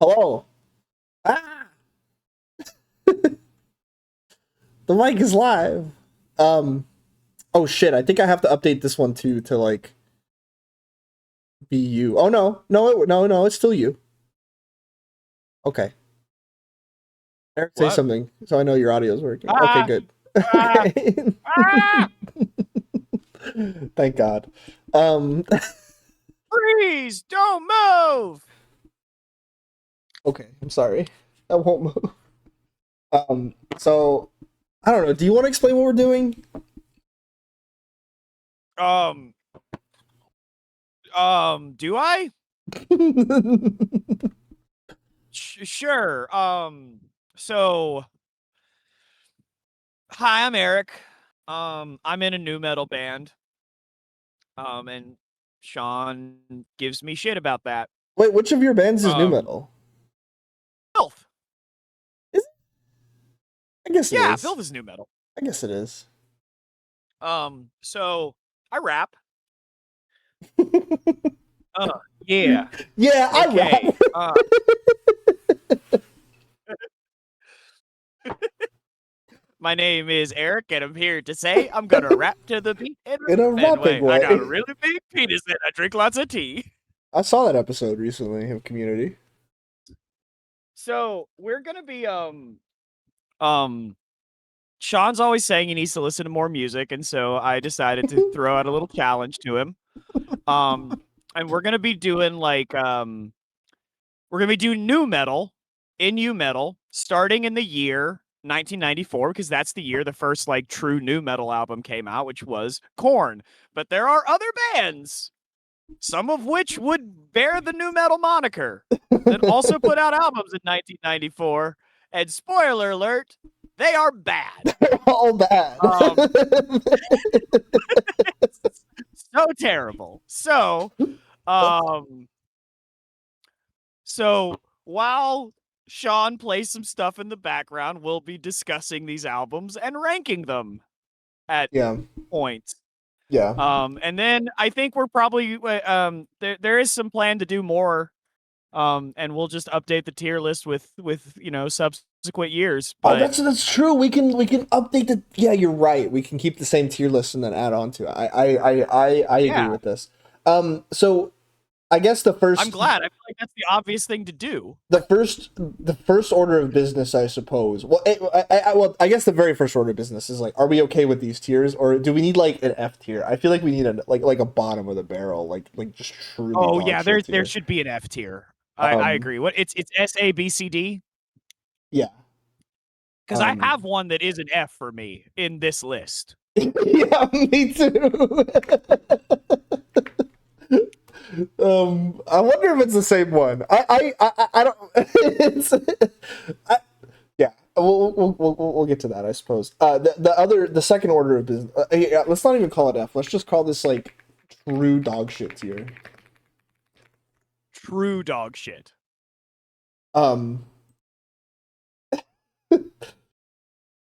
Hello. Ah, the mic is live. Um. Oh shit! I think I have to update this one too to like be you. Oh no, no! It's still you. Okay. Eric, say What? something so I know your audio is working. Okay, Ah, good. ah, Okay. ah! Thank God. Um. Freeze! Don't move! Okay. I'm sorry. I won't move. So I don't know. Do you want to explain what we're doing? Um, do I? Sure. So, hi, I'm Eric. I'm in a new metal band. And Sean gives me shit about that. Wait, which of your bands is new Um, metal? Filth. Is I guess it Yeah, is. Filth is new metal. I guess it is. So I rap. Yeah. Yeah, I rap. Okay. My name is Eric, and I'm here to say I'm gonna rap to the beat in In a a bad rapping way. I got a way. really big penis and I drink lots of tea. I saw that episode recently of Community. So we're gonna be um Sean's always saying he needs to listen to more music, and so I decided to throw out a little challenge to him. Um and we're gonna be doing we're gonna be doing new metal in new metal starting in the year 1994 because that's the year the first like true new metal album came out, which was Korn. But there are other bands, some of which would bear the new metal moniker, that also put out albums in 1994. And spoiler alert, they are bad. All bad. Um, so terrible. Um, so while Sean plays some stuff in the background, we'll be discussing these albums and ranking them at Yeah. points. Yeah. And then I think we're probably there is some plan to do more. And we'll just update the tier list with subsequent years. Oh, But that's true. We can update the. Yeah, you're right. We can keep the same tier list and then add on to it. I agree yeah, with this. So I guess I'm glad. I feel like that's the obvious thing to do. the first order of business, I suppose. Well, I guess the very first order of business is like, are we okay with these tiers, or do we need like an F tier? I feel like we need a like a bottom of the barrel, like just truly Oh dog yeah, shit there tier. should be an F tier. I Um, agree. What it's SABCD, yeah. because I Um, have one that is an F for me in this list. yeah, me too. I wonder if it's the same one. I don't. It's, I, yeah, we'll get to that, I suppose. The second order of business. Yeah, let's not even call it F. Let's just call this like true dog shit tier. True dog shit. Um,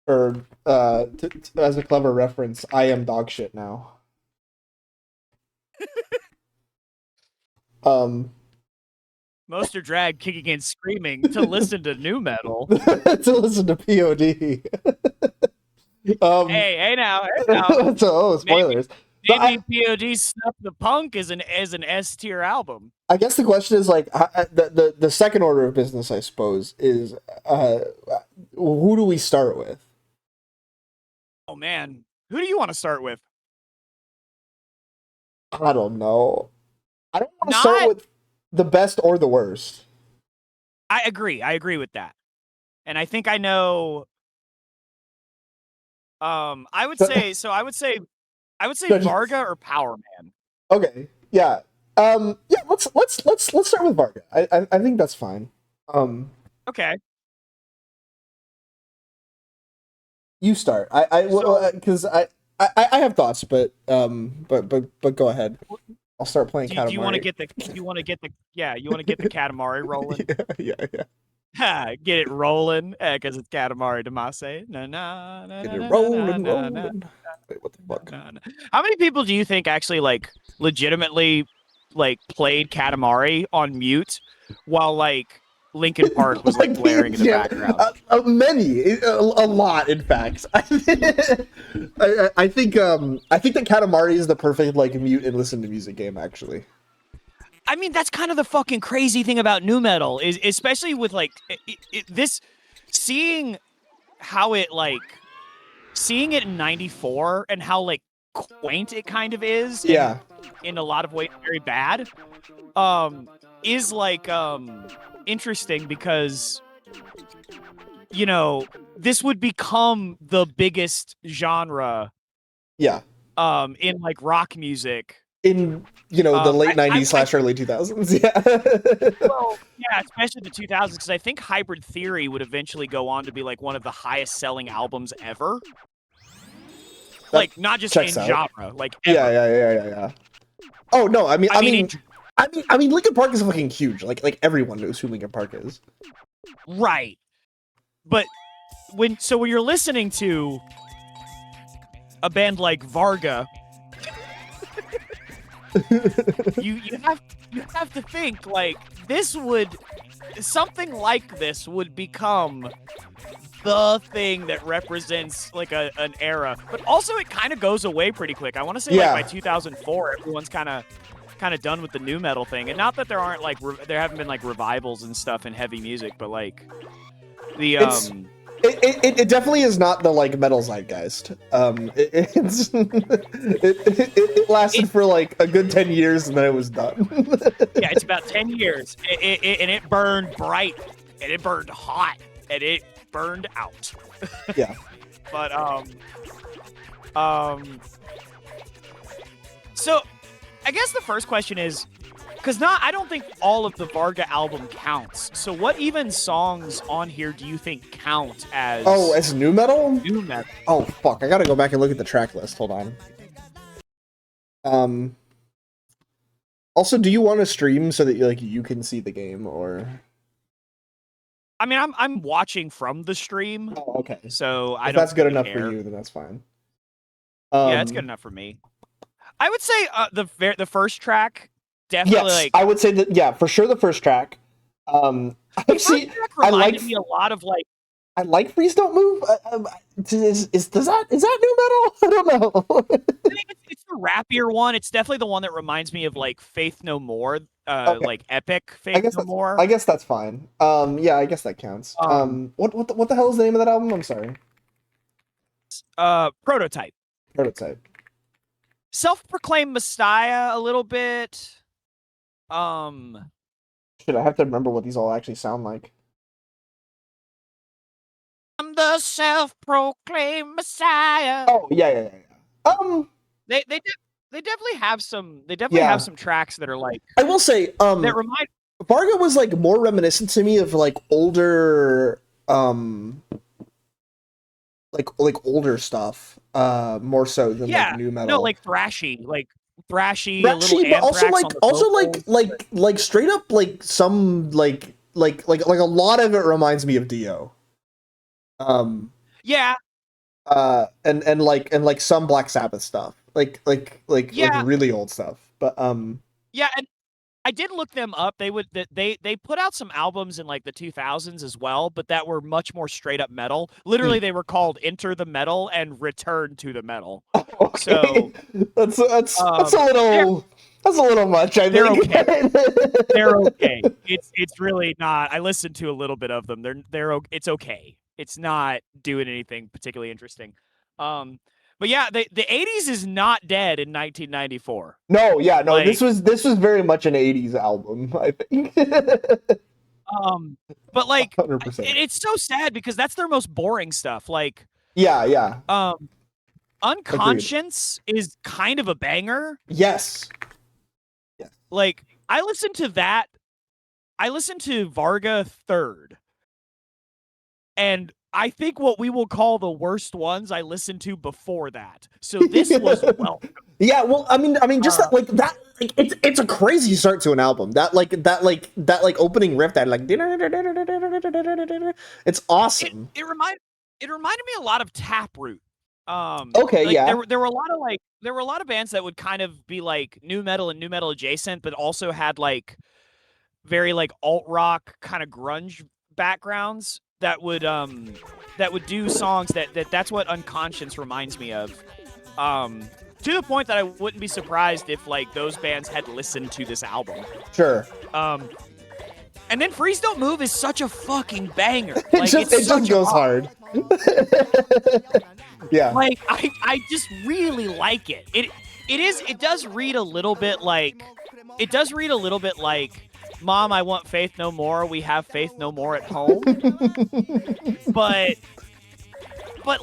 or as a clever reference, I am dog shit now. Um, Most are dragged kicking and screaming to listen to new metal. to listen to POD. Um, Hey now, hey now. so Maybe spoilers. So maybe POD Snuff the Punk is an S tier album. I guess the question is like the second order of business, I suppose, is who do we start with? Oh man, who do you want to start with? I don't know. I don't want to start Not. with the best or the worst. I agree. I agree with that, and I think I know. I would say so. I would say Varga or Power Man. Okay, yeah, yeah. Let's start with Varga. I think that's fine. Okay. You start. Because I have thoughts, but go ahead. I'll start playing Katamari. Do you want to get the? You want to get the? Yeah, you want to get the Katamari rolling. Yeah. Ha, get it rolling, because it's Katamari Damacy. Na na na Get na it na rolling, na na. rolling. Wait, what the fuck? How many people do you think actually like legitimately like played Katamari on mute while like Linkin Park was like blaring in the background. A lot, in fact. I think that Katamari is the perfect like mute and listen to music game. Actually, I mean, that's kind of the fucking crazy thing about nu metal is, especially with like this, seeing how it like, seeing it in '94 and how like quaint it kind of is, yeah, and in a lot of ways very bad, is like interesting because, you know, this would become the biggest genre yeah. in like rock music In the late '90s / early 2000s. Yeah. well, yeah, especially the 2000s, because I think Hybrid Theory would eventually go on to be like one of the highest selling albums ever. Like, not just in genre, like ever. Yeah. Oh no, I mean, Linkin Park is fucking huge. Like everyone knows who Linkin Park is. Right. But when you're listening to a band like Varga, you have to think like something like this would become the thing that represents like an era, but also it kind of goes away pretty quick. I want to say like by 2004, everyone's kind of done with the nu metal thing, and not that there aren't like there haven't been like revivals and stuff in heavy music, but like the it definitely is not the like metal zeitgeist. It lasted for like a good 10 years and then it was done. Yeah, it's about 10 years, and it burned bright, and it burned hot, and it burned out. Yeah. But so I guess the first question is, because I don't think all of the Varga album counts. So what even songs on here do you think count as? Oh, as nu metal? Nu metal. Oh fuck! I gotta go back and look at the track list. Hold on. Also, do you want to stream so that you can see the game, or? I mean, I'm watching from the stream. Oh, okay. So if that's good enough for you, then that's fine. Yeah, it's good enough for me. I would say the first track definitely. Yes, like I would say that. Yeah, for sure, the first track. The first track reminded me a lot of like. I like Freeze Don't Move. Is that nu metal? I don't know. I think it's the rappier one. It's definitely the one that reminds me of like Faith No More, Okay. like epic Faith No More. I guess that's fine. Yeah, I guess that counts. What the hell is the name of that album? I'm sorry. Prototype. Prototype. Self-proclaimed Messiah a little bit. Shit, I have to remember what these all actually sound like. I'm the self-proclaimed Messiah. Oh yeah. They definitely have some. They definitely have some tracks that are like. I will say, that remind. Varga was like more reminiscent to me of like older, like older stuff, more so than like nu metal. No, like thrashy, a little but also like straight up like some like a lot of it reminds me of Dio. Yeah. And like some Black Sabbath stuff, like really old stuff, but yeah, and I did look them up. They put out some albums in like the 2000s as well, but that were much more straight up metal. Literally, they were called Enter the Metal and Return to the Metal. Okay. So that's a little much. I think okay. They're okay. It's really not. I listened to a little bit of them. It's okay. It's not doing anything particularly interesting. But yeah, the 80s is not dead in 1994. No, yeah, no, like, this was very much an 80s album, I think. But like 100%. It's so sad because that's their most boring stuff. Like yeah. Unconscious is kind of a banger. Yes. Like I listened to that. I listened to Varga third. And I think what we will call the worst ones I listened to before that. So this was welcome. Yeah, well, I mean, just like that. Like, it's a crazy start to an album. That opening riff, that like, it's awesome. It reminded me a lot of Taproot. Okay, like, yeah. There were a lot of bands that would kind of be like nu metal and nu metal adjacent, but also had like very like alt rock kind of grunge backgrounds that would do songs that's what Unconscious reminds me of. To the point that I wouldn't be surprised if like those bands had listened to this album. Sure. And then Freeze Don't Move is such a fucking banger. Like, it just goes hard. Yeah. Like I just really like it. It does read a little bit like Mom, I want faith no more. We have faith no more at home. but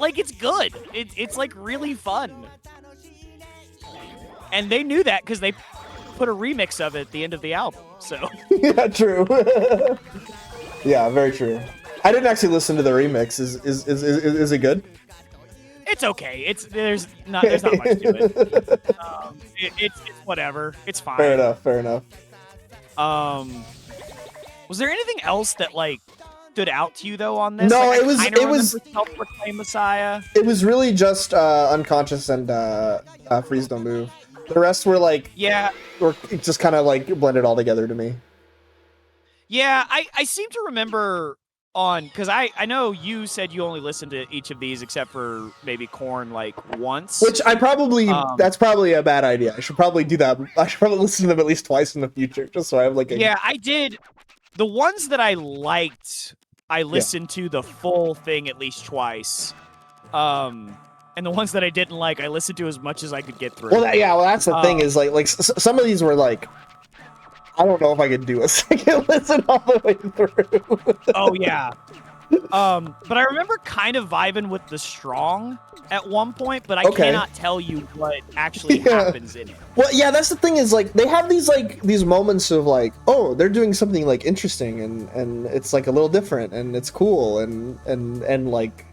like it's good. It's like really fun. And they knew that because they put a remix of it at the end of the album. So yeah, true. Yeah, very true. I didn't actually listen to the remix. Is it good? It's okay. There's not much to it. It's whatever. It's fine. Fair enough. Was there anything else that like stood out to you though on this? No, like, it was Self-Proclaimed Messiah. It was really just Unconscious and Freeze Don't Move. The rest were like, were just kind of like blended all together to me. Yeah, I seem to remember because I know you said you only listened to each of these except for maybe Korn like once. Which I probably, that's probably a bad idea. I should probably do that. I should probably listen to them at least twice in the future, just so I have like a... Yeah, I did. The ones that I liked, I listened to the full thing at least twice. And the ones that I didn't like, I listened to as much as I could get through. Well, that's the thing is like some of these were like, I don't know if I could do a second listen all the way through. Oh yeah. But I remember kind of vibing with the Strong at one point, but I cannot tell you what actually happens in it. Well, yeah, that's the thing is like they have these moments of like, oh, they're doing something like interesting and it's like a little different and it's cool and like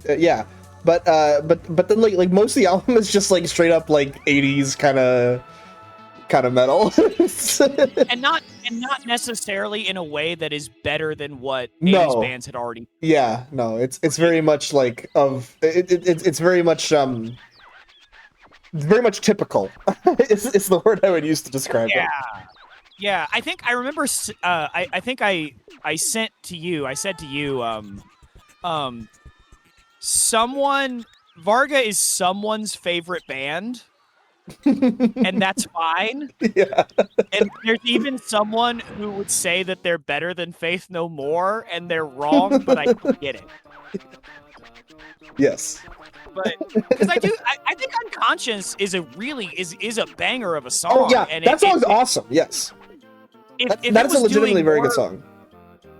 yeah. But then like most of the album is just like straight up like 80s kind of metal. and not necessarily in a way that is better than what 80s bands had already. Yeah, no, it's very much like it's very much typical. It's the word I would use to describe it. Yeah, I think I remember I think I said to you Varga is someone's favorite band. And that's fine. Yeah. And there's even someone who would say that they're better than Faith No More, and they're wrong, but I get it. Yes. But because I think Unconscious is a banger of a song. Oh yeah, and that song's awesome. Yes. That's a legitimately very good song.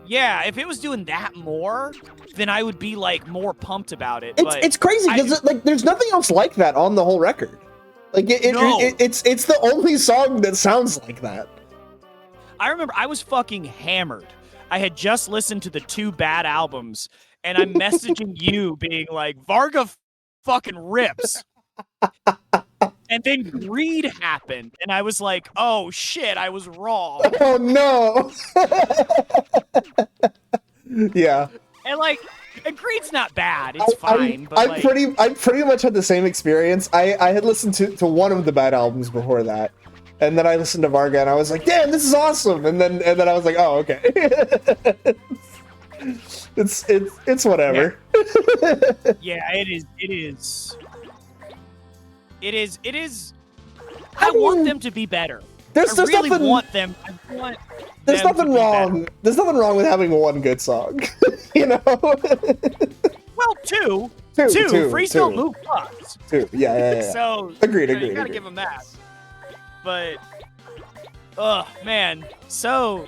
Yeah, if it was doing that more, then I would be like more pumped about it. It's crazy because like there's nothing else like that on the whole record. Like it's the only song that sounds like that. I remember I was fucking hammered. I had just listened to the 2 Bad albums, and I'm messaging you being like, Varga fucking rips. And then Greed happened, and I was like, oh shit, I was wrong. Oh no. Yeah. And Greed's not bad. It's fine. I pretty much had the same experience. I had listened to one of the Bad albums before that, and then I listened to Varga, and I was like, "Damn, this is awesome!" And then I was like, "Oh, okay." It's whatever. Yeah, it is. I want them to be better. There's really nothing. Want them. There's nothing wrong. Better. There's nothing wrong with having one good song, you know. Well, two. Freeze Don't Move plus. 2. Yeah. So agreed. You gotta give them that. But, oh man, so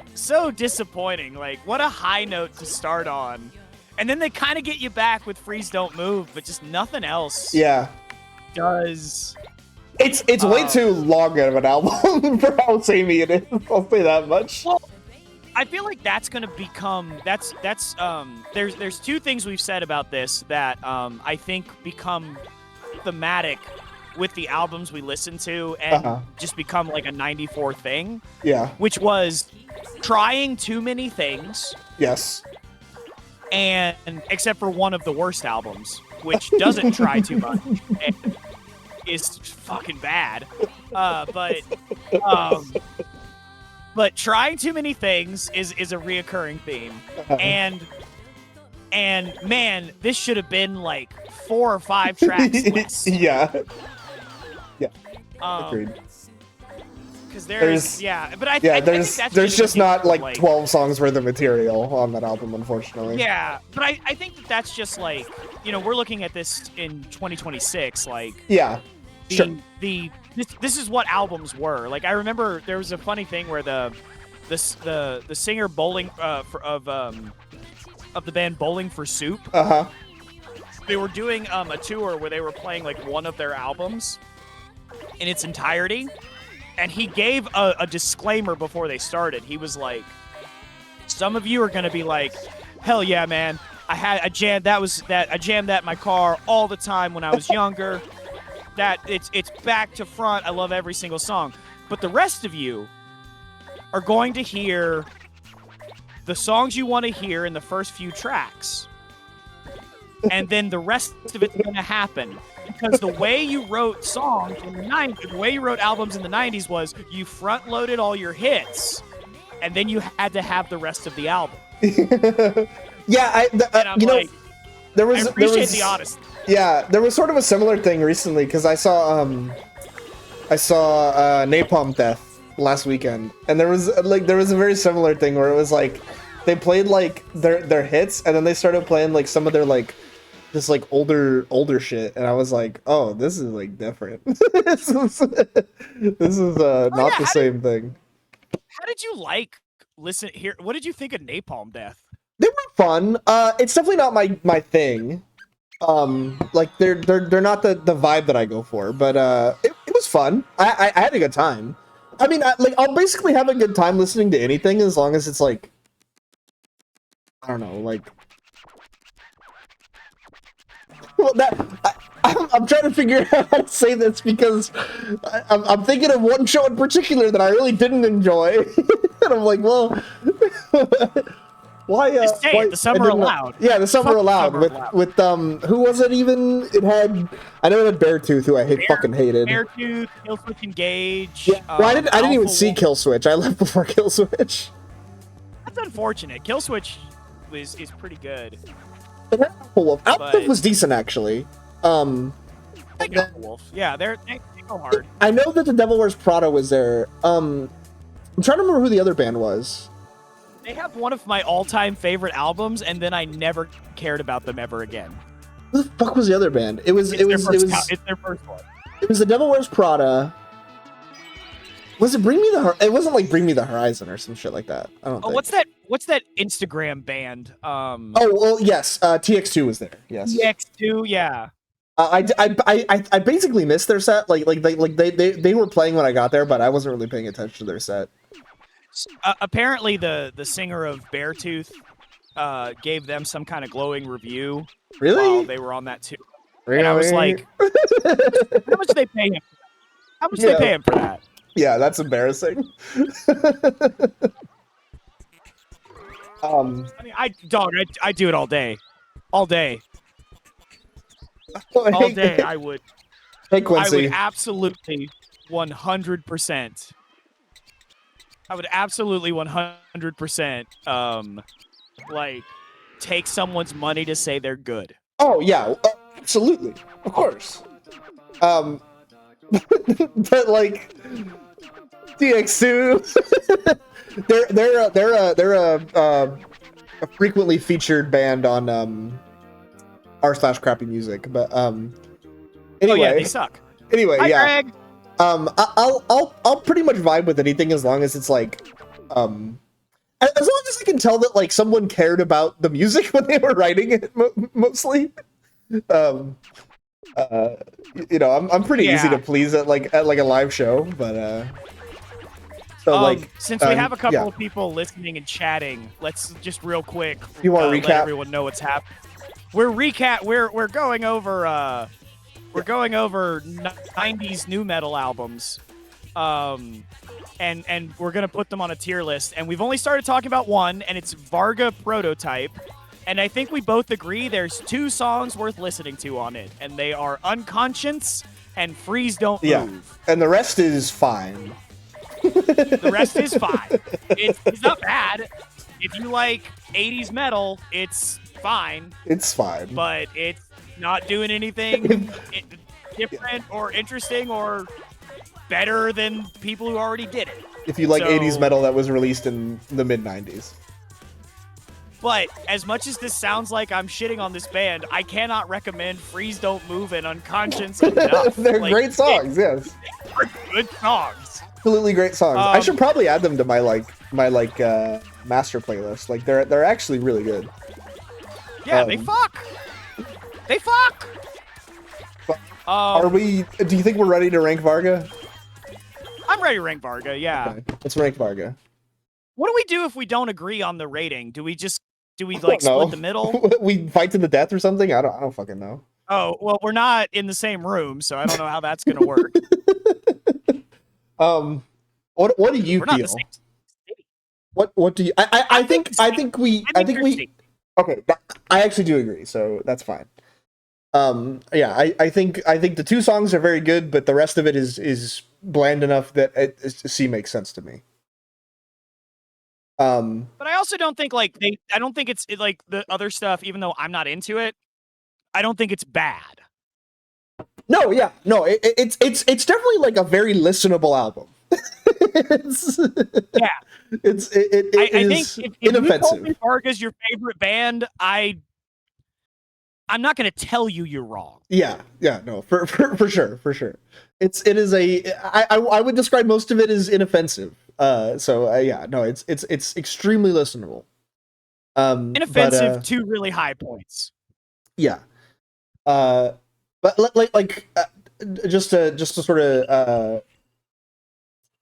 disappointing. Like, what a high note to start on, and then they kind of get you back with Freeze Don't Move, but just nothing else. Yeah. Does. It's way too long of an album for how samey it is. I'll say that much. Well, I feel like that's gonna become there's 2 things we've said about this that I think become thematic with the albums we listen to and just become like a 94 thing. Yeah. Which was trying too many things. Yes. And except for one of the worst albums, which doesn't try too much. And is fucking bad. But but trying too many things is a reoccurring theme. And man, this should have been like 4 or 5 tracks less. Yeah. Agreed. Because there's but I there's think that's just not like 12 songs worth of material on that album, unfortunately. Yeah, but I think that's just like, you know, we're looking at this in 2026, like this is what albums were. Like I remember there was a funny thing where the singer Bowling of the band Bowling for Soup. They were doing a tour where they were playing like one of their albums in its entirety, and he gave a disclaimer before they started. He was like, some of you are gonna be like, hell yeah, man, I jammed that in my car all the time when I was younger. That it's back to front. I love every single song. But the rest of you are going to hear the songs you want to hear in the first few tracks. And then the rest of it's going to happen. Because the way you wrote songs in the 90s, the way you wrote albums in the 90s was you front-loaded all your hits, and then you had to have the rest of the album. Yeah, there I appreciate the honesty. Yeah, there was sort of a similar thing recently, because I saw Napalm Death last weekend, and there was a very similar thing where it was like they played like their hits, and then they started playing like some of their like this like older shit, and I was like, oh, this is like different. this is not the same thing. How did you listen here? What did you think of Napalm Death? They were fun. It's definitely not my thing. Like they're not the vibe that I go for, but it was fun. I had a good time. I mean, I'll basically have a good time listening to anything as long as it's like, I don't know, like. Well, I'm trying to figure out how to say this because I'm thinking of one show in particular that I really didn't enjoy, and I'm like, well. Why? The Summer Aloud. Yeah, the Summer Aloud with who was it even? It had I know it had Beartooth, who I fucking hated. Beartooth, Killswitch Engage. Yeah, well, I didn't even see Killswitch. I left before Killswitch. That's unfortunate. Killswitch is pretty good. Alpha was decent actually. Wolf. Yeah, they go hard. I know that the Devil Wears Prada was there. I'm trying to remember who the other band was. They have one of my all-time favorite albums, and then I never cared about them ever again. Who the fuck was the other band? It's their first one. It was the Devil Wears Prada. Was it Bring Me the It wasn't like Bring Me the Horizon or some shit like that. I don't think. What's that Instagram band? Oh, well, yes. TX2 was there. Yes. TX2, yeah. I basically missed their set. Like they were playing when I got there, but I wasn't really paying attention to their set. Apparently, the singer of Beartooth gave them some kind of glowing review. Really? While they were on that too. Really? And I was like, how much do they pay him? How much do they pay him for that? Yeah, that's embarrassing. I mean, I do it all day. All day. All day, I would. Hey, Quincy. I would absolutely 100%. I would absolutely 100%, like, take someone's money to say they're good. Oh, yeah. Absolutely. Of course. But, like, DX2, they're a frequently featured band on, r/crappy music, but, anyway. Oh, yeah, they suck. Anyway, Hi, yeah. Greg. I'll pretty much vibe with anything as long as it's like, as long as I can tell that like someone cared about the music when they were writing it, mostly. You know, I'm pretty easy to please at a live show, but so since we have a couple of people listening and chatting, let's just real quick. You want to recap? Let everyone know what's happening. We're going over. We're going over 90s nu metal albums, and we're gonna put them on a tier list. And we've only started talking about one, and it's Varga Prototype. And I think we both agree there's 2 songs worth listening to on it, and they are Unconscious and Freeze Don't Move. And the rest is fine. The rest is fine. It's not bad. If you like 80s metal, it's fine. It's fine. But it's not doing anything different or interesting or better than people who already did it. If you like 80s metal that was released in the mid-90s. But as much as this sounds like I'm shitting on this band, I cannot recommend Freeze Don't Move and Unconscious enough. They're great songs, yes. They're good songs. Absolutely great songs. I should probably add them to my master playlist. Like they're actually really good. Yeah, they fuck. They fuck. Do you think we're ready to rank Varga? I'm ready to rank Varga, yeah. Okay, let's rank Varga. What do we do if we don't agree on the rating? Do we like split the middle? We fight to the death or something? I don't fucking know. Oh, well, we're not in the same room, so I don't know how that's gonna work. What do you we're feel? Not the same city. What do you I think we okay, I actually do agree, so that's fine. Yeah, I think the two songs are very good, but the rest of it is bland enough that C makes sense to me. But I also don't think I don't think it's like the other stuff, even though I'm not into it, I don't think it's bad. No, yeah, no, it's definitely like a very listenable album. Yeah, I think if you told me Varga's your favorite band, I'm not going to tell you you're wrong. Yeah, no, for sure. It is I would describe most of it as inoffensive. Yeah, no, it's extremely listenable. Inoffensive to really high points. Yeah. But just to sort of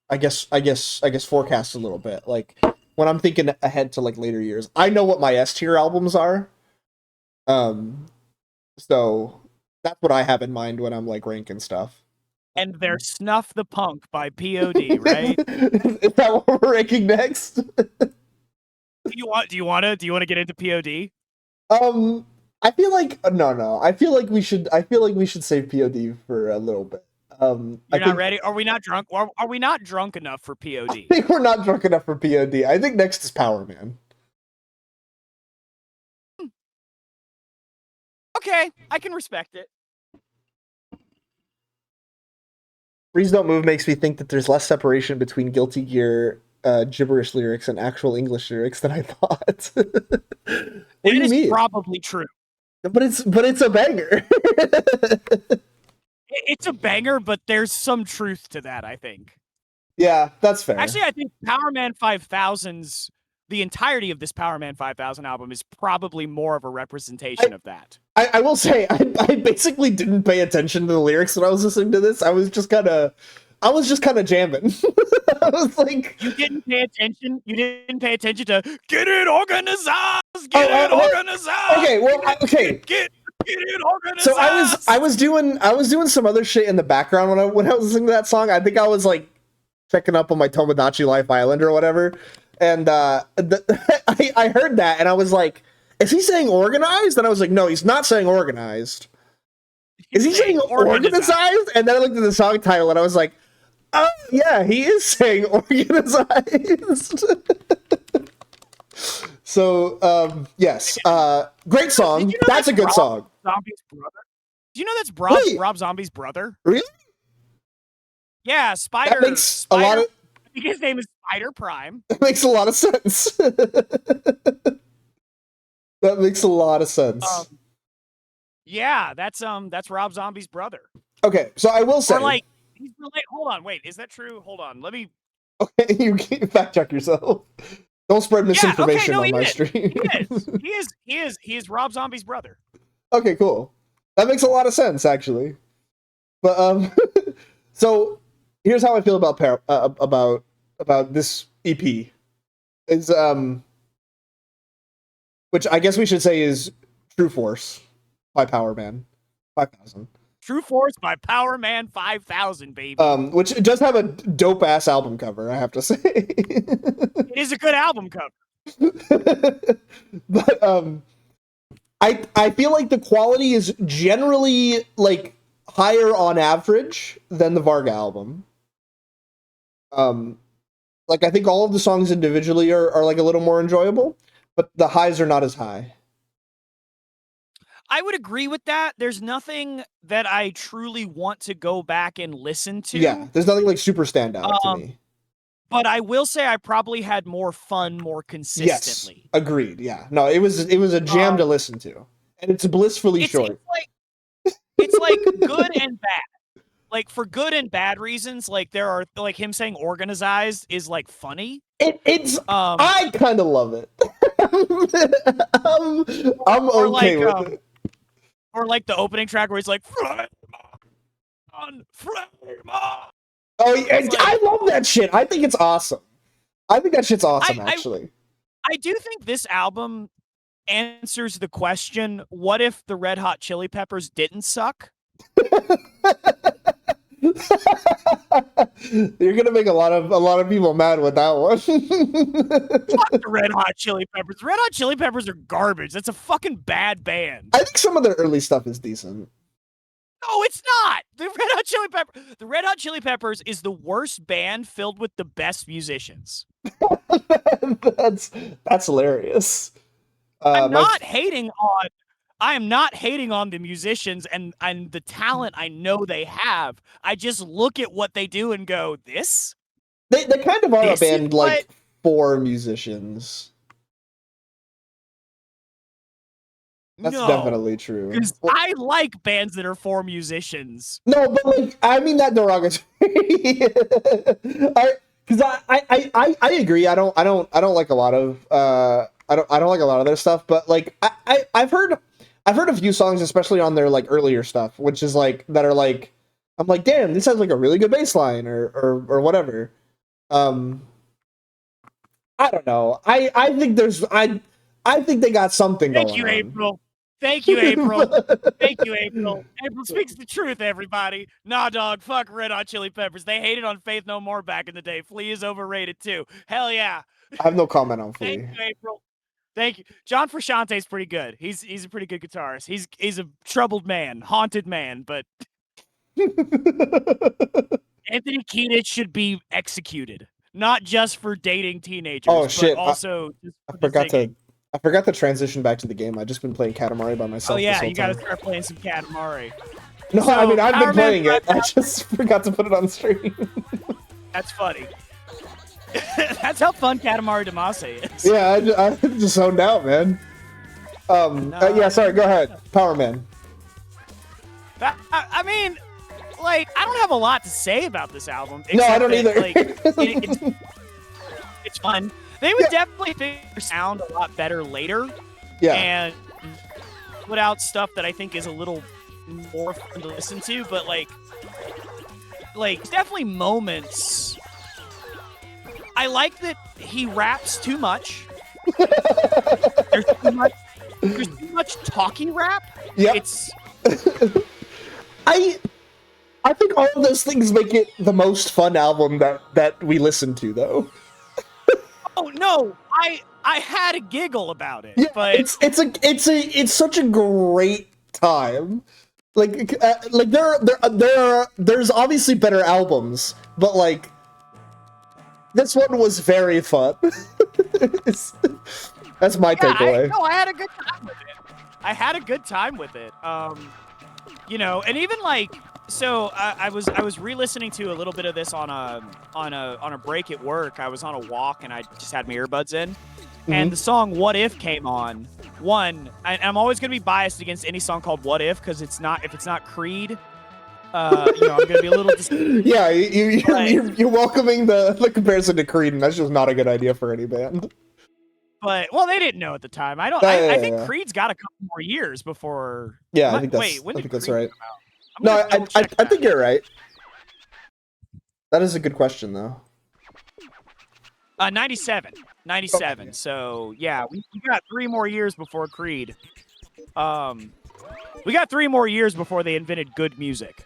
I guess forecast a little bit. Like when I'm thinking ahead to like later years, I know what my S tier albums are. So that's what I have in mind when I'm like ranking stuff. And they're Snuff the Punk by POD, right? Is that what we're ranking next? Do you want to get into POD? I feel like no. I feel like we should save POD for a little bit. You're not ready? Are we not drunk? Are we not drunk enough for POD? I think we're not drunk enough for POD. I think next is Power Man. Okay, I can respect it. Freeze Don't Move makes me think that there's less separation between Guilty Gear gibberish lyrics and actual English lyrics than I thought. What do you mean? Probably true. But it's a banger. It's a banger, but there's some truth to that, I think. Yeah, that's fair. Actually, I think Power Man 5000's the entirety of this Power Man 5000 album is probably more of a representation of that. I will say I basically didn't pay attention to the lyrics when I was listening to this. I was just kind of jamming. I was like, you didn't pay attention. You didn't pay attention to get it organized. Get it organized. Okay, well, okay. Get it organized. So I was doing some other shit in the background when I was listening to that song. I think I was like checking up on my Tomodachi Life Island or whatever, and I heard that and I was like, is he saying organized? And I was like, no, he's not saying organized. Is he saying organized? And then I looked at the song title and I was like, oh yeah, he is saying organized. So yes, great song. That's a good song. Zombie's brother. Do you know that's Rob Zombie's brother? Really? Yeah, Spider. That makes a lot of. I think his name is Spider Prime. That makes a lot of sense. That makes a lot of sense. Yeah, that's Rob Zombie's brother. Okay, so I will say, or like, he's related. Hold on, wait, is that true? Hold on, let me. Okay, you can fact check yourself. Don't spread misinformation on my stream. He is Rob Zombie's brother. Okay, cool. That makes a lot of sense, actually. But so here's how I feel about this EP. Is which I guess we should say is True Force by Power Man 5000. True Force by Power Man 5000, baby. Which does have a dope ass album cover, I have to say. It is a good album cover. But I feel like the quality is generally like higher on average than the Varga album. Like I think all of the songs individually are like a little more enjoyable, but the highs are not as high. I would agree with that. There's nothing that I truly want to go back and listen to. Yeah, there's nothing like super standout to me. But I will say I probably had more fun more consistently. Yes, agreed. Yeah, no, it was a jam to listen to, and it's blissfully short. It's like good and bad. Like for good and bad reasons, like there are like him saying organized is like funny. I kind of love it. I'm okay with it. Or like the opening track where he's like flame on, flame on. Oh, yeah, like, I love that shit. I think it's awesome. I think that shit's awesome, actually. I do think this album answers the question, what if the Red Hot Chili Peppers didn't suck? You're gonna make a lot of people mad with that one. Fuck the Red Hot Chili Peppers. The Red Hot Chili Peppers are garbage. That's a fucking bad band. I think some of their early stuff is decent. No, it's not. The Red Hot Chili Peppers is the worst band filled with the best musicians. That's hilarious. I am not hating on the musicians and the talent I know they have. I just look at what they do and go, this? They kind of are a band like for musicians. That's definitely true. Because I like bands that are for musicians. No, but like I mean that derogatory. Because I agree. I don't like a lot of I don't like a lot of their stuff, but like I've heard a few songs, especially on their like earlier stuff, which is like that are like I'm like, damn, this has like a really good bass line or whatever. I don't know. I think I think they got something going on. Thank you, April. Thank you, April. Thank you, April. April speaks the truth, everybody. Nah, dog, fuck Red Hot Chili Peppers. They hated on Faith No More back in the day. Flea is overrated, too. Hell yeah. I have no comment on Flea. Thank you, April. Thank you. John Frusciante's pretty good. He's a pretty good guitarist. He's a troubled man, haunted man, but Anthony Kiedis should be executed. Not just for dating teenagers, but also I forgot to transition back to the game. I've just been playing Katamari by myself. Oh yeah, you gotta start playing some Katamari. No, so, I mean I've been playing it. I just forgot to put it on stream. That's funny. That's how fun Katamari Damacy is. Yeah, I just zoned out, man. Yeah, sorry. Go ahead, Power Man. I mean, like, I don't have a lot to say about this album. No, I don't either. Like, it's fun. They would definitely figure sound a lot better later. Yeah. And put out stuff that I think is a little more fun to listen to, but like definitely moments. I like that he raps too much. There's too much talking rap. Yeah. It's I think all of those things make it the most fun album that we listen to, though. Oh no, I had a giggle about it. Yeah, but it's such a great time. Like there's obviously better albums, but like this one was very fun. That's my takeaway. I had a good time with it. I had a good time with it. You know, and even like. So I was re-listening to a little bit of this on a break at work. I was on a walk and I just had my earbuds in, and the song "What If" came on. I'm always gonna be biased against any song called "What If" because if it's not Creed, you know, I'm gonna be a little. Yeah, you're welcoming the comparison to Creed, and that's just not a good idea for any band. But they didn't know at the time. I think Creed's got a couple more years before. Yeah, I think that's right. No, I think you're right. That is a good question, though. 97. Okay. So, yeah, we got 3 more years before Creed. We got 3 more years before they invented good music.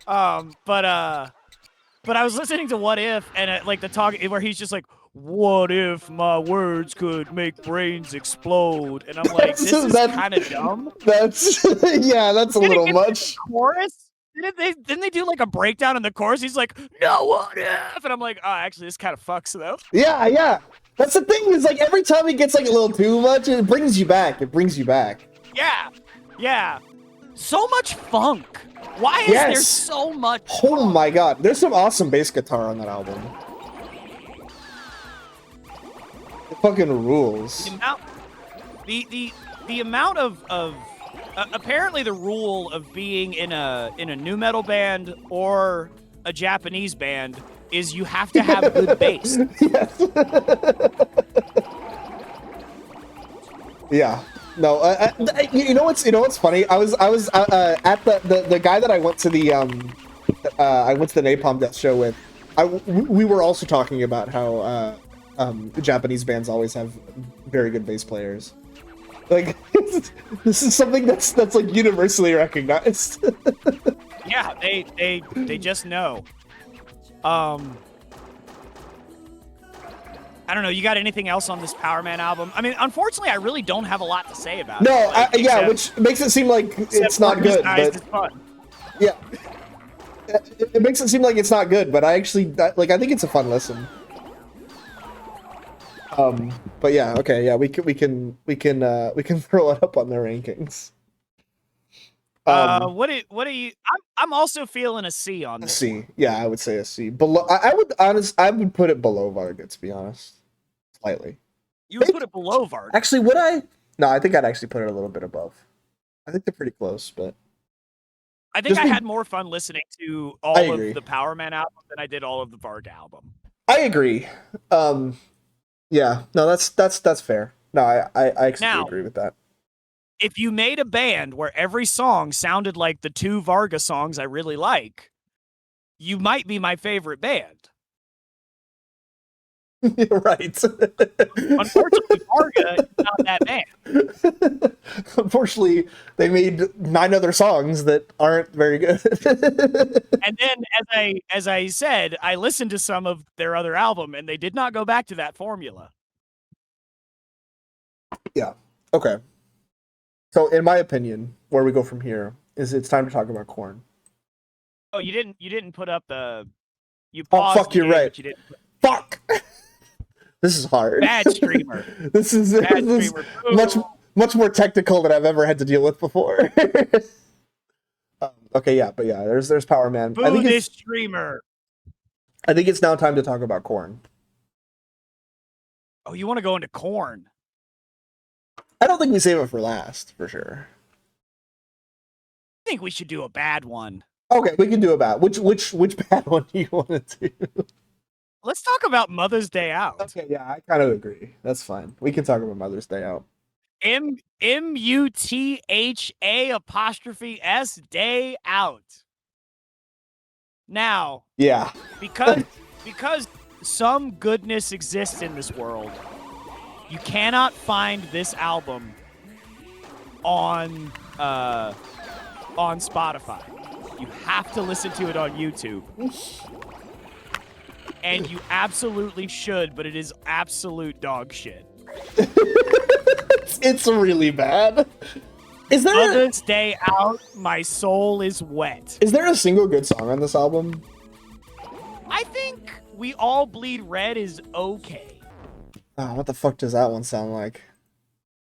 But I was listening to What If, and like the talk where he's just like, what if my words could make brains explode? And I'm like, this is kind of dumb. That's a little much. Then didn't they do like a breakdown in the chorus? He's like, no what if, and I'm like, oh, actually, this kind of fucks though. Yeah. That's the thing, is like every time it gets like a little too much, it brings you back. Yeah. So much funk. Why is there so much Oh funk? my god, there's some awesome bass guitar on that album. It fucking rules. The amount of apparently the rule of being in a nu metal band or a Japanese band is you have to have good bass. Yes. Yeah. No. You know what's funny? I was at the guy that I went to the Napalm Death show with. We were also talking about how Japanese bands always have very good bass players. Like this is something that's like universally recognized. Yeah, they just know. I don't know. You got anything else on this Power Man album? I mean, unfortunately, I really don't have a lot to say about it. No, like, yeah, which makes it seem like it's not good. But, fun. Yeah, it makes it seem like it's not good, but I actually like. I think it's a fun listen. But yeah, okay, yeah, we can throw it up on the rankings. What do you? I'm also feeling a C on this. A C, one. Yeah, I would say a C. Below, I would put it below Varga, to be honest, slightly. You would put it below Varga? Actually, would I? No, I think I'd actually put it a little bit above. I think they're pretty close, but I think I had more fun listening to all of the Power Man album than I did all of the Varga album. I agree. Yeah, no, that's fair. No, I actually agree with that. If you made a band where every song sounded like the 2 Varga songs I really like, you might be my favorite band. Right. Unfortunately, Varga is not that band. Unfortunately, they made 9 other songs that aren't very good. And then, as I said, I listened to some of their other album, and they did not go back to that formula. Yeah. Okay. So, in my opinion, where we go from here is it's time to talk about Korn. Oh, you didn't put up the. You paused. Oh fuck! You're right. You didn't. Fuck. This is hard. Bad streamer. This is much more technical than I've ever had to deal with before. Okay, yeah, but yeah, there's Power Man. Boo, I think this streamer. I think it's now time to talk about Korn. Oh, you want to go into Korn? I don't think we save it for last, for sure. I think we should do a bad one. Okay, we can do a bad. Which bad one do you want to do? Let's talk about Mother's Day Out. Okay, yeah, I kind of agree. That's fine. We can talk about Mother's Day Out. MUTHA''S Day Out. Now, yeah, because some goodness exists in this world, you cannot find this album on Spotify. You have to listen to it on YouTube. And you absolutely should, but it is absolute dog shit. It's really bad. Is there Mother's Day Out, my soul is wet. Is there a single good song on this album? I think We All Bleed Red is okay. Oh, what the fuck does that one sound like?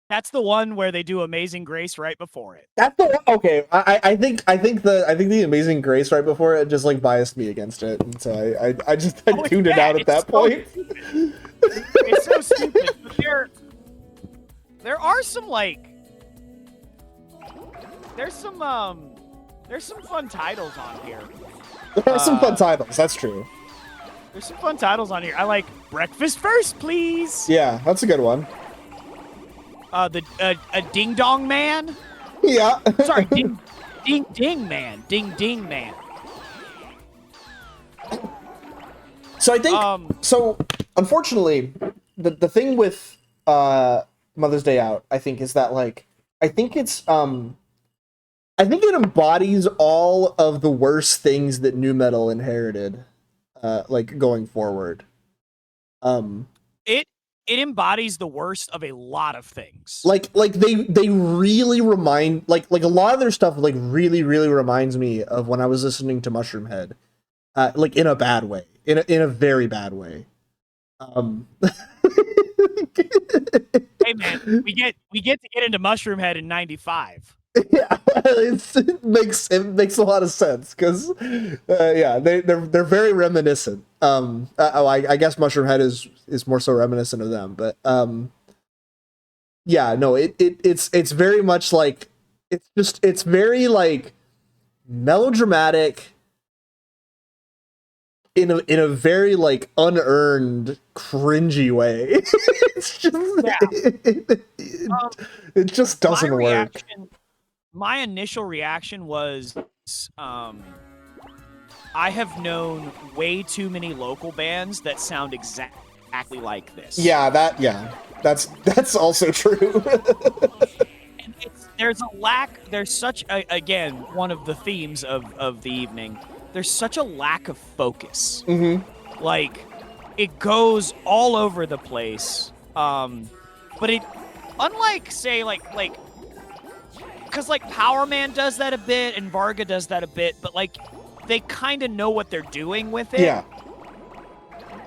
That's the one where they do Amazing Grace right before it. That's the one. Okay, I think the Amazing Grace right before it just like biased me against it, and so I just tuned it out at that point. It's so stupid. But there are some like there's some fun titles on here. There are some fun titles. That's true. There's some fun titles on here. I like Breakfast First, Please. Yeah, that's a good one. A Ding Dong Man. Yeah. Sorry, Ding Man. Ding Ding Man. So I think so. Unfortunately, the thing with Mother's Day Out, I think, is that like I think it embodies all of the worst things that nu metal inherited, like going forward. it embodies the worst of a lot of things. Like they really remind like a lot of their stuff like really reminds me of when I was listening to Mushroom Head, like in a bad way, in a very bad way. Hey man, we get to get into Mushroom Head in '95. Yeah, it makes a lot of sense because yeah, they're very reminiscent. I guess Mushroom Head is more so reminiscent of them, but yeah, no, it's very much like it's very like melodramatic in a very like unearned cringy way. It's just it just doesn't work. My initial reaction was, I have known way too many local bands that sound exactly like this. Yeah, that's also true. And there's a lack. There's such again, one of the themes of the evening. There's such a lack of focus. Mm-hmm. Like, it goes all over the place. But it, unlike say like. Because, like, Power Man does that a bit, and Varga does that a bit, but, like, they kind of know what they're doing with it. Yeah.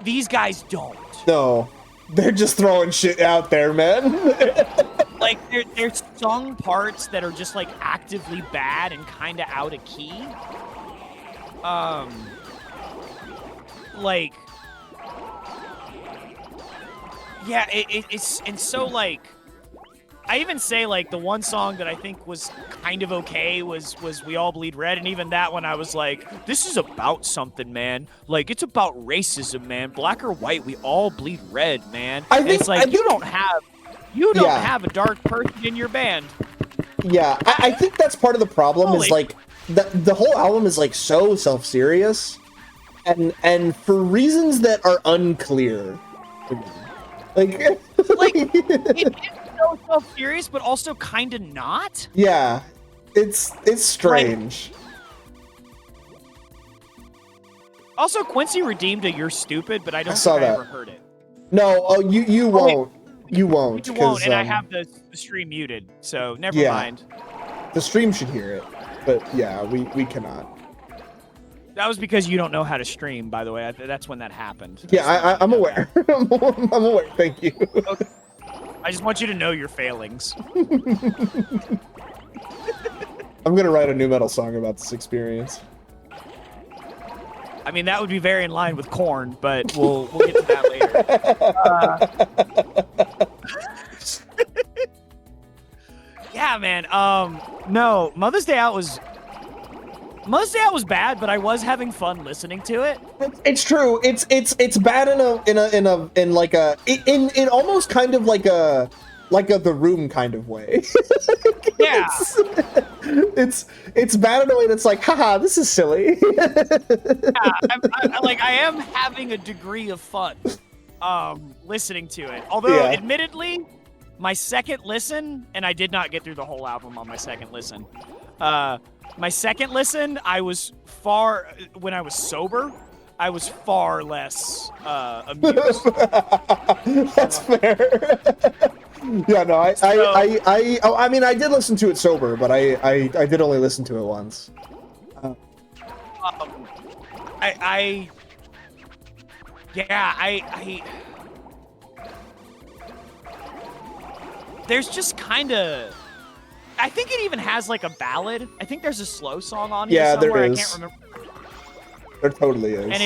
These guys don't. No. They're just throwing shit out there, man. Like, there's sung parts that are just, like, actively bad and kind of out of key. Like... Yeah, it's... And so, like... I even say, like, the one song that I think was kind of okay was We All Bleed Red, and even that one I was like, this is about something, man. Like, it's about racism, man. Black or white, we all bleed red, man. It's like, you don't have a dark person in your band. Yeah, I think that's part of the problem is, like, the whole album is, like, so self-serious, and for reasons that are unclear. Like, it's so self-serious, but also kind of not. Yeah, it's strange. Like, also, Quincy redeemed a "You're Stupid," but I don't think I ever heard it. No, you won't. You won't. You won't, and I have the stream muted, so never mind. The stream should hear it, but yeah, we cannot. That was because you don't know how to stream, by the way. That's when that happened. Yeah, I'm aware. I'm aware. Thank you. Okay. I just want you to know your failings. I'm gonna write a new metal song about this experience. I mean, that would be very in line with Korn, but we'll get to that later. Yeah, man. No, Mother's Day Out was bad, but I was having fun listening to it. It's true. It's bad in almost kind of like a The Room kind of way. Yeah. It's bad in a way that's like, haha, this is silly. Yeah, I am having a degree of fun listening to it. Although, admittedly, my second listen, and I did not get through the whole album on my second listen. My second listen, when I was sober, I was far less amused. That's fair. Yeah, no, I mean, I did listen to it sober, but I did only listen to it once. There's just kind of... I think it even has, like, a ballad. I think there's a slow song on here somewhere. There is. I can't remember. There totally is. And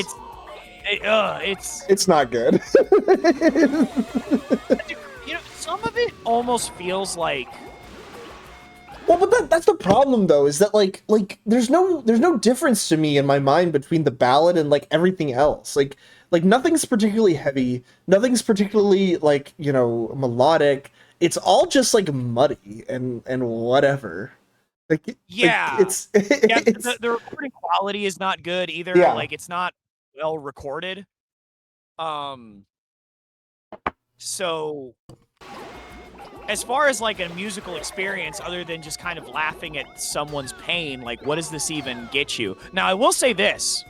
it's not good. You know, some of it almost feels like... Well, but that's the problem, though, is that, like there's no difference to me in my mind between the ballad and, like, everything else. Like nothing's particularly heavy. Nothing's particularly, like, you know, melodic. It's all just, like, muddy and whatever. Like, yeah. The recording quality is not good either. Yeah. Like, it's not well recorded. So, as far as, like, a musical experience, other than just kind of laughing at someone's pain, like, what does this even get you? Now, I will say this.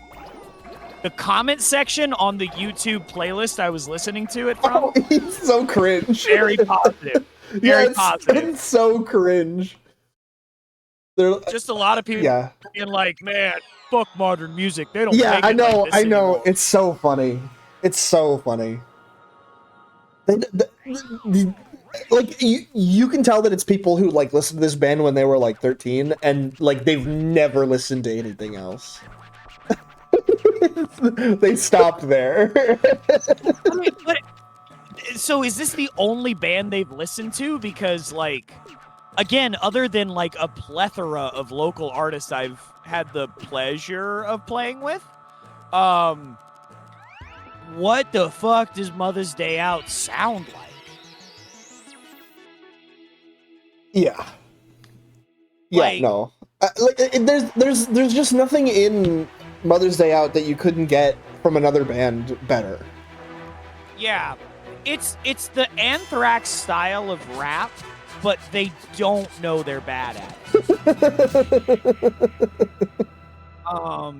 the comment section on the YouTube playlist I was listening to it from. Oh, he's so cringe. Very positive. Very positive. It's so cringe. Just a lot of people being like, man, fuck modern music. They don't. Yeah, make I it know. like this anymore. It's so funny. It's so funny. Like you can tell that it's people who like listened to this band when they were like 13 and like they've never listened to anything else. They stopped there. I mean, so is this the only band they've listened to? Because like, again, other than like a plethora of local artists I've had the pleasure of playing with, what the fuck does Mother's Day Out sound like? Yeah. Like, No. There's just nothing in Mother's Day Out that you couldn't get from another band better. Yeah, it's the Anthrax style of rap, but they don't know they're bad at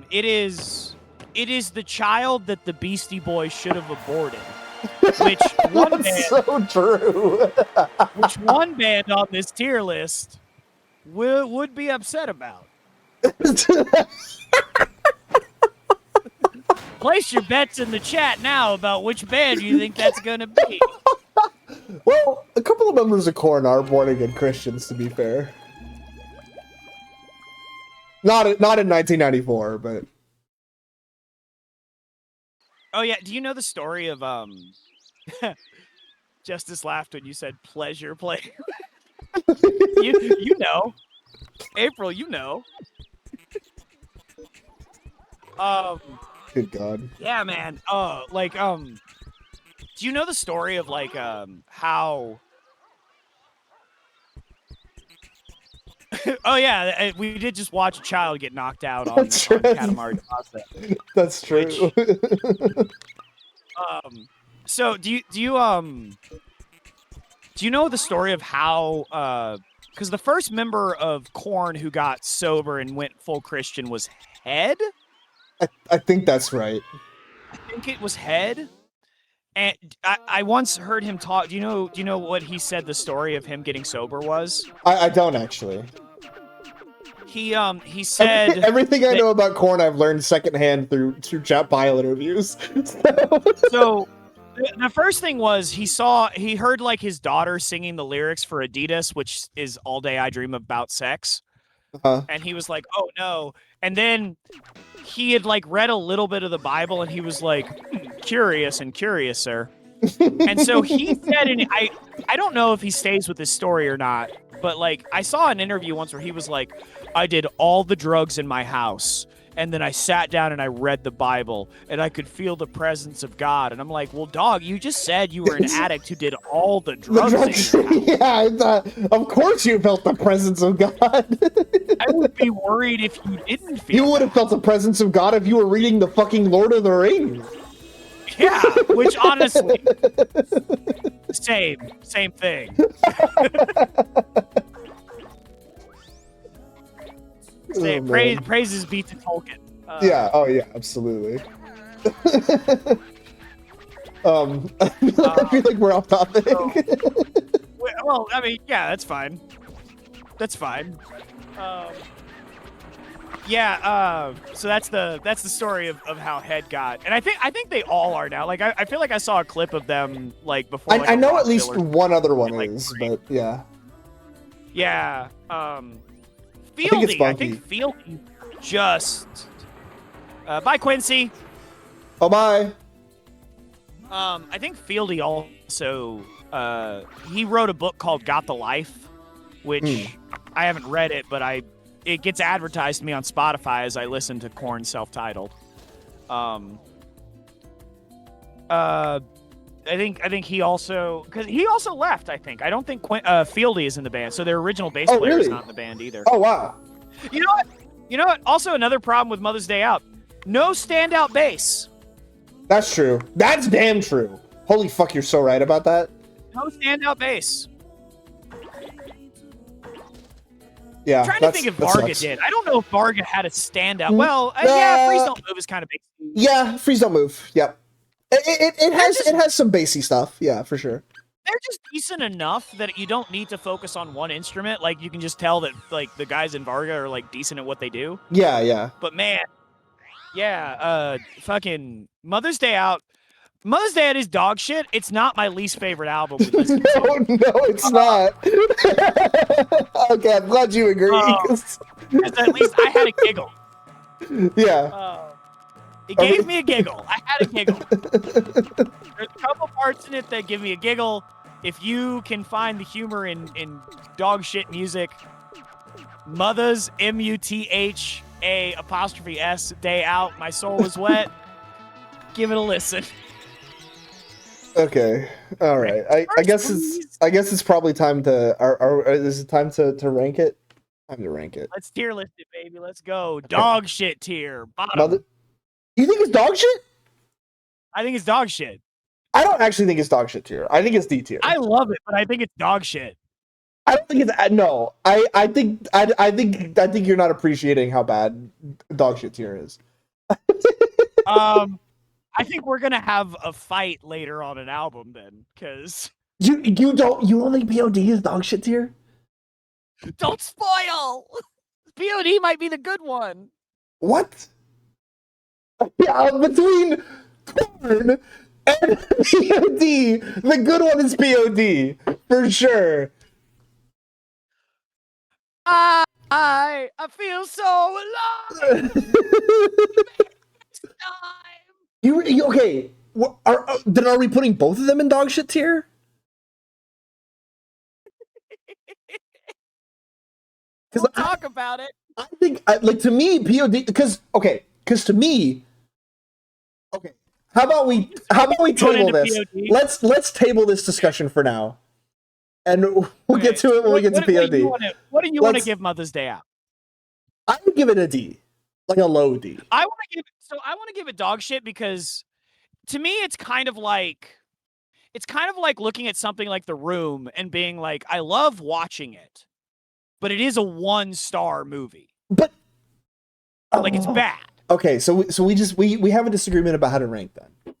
it. It is the child that the Beastie Boys should have aborted. Which one band, so true. which one band on this tier list would be upset about? Place your bets in the chat now about which band you think that's going to be. Well, a couple of members of Korn are born-again Christians, to be fair. Not in 1994, but... Oh, yeah. Do you know the story of... Justice laughed when you said pleasure play. you know. April, you know. Good God. Yeah, man. Do you know the story of like how? Oh yeah, we did just watch a child get knocked out on Katamari. That's true. Which, so do you know the story of how? Because the first member of Korn who got sober and went full Christian was Head. I think that's right. I think it was Head. And I once heard him talk. Do you know what he said the story of him getting sober was? I don't actually. He said everything I know about Korn I've learned secondhand through chat pile interviews. So the first thing was he heard like his daughter singing the lyrics for Adidas, which is All Day I Dream About Sex. And he was like, oh no. And then he had like read a little bit of the Bible and he was like, curious, sir. And so he said, and I don't know if he stays with this story or not, but like I saw an interview once where he was like, I did all the drugs in my house and then I sat down and I read the Bible and I could feel the presence of God. And I'm like, well, dog, you just said you were an addict who did all the drugs. Yeah, I thought, of course you felt the presence of God. I would be worried if you didn't feel You would have felt the presence of God if you were reading the fucking Lord of the Rings. Yeah, which honestly, same thing. Praises be to Tolkien. Yeah. Oh yeah. Absolutely. I feel like we're off topic. Well, I mean, yeah, that's fine. That's fine. So that's the story of how Head got, and I think they all are now. Like I feel like I saw a clip of them like before. Like, I know at least one other one is, but yeah. Yeah. Fieldy, I think Fieldy just. Bye, Quincy. Oh, bye. I think Fieldy also he wrote a book called Got the Life, which I haven't read it, but it gets advertised to me on Spotify as I listen to Korn self-titled. I think he also, because he also left. I think I don't think Fieldy is in the band, so their original bass player is not in the band either. Oh wow! You know what? Also, another problem with Mother's Day Out: no standout bass. That's true. That's damn true. Holy fuck, you're so right about that. No standout bass. Yeah, Trying to think if that Varga sucks. did. I don't know if Varga had a standout. Well, yeah, Freeze Don't Move is kind of big. Yeah, Freeze Don't Move. Yep. It has some bassy stuff. Yeah, for sure. They're just decent enough that you don't need to focus on one instrument. Like you can just tell that like the guys in Varga are like decent at what they do. Yeah, yeah. But man, yeah, fucking Mother's Day Out. Mother's Day Out is dog shit. It's not my least favorite album we listened No, it's not. Okay, I'm glad you agree. 'cause at least I had a giggle. Yeah. It gave me a giggle. I had a giggle. There's a couple parts in it that give me a giggle. If you can find the humor in dog shit music, Mother's MUTHA''S Day Out, My Soul Is Wet. Give it a listen. Okay. All right. I guess it's probably time to is it time to rank it? Time to rank it. Let's tier list it, baby. Let's go. Dog shit tier. Bottom. Mother, you think it's dog shit? I think it's dog shit. I don't actually think it's dog shit tier. I think it's D tier. I love it, but I think it's dog shit. I don't think it's no. I think you're not appreciating how bad dog shit tier is. I think we're gonna have a fight later on an album then, because you only POD is dog shit tier? Don't spoil. POD might be the good one. What? Yeah, between Corn and POD, the good one is POD for sure. I feel so alive. You okay? Then are we putting both of them in dog shit tier? We'll talk about it. I think, like, to me, POD, because to me, okay. How about we table this? POD? Let's table this discussion for now, and we'll get to it when we get to POD. What do you want to give Mother's Day Out? I would give it a D, like a low D. I want to give it dog shit because to me it's kind of like looking at something like The Room and being like, I love watching it, but it is a 1-star movie. But like it's bad. Okay, so we have a disagreement about how to rank then.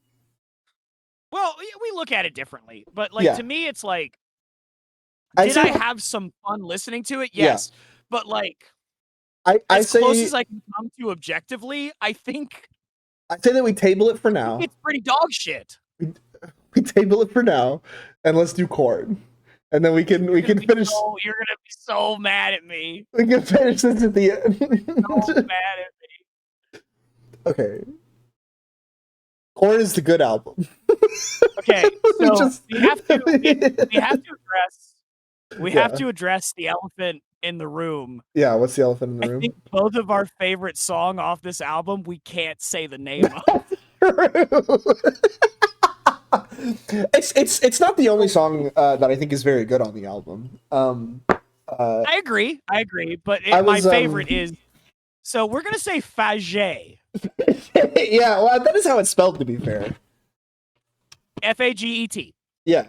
Well, we look at it differently, but like to me it's like, I have some fun listening to it? Yes. Yeah. But like as close as I can come to objectively, I say that we table it for now. It's pretty dog shit. We table it for now, and let's do Corn, and then we can finish. You're gonna be so mad at me. We can finish this at the end. So mad at me. Okay. Corn is the good album. Okay, so we have to address the elephant in the room. Yeah, what's the elephant in the room? I think both of our favorite song off this album, we can't say the name of. It's not the only song that I think is very good on the album. I agree, but my favorite is. So we're gonna say Faget. Yeah, well, that is how it's spelled, to be fair. Faget. Yeah.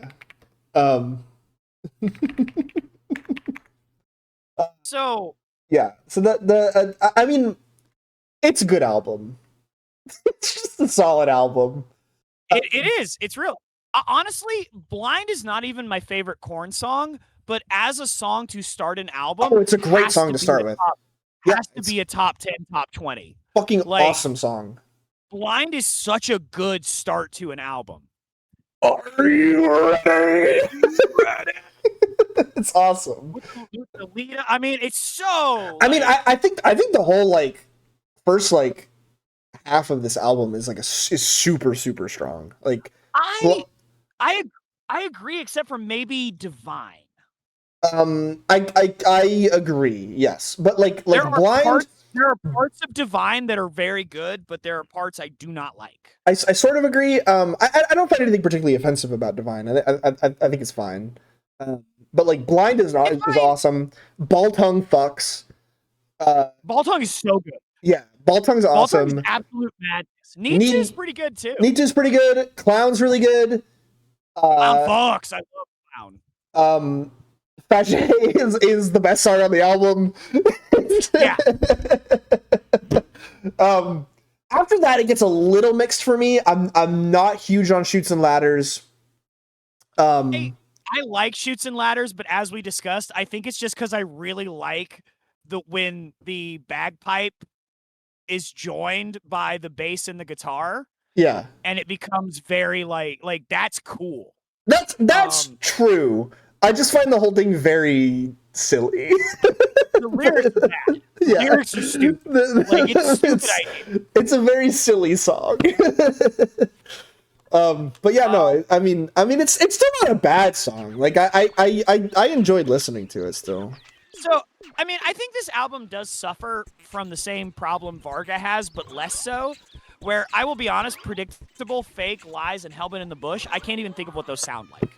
So. Yeah. So I mean, it's a good album. It's just a solid album. It is. It's real. Honestly, Blind is not even my favorite Korn song, but as a song to start an album, it's a great song to start with. Has to be a top 10, top 20. Fucking awesome song. Blind is such a good start to an album. Are you ready? It's awesome. I mean, it's so. I mean, I think the whole like first like half of this album is like is super strong. Like I agree, except for maybe Divine. I agree. Yes, but like Blind. There are parts of Divine that are very good, but there are parts I do not like. I sort of agree. I don't find anything particularly offensive about Divine. I think it's fine. But like Blind is awesome. Ball Tongue fucks. Ball Tongue is so good. Yeah, Ball Tongue's awesome. Ball Tongue is absolute madness. Nietzsche's pretty good too. Nietzsche's pretty good. Clown's really good. Clown fucks. I love Clown. Pache is the best song on the album. Yeah. After that, it gets a little mixed for me. I'm not huge on Chutes and Ladders. I like Chutes and Ladders, but as we discussed, I think it's just because I really like when the bagpipe is joined by the bass and the guitar. Yeah, and it becomes very like that's cool. That's true. I just find the whole thing very silly. The lyrics are bad. The lyrics are stupid. Like it's a stupid idea. It's a very silly song. But yeah, no, I mean, it's still not a bad song. Like I enjoyed listening to it still. So I mean, I think this album does suffer from the same problem Varga has, but less so. Where I will be honest, predictable, fake, lies, and Hellbent in the Bush. I can't even think of what those sound like.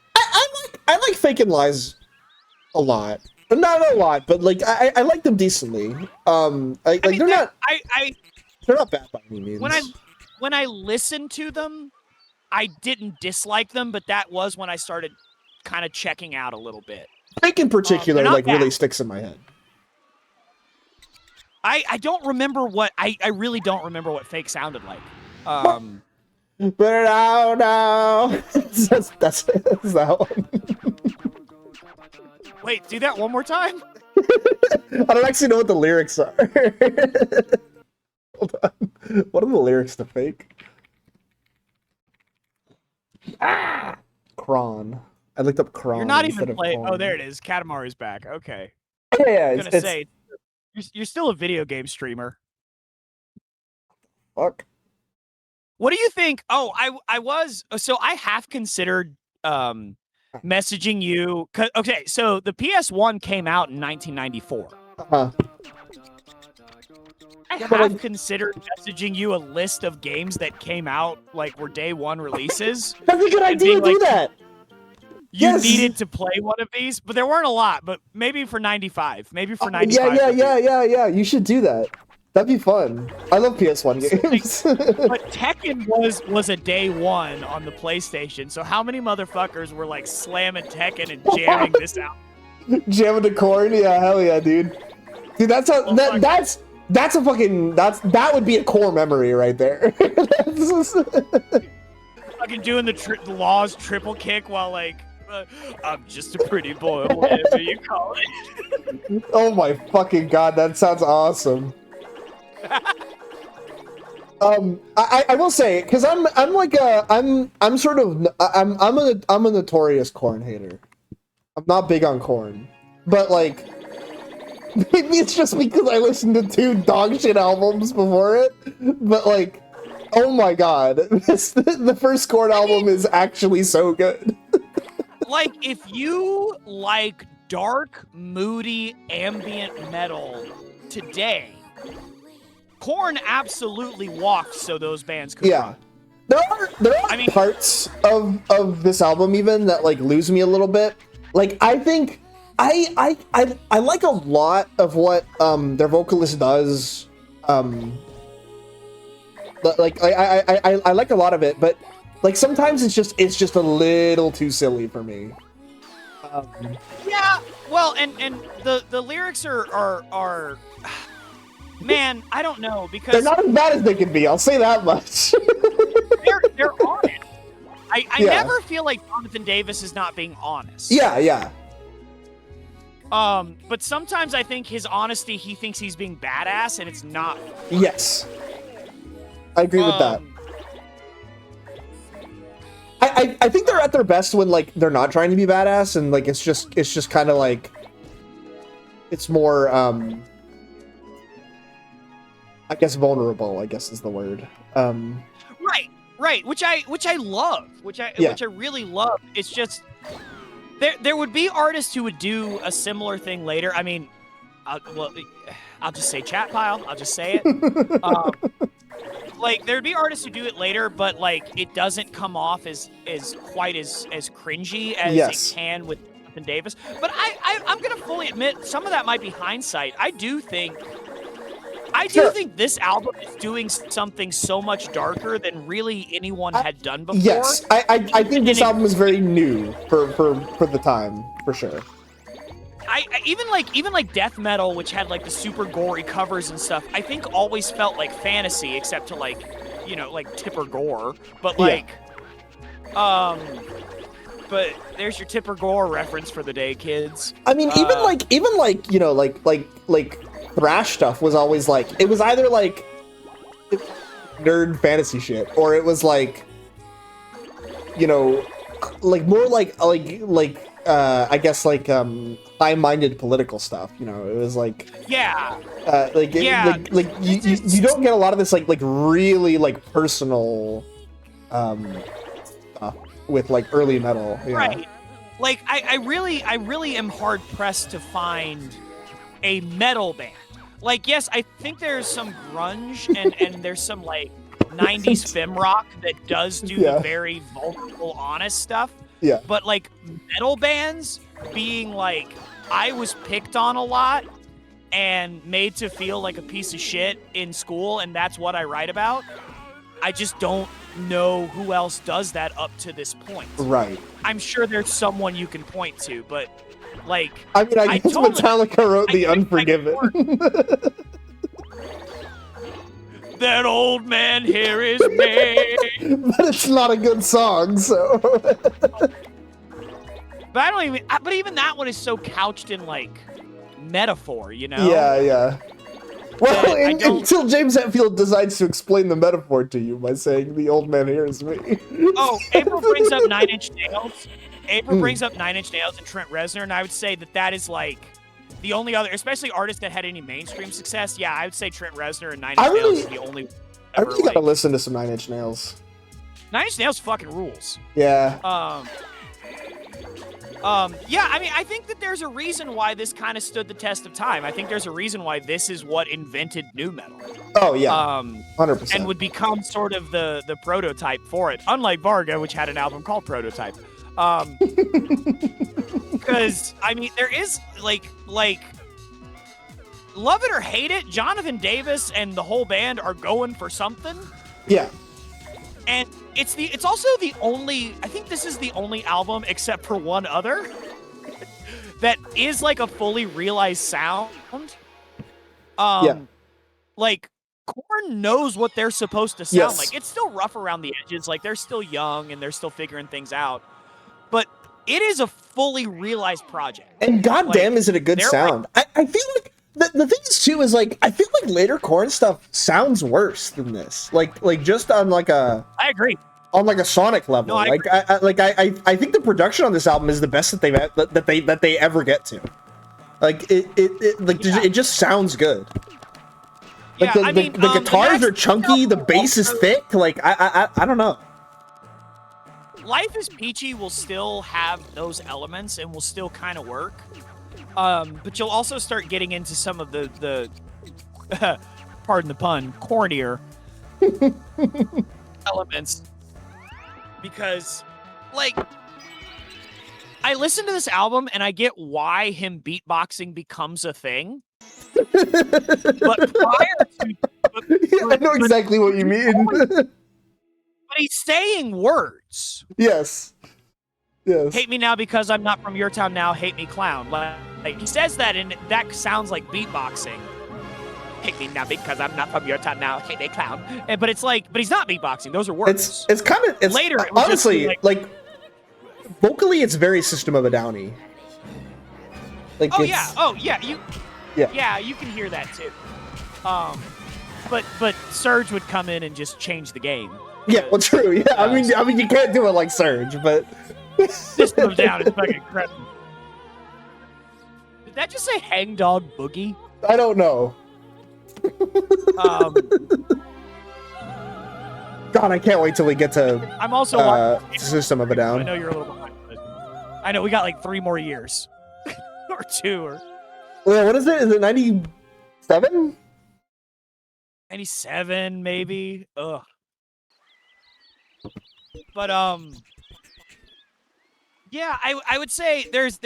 I like Fake and Lies a lot. Not a lot, but like I like them decently. They're not bad by any means. When I listened to them, I didn't dislike them, but that was when I started kind of checking out a little bit. Fake in particular, like bad. really sticks in my head. I don't remember what I really don't remember what Fake sounded like. But now that's that one. Wait, do that one more time. I don't actually know what the lyrics are. Hold on. What are the lyrics to Fake? Kron. I looked up Kron. You're not even playing. Oh, there it is. Katamari's back. Okay. Yeah, I was gonna say you're still a video game streamer. Fuck. What do you think? Oh, I have considered messaging you. Okay, so the PS1 came out in 1994. Uh-huh. I have considered messaging you a list of games that came out like were day one releases. That's a good idea to do that. You needed to play one of these, but there weren't a lot. But maybe for 95, maybe for 95. Yeah. You should do that. That'd be fun. I love PS1 games. But Tekken was a day one on the PlayStation. So how many motherfuckers were like slamming Tekken and jamming this out? Jamming the corn? Yeah, hell yeah, dude. Dude, that's how that's a fucking that would be a core memory right there. Fucking doing the Law's triple kick while like I'm just a pretty boy, whatever you call it. Oh my fucking god, that sounds awesome. I will say, because I'm a notorious corn hater. I'm not big on corn, but like maybe it's just because I listened to 2 dog shit albums before it. But like, oh my god, the first corn album is actually so good. Like if you like dark, moody, ambient metal today. Korn absolutely walked so those bands could run. There are parts of this album even that like lose me a little bit. Like I think I like a lot of what their vocalist does. Like I like a lot of it, but like sometimes it's just a little too silly for me. Yeah, well, and the lyrics are man, I don't know, because they're not as bad as they can be. I'll say that much. they're honest. I never feel like Jonathan Davis is not being honest. Yeah. But sometimes I think his honesty, he thinks he's being badass, and it's not. Yes, I agree with that. I think they're at their best when like they're not trying to be badass, and like it's just kind of like it's more I guess vulnerable, I guess is the word. Right, which I love, which I really love. It's just there would be artists who would do a similar thing later. I mean, I'll just say chat pile. I'll just say it. Like there'd be artists who do it later, but like it doesn't come off as quite as cringy as it can with Jonathan Davis. But I'm gonna fully admit some of that might be hindsight. I do think this album is doing something so much darker than really anyone had done before. Yes, I think this album is very new for the time, for sure. even like death metal, which had like the super gory covers and stuff, I think always felt like fantasy, except to like, you know, like Tipper Gore. But like, but there's your Tipper Gore reference for the day, kids. I mean, even like you know, like thrash stuff was always like, it was either like nerd fantasy shit, or it was like, you know, like more like I guess like high-minded political stuff. You know, it was like like you don't get a lot of this like really like personal stuff with like early metal. Right. Like I really am hard pressed to find a metal band. Like, yes, I think there's some grunge and there's some like 90s fem rock that does do the very vulnerable, honest stuff. Yeah. But like metal bands being like, I was picked on a lot and made to feel like a piece of shit in school, and that's what I write about. I just don't know who else does that up to this point. Right. I'm sure there's someone you can point to, but like, I mean, I guess Metallica wrote The Unforgiven. That old man here is me. But it's not a good song, so. But I don't even. But even that one is so couched in like metaphor, you know? Yeah. Well, until James Hetfield decides to explain the metaphor to you by saying the old man here is me. Oh, April brings up Nine Inch Nails. Brings up Nine Inch Nails and Trent Reznor, and I would say that is like the only other, especially artists that had any mainstream success. Yeah, I would say Trent Reznor and Nine Inch Nails is the only. I really gotta listen to some Nine Inch Nails. Nine Inch Nails fucking rules. Yeah. Yeah, I mean, I think that there's a reason why this kind of stood the test of time. I think there's a reason why this is what invented nu metal. Oh, yeah. 100%. And would become sort of the prototype for it, unlike Varga, which had an album called Prototype. Because, I mean, there is, like, love it or hate it, Jonathan Davis and the whole band are going for something. Yeah. And it's also the only, I think this is the only album, except for one other, that is like a fully realized sound. Like, Korn knows what they're supposed to sound like. It's still rough around the edges, like they're still young and they're still figuring things out. But it is a fully realized project. And goddamn, is it a good sound. Like, I feel like the thing is too is like, I feel like later Korn stuff sounds worse than this. Like just on like a. I agree. On like a sonic level, no, I think the production on this album is the best that they ever get to. Like it just sounds good. Like the guitars are chunky, the bass is thick. Like I don't know. Life is Peachy will still have those elements and will still kind of work. But you'll also start getting into some of the pardon the pun, cornier elements. Because, like, I listen to this album and I get why him beatboxing becomes a thing. But prior to... I know exactly what you mean. But he's saying words. Yes. Hate me now because I'm not from your town now, hate me clown. Like he says that and that sounds like beatboxing. Hate me now because I'm not from your town now, hate me clown. But it's like, but he's not beatboxing. Those are words. It's kind of later. Honestly, like vocally, it's very System of a Downy. Like you can hear that too. But Surge would come in and just change the game. Yeah, well, true. Yeah, I mean, you can't do it like Surge, but System of a Down is fucking incredible. Did that just say Hangdog Boogie? I don't know. God, I can't wait till we get to. I'm also System of a Down. I know you're a little behind. I know we got like 3 more years, or 2, or. Well, what is it? Is it 97? 97, maybe. Ugh. But yeah, I would say there's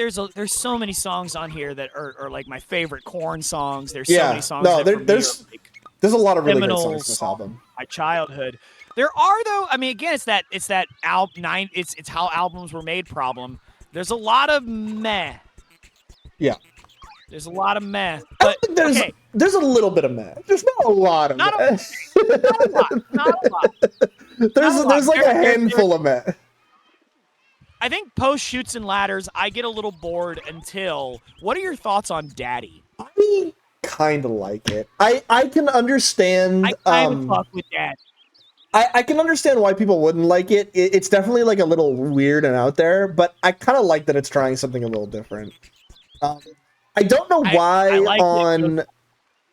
so many songs on here that are like my favorite Korn songs. There's so many songs. No, there's a lot of really good songs in this album. My childhood. There are though. I mean, again, it's that it's how albums were made problem. There's a lot of meh. Yeah. There's a lot of meh. I But don't think okay, there's a little bit of meh. There's not a lot of not a, meh. not a lot. Not a lot. Not a lot. There's like a handful of meh. I think post Shoots and Ladders, I get a little bored until. What are your thoughts on Daddy? I kind of like it. I can understand. I kind of fuck with Daddy. I can understand why people wouldn't like it. It's definitely like a little weird and out there, but I kind of like that it's trying something a little different. I don't know why I like on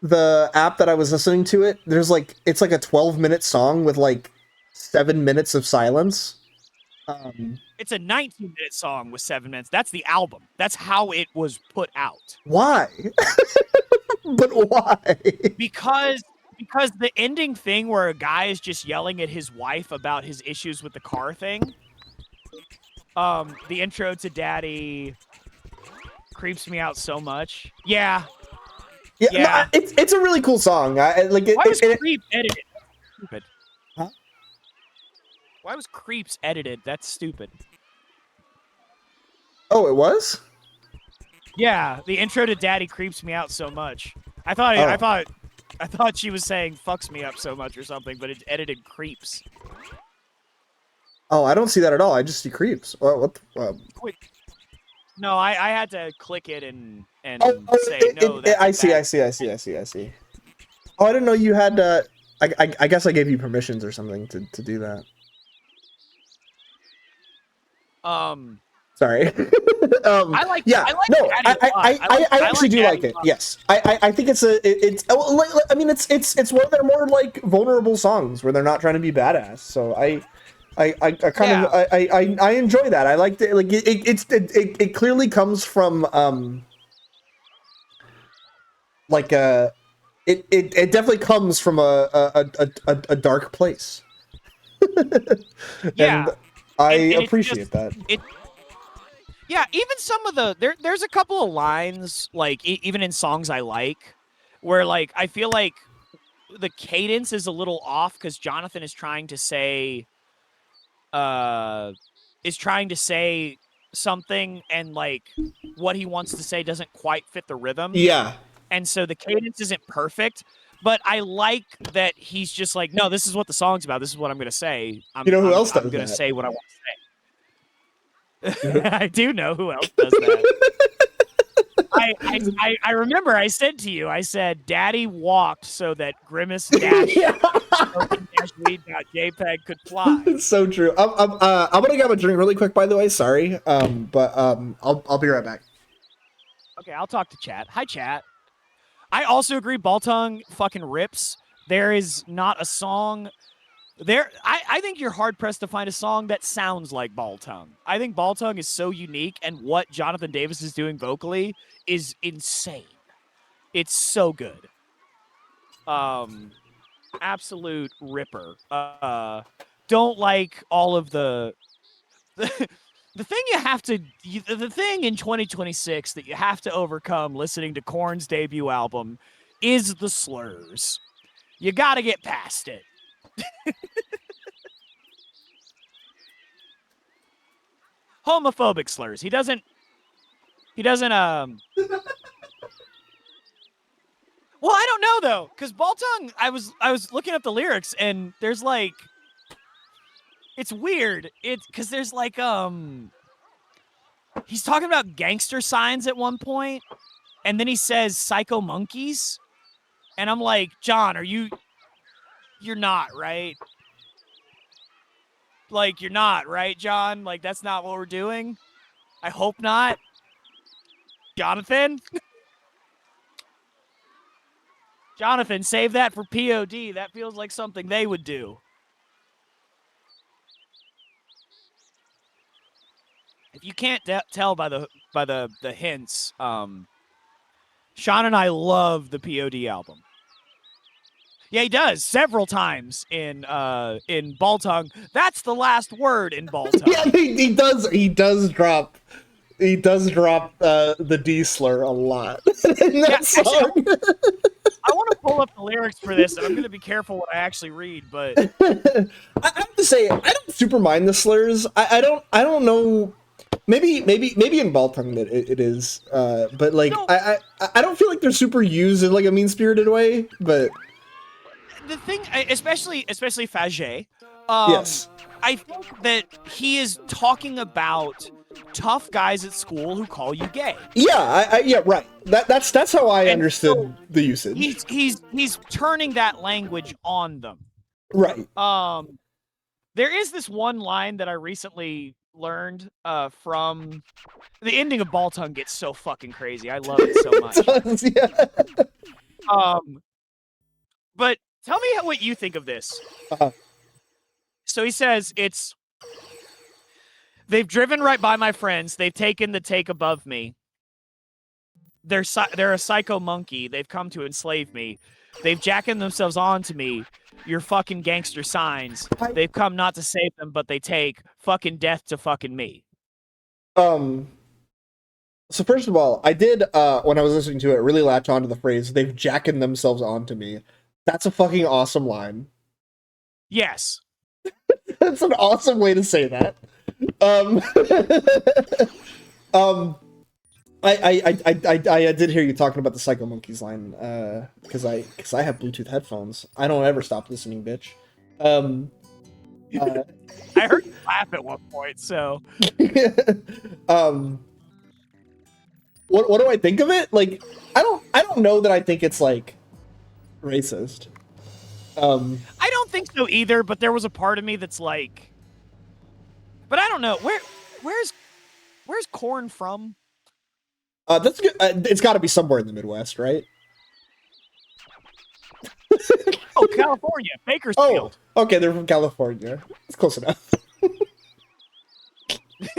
the app that I was listening to it, there's like it's like a 12-minute song with like 7 minutes of silence. It's a 19-minute song with 7 minutes. That's the album. That's how it was put out. Why? But why? Because the ending thing where a guy is just yelling at his wife about his issues with the car thing. The intro to Daddy creeps me out so much. Yeah. Yeah. No, it's a really cool song. Why was Creep edited? That's stupid. Huh? Why was Creeps edited? That's stupid. Oh, it was? Yeah, the intro to Daddy creeps me out so much. I thought she was saying fucks me up so much or something, but it edited creeps. Oh, I don't see that at all. I just see creeps. What? Wait. No, I had to click it and say no. I see. Oh, I didn't know you had. I guess I gave you permissions or something to do that. Sorry. I like. Yeah. I like no. I actually do like it. Yes. I think it's I mean it's one of their more like vulnerable songs where they're not trying to be badass. So I kind of I enjoy that. I like it. Like it clearly comes from like it definitely comes from a dark place. Yeah. And I appreciate that. Yeah, even some of there's a couple of lines like even in songs I like where like I feel like the cadence is a little off because Jonathan is trying to say something and like what he wants to say doesn't quite fit the rhythm. Yeah. And so the cadence isn't perfect, but I like that he's just like, no, this is what the song's about. This is what I'm going to say. Who else does I'm going to that? say what I want to say. I do know who else does that. I remember I said to you, I said, Daddy walked so that Grimace JPEG could fly. It's so true. I'm gonna grab a drink really quick, by the way. Sorry. But I'll be right back. Okay, I'll talk to chat. Hi, chat. I also agree Baltung fucking rips. There is not a song there. I think you're hard pressed to find a song that sounds like Baltung. I think Baltung is so unique, and what Jonathan Davis is doing vocally is insane. It's so good. Absolute ripper. Don't like all of the thing the thing in 2026 that you have to overcome listening to Korn's debut album is the slurs. You got to get past it. Homophobic slurs. He doesn't Well, I don't know though, cuz Baltung I was looking up the lyrics and there's like it's weird. It's cuz there's like he's talking about gangster signs at one point and then he says psycho monkeys and I'm like, "John, you're not, right? Like you're not, right, John? Like that's not what we're doing? I hope not." Jonathan? Jonathan, save that for POD. That feels like something they would do. If you can't tell by the hints, Sean and I love the POD album. Yeah, he does several times in Baltung. That's the last word in Baltung. Yeah, he does drop the D slur a lot in that song. Actually, I want to pull up the lyrics for this, and I'm going to be careful what I actually read. But I have to say, I don't super mind the slurs. I don't know. maybe in Baltung that it is, but like No. I don't feel like they're super used in like a mean-spirited way, but The thing, especially Faget, yes, I think that he is talking about tough guys at school who call you gay. yeah, yeah, right. That's how I And understood so the usage. he's turning that language on them. Right. There is this one line that I recently learned from the ending of Baltung gets so fucking crazy. I love it so much. Yeah. But tell me what you think of this. So he says they've driven right by my friends. They've taken the take above me. They're a psycho monkey. They've come to enslave me. They've jacking themselves onto me. Your fucking gangster signs. They've come not to save them, but they take fucking death to fucking me. So first of all, I did when I was listening to it really latch onto the phrase "they've jacking themselves onto me." That's a fucking awesome line. Yes. That's an awesome way to say that. I did hear you talking about the Psycho Monkeys line, because I have Bluetooth headphones. I don't ever stop listening, bitch. I heard you laugh at one point, so what do I think of it? Like, I don't know that I think it's like racist. I don't think so either, but there was a part of me that's like, but I don't know. Where's corn from? That's good. It's got to be somewhere in the Midwest, right? Oh, California, Bakersfield. Oh, okay, they're from California. It's close enough.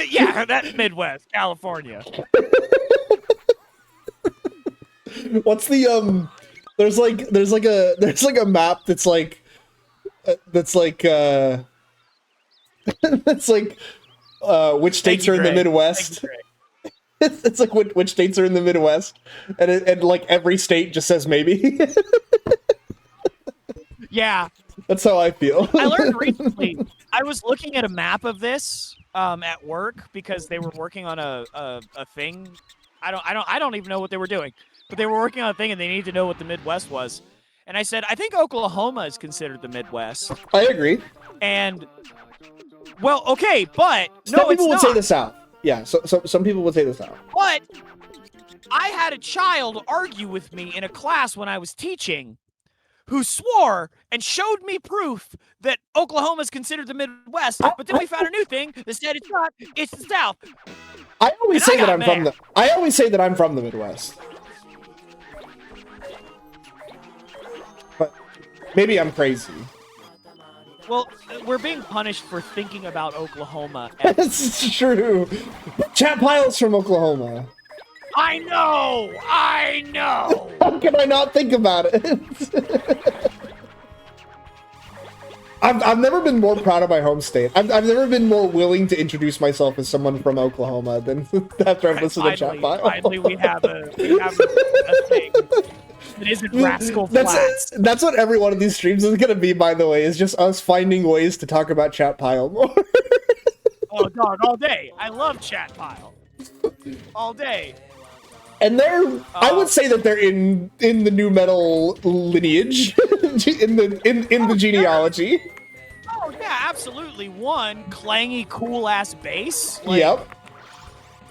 Yeah, that's Midwest, California. What's the There's like a map that's like that's like which states are in the Midwest. It's like which states are in the Midwest, and like every state just says maybe. Yeah, that's how I feel. I learned recently. I was looking at a map of this at work because they were working on a thing. I don't even know what they were doing, but they were working on a thing and they needed to know what the Midwest was. And I said, I think Oklahoma is considered the Midwest. I agree. And well, okay, but some people would say the South. Yeah, so some people would say the South. But I had a child argue with me in a class when I was teaching who swore and showed me proof that Oklahoma is considered the Midwest, but then we found a new thing that said it's not, it's the South. I always say that I'm from the Midwest. But maybe I'm crazy. Well, we're being punished for thinking about Oklahoma. That's true. Chat Pile's from Oklahoma. I know! How can I not think about it? I've never been more proud of my home state. I've never been more willing to introduce myself as someone from Oklahoma than after I've listened to Chat Pile. Finally, we have a thing. It isn't Rascal Flats. That's what every one of these streams is going to be, by the way, is just us finding ways to talk about Chat Pile more. Oh, dog, all day. I love Chat Pile. All day. And I would say that they're in the new metal lineage, in the genealogy. Oh yeah, absolutely. One clangy, cool ass bass. Yep.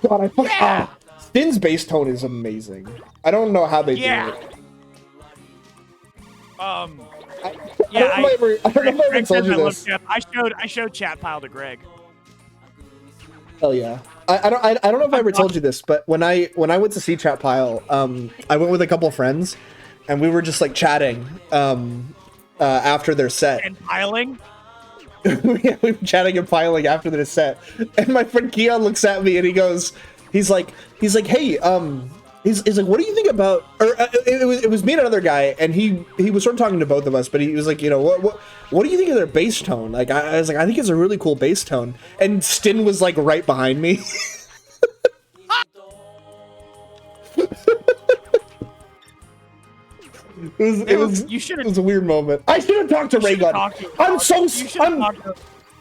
God, Stin's bass tone is amazing. I don't know how they do it. I don't know if I ever told you this. I showed Chat Pile to Greg. Hell yeah. I don't know if I ever told you this, but when I went to see Chat Pile, I went with a couple friends, and we were just like chatting after their set. And piling? Yeah, we were chatting and piling after their set. And my friend Keon looks at me and he's like, hey, he's like, what do you think about, or it was me and another guy, and he was sort of talking to both of us, but he was like, you know, what do you think of their bass tone? Like, I was like, I think it's a really cool bass tone. And Stin was like right behind me. It was a weird moment. I should have talked to Raygun.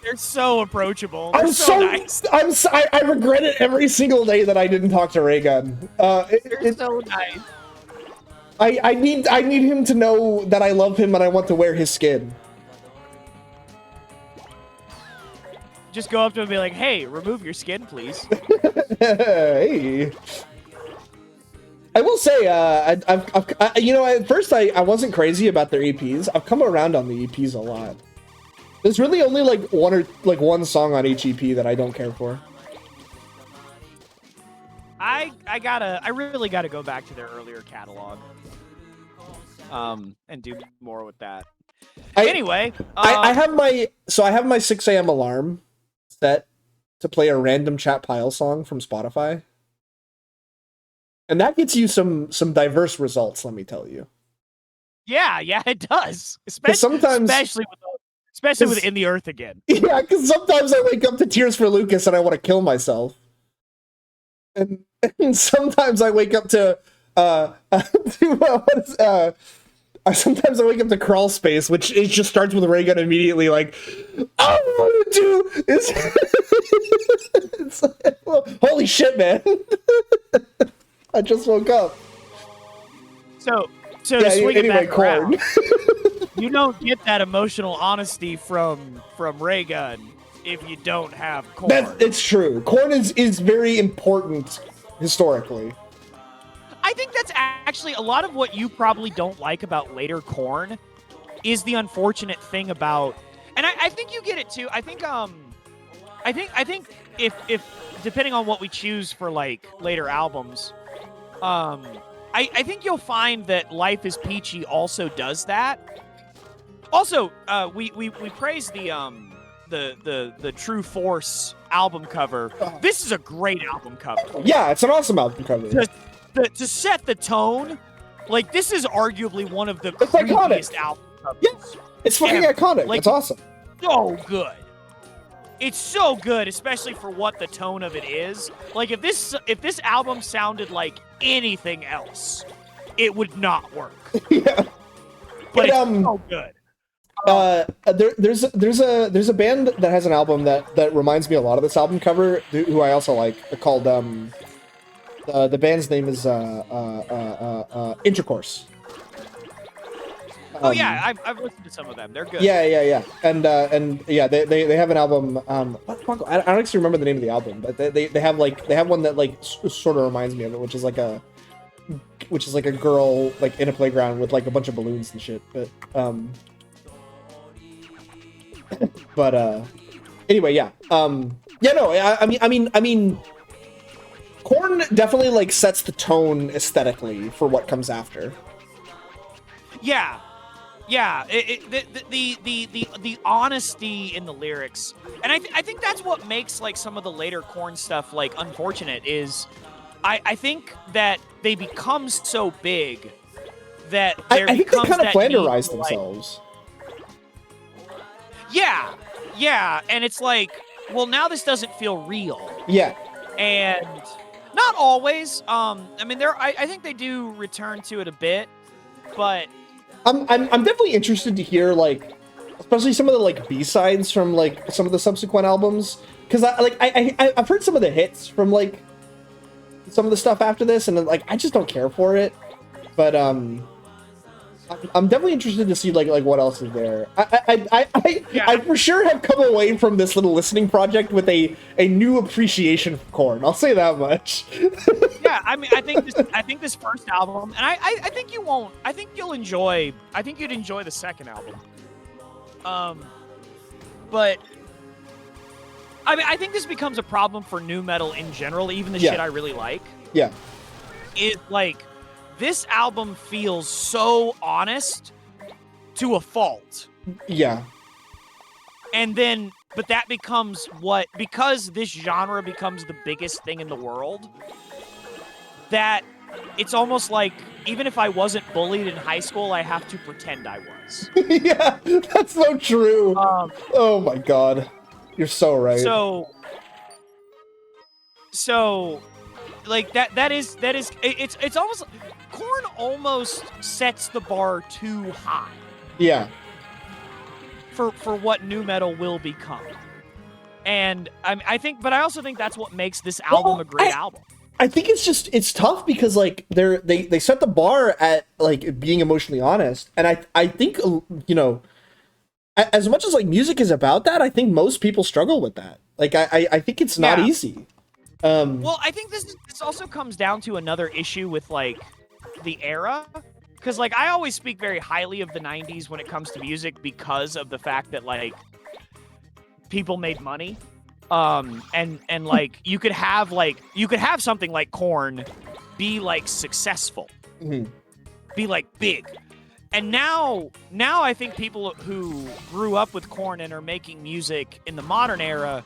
They're so approachable. They're I'm so nice. I regret it every single day that I didn't talk to Raygun. They're so nice. I need him to know that I love him and I want to wear his skin. Just go up to him and be like, "Hey, remove your skin, please." Hey. I will say, you know, at first I wasn't crazy about their EPs. I've come around on the EPs a lot. There's really only like one song on each EP that I don't care for. I really gotta go back to their earlier catalog. And do more with that. Anyway, I have my 6 a.m. alarm set to play a random chat pile song from Spotify. And that gets you some diverse results, let me tell you. Yeah, it does. Especially with In the Earth Again. Yeah, because sometimes I wake up to Tears for Lucas and I want to kill myself. And sometimes I wake up to sometimes I wake up to Crawl Space, which it just starts with Raygun immediately like, all I want to do is it's like, well, holy shit, man. I just woke up. So to swing it back Korn. around, you don't get that emotional honesty from Raygun if you don't have Korn. It's true. Korn is very important historically. I think that's actually a lot of what you probably don't like about later Korn is the unfortunate thing about, and I think you get it too. I think if depending on what we choose for like later albums, I think you'll find that Life is Peachy also does that. Also, we praise the True Force album cover. This is a great album cover. Yeah, it's an awesome album cover. To set the tone, like this is arguably one of the creepiest album covers. Yeah, it's fucking iconic. Like, it's awesome. So good. It's so good, especially for what the tone of it is. Like if this album sounded like anything else, it would not work. Yeah. But it's so good. There's a band that has an album that reminds me a lot of this album cover, who I also like, called the band's name is Intercourse. Oh yeah, I've listened to some of them. They're good. Yeah. And yeah, they have an album. I don't actually remember the name of the album, but they have one that like sort of reminds me of it, which is like a girl like in a playground with like a bunch of balloons and shit. But anyway, yeah. I mean, Korn definitely like sets the tone aesthetically for what comes after. Yeah. The honesty in the lyrics, and I think that's what makes like some of the later Korn stuff like unfortunate. Is I think that they become so big that I think they kind of flanderize themselves. Yeah, and it's like, well, now this doesn't feel real. Yeah, and not always. I mean, I think they do return to it a bit, but I'm definitely interested to hear like, especially some of the like B-sides from like some of the subsequent albums, because I've heard some of the hits from like some of the stuff after this, and like I just don't care for it. But I'm definitely interested to see like what else is there. I for sure have come away from this little listening project with a new appreciation for Korn. I'll say that much. Yeah, I mean, I think this first album, and I think you won't. I think you'll enjoy. I think you'd enjoy the second album. But I mean, I think this becomes a problem for nu metal in general. Even the shit I really like. Yeah. Is like, this album feels so honest to a fault. Yeah. And then, but that becomes because this genre becomes the biggest thing in the world, that it's almost like, even if I wasn't bullied in high school, I have to pretend I was. Yeah, that's so true. Oh my god. You're so right. So like that is it's almost, Korn almost sets the bar too high. Yeah. For what nu metal will become. And I also think that's what makes this album a great album. I think it's tough because like they set the bar at like being emotionally honest, and I think as much as like music is about that, I think most people struggle with that. Like I think it's not easy. Well, I think this also comes down to another issue with like the era, because like I always speak very highly of the 90s when it comes to music because of the fact that like people made money. And like you could have something like Korn be like successful, be like big. And now I think people who grew up with Korn and are making music in the modern era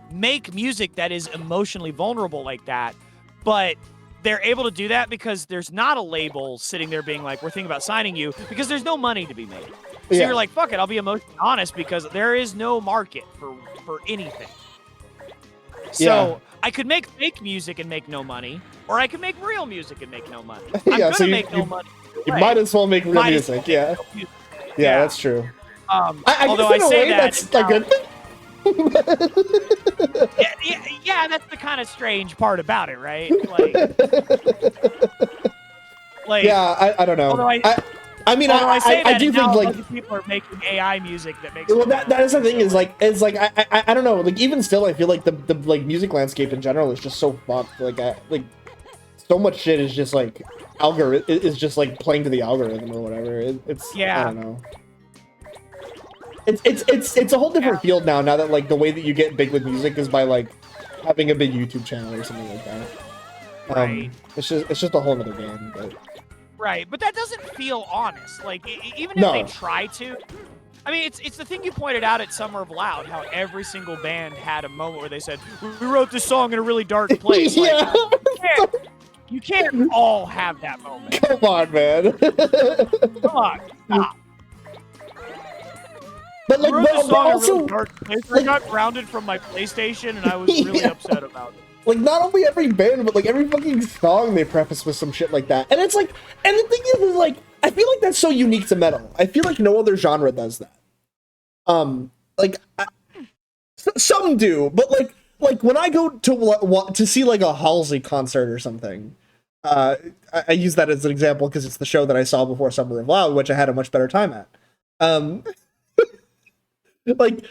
make music that is emotionally vulnerable like that, but they're able to do that because there's not a label sitting there being like, we're thinking about signing you, because there's no money to be made. So you're like, fuck it, I'll be emotionally honest because there is no market for anything. So I could make fake music and make no money, or I could make real music and make no money. I'm gonna make no money. You might as well make real music. Yeah, that's true. Although I say that's a good thing. yeah, that's the kind of strange part about it, right? Like yeah, I don't know. I mean, I do think like people are making AI music that makes. Well, that is the thing is like I don't know, like even still I feel like the like music landscape in general is just so fucked. Like so much shit is just like is just like playing to the algorithm or whatever. It's I don't know. It's a whole different field now that like the way that you get big with music is by like having a big YouTube channel or something like that. Right. It's just a whole other game, but. Right, but that doesn't feel honest. Like, even if they try to... I mean, it's the thing you pointed out at Summer of Loud, how every single band had a moment where they said, we wrote this song in a really dark place. Yeah. Like, you can't all have that moment. Come on, man. Come on, stop. But like, but also, really dark place. I got grounded from my PlayStation, and I was really upset about it. Like, not only every band, but like every fucking song they preface with some shit like that. And it's like, and the thing is like, I feel like that's so unique to metal. I feel like no other genre does that. Some do, but like when I go to see like a Halsey concert or something, I use that as an example because it's the show that I saw before Summer of Loud, which I had a much better time at. Like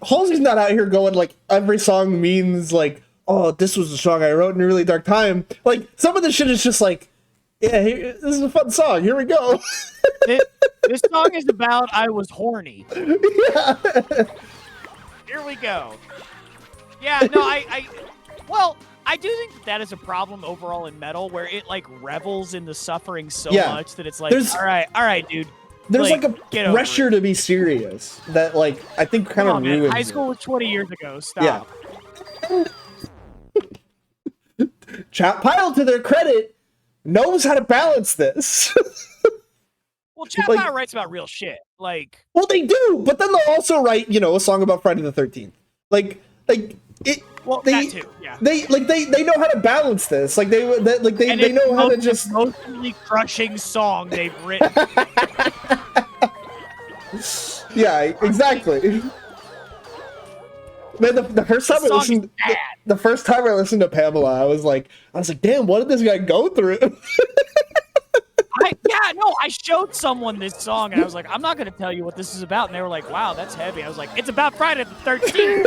Halsey's not out here going like every song means like, oh, this was a song I wrote in a really dark time. Like, some of the shit is just like, yeah, this is a fun song. Here we go. This song is about I was horny. Yeah. Here we go. Yeah, no, well, I do think that is a problem overall in metal, where it, like, revels in the suffering so much that it's like, all right, dude. There's like a pressure to be serious that, like, I think kind of ruins High school was 20 years ago. Stop. Yeah. Chat Pile, to their credit, knows how to balance this. Well, Chat Pile writes about real shit. Like, well, they do, but then they'll also write, a song about Friday the 13th. Well, that too. Yeah. They know how to balance this. Like they know how to just emotionally crushing song they've written. Yeah, exactly. Man, the first time I listened to Pamela, I was like, damn, what did this guy go through? I showed someone this song and I was like, I'm not gonna tell you what this is about, and they were like, wow, that's heavy. I was like, it's about Friday the 13th.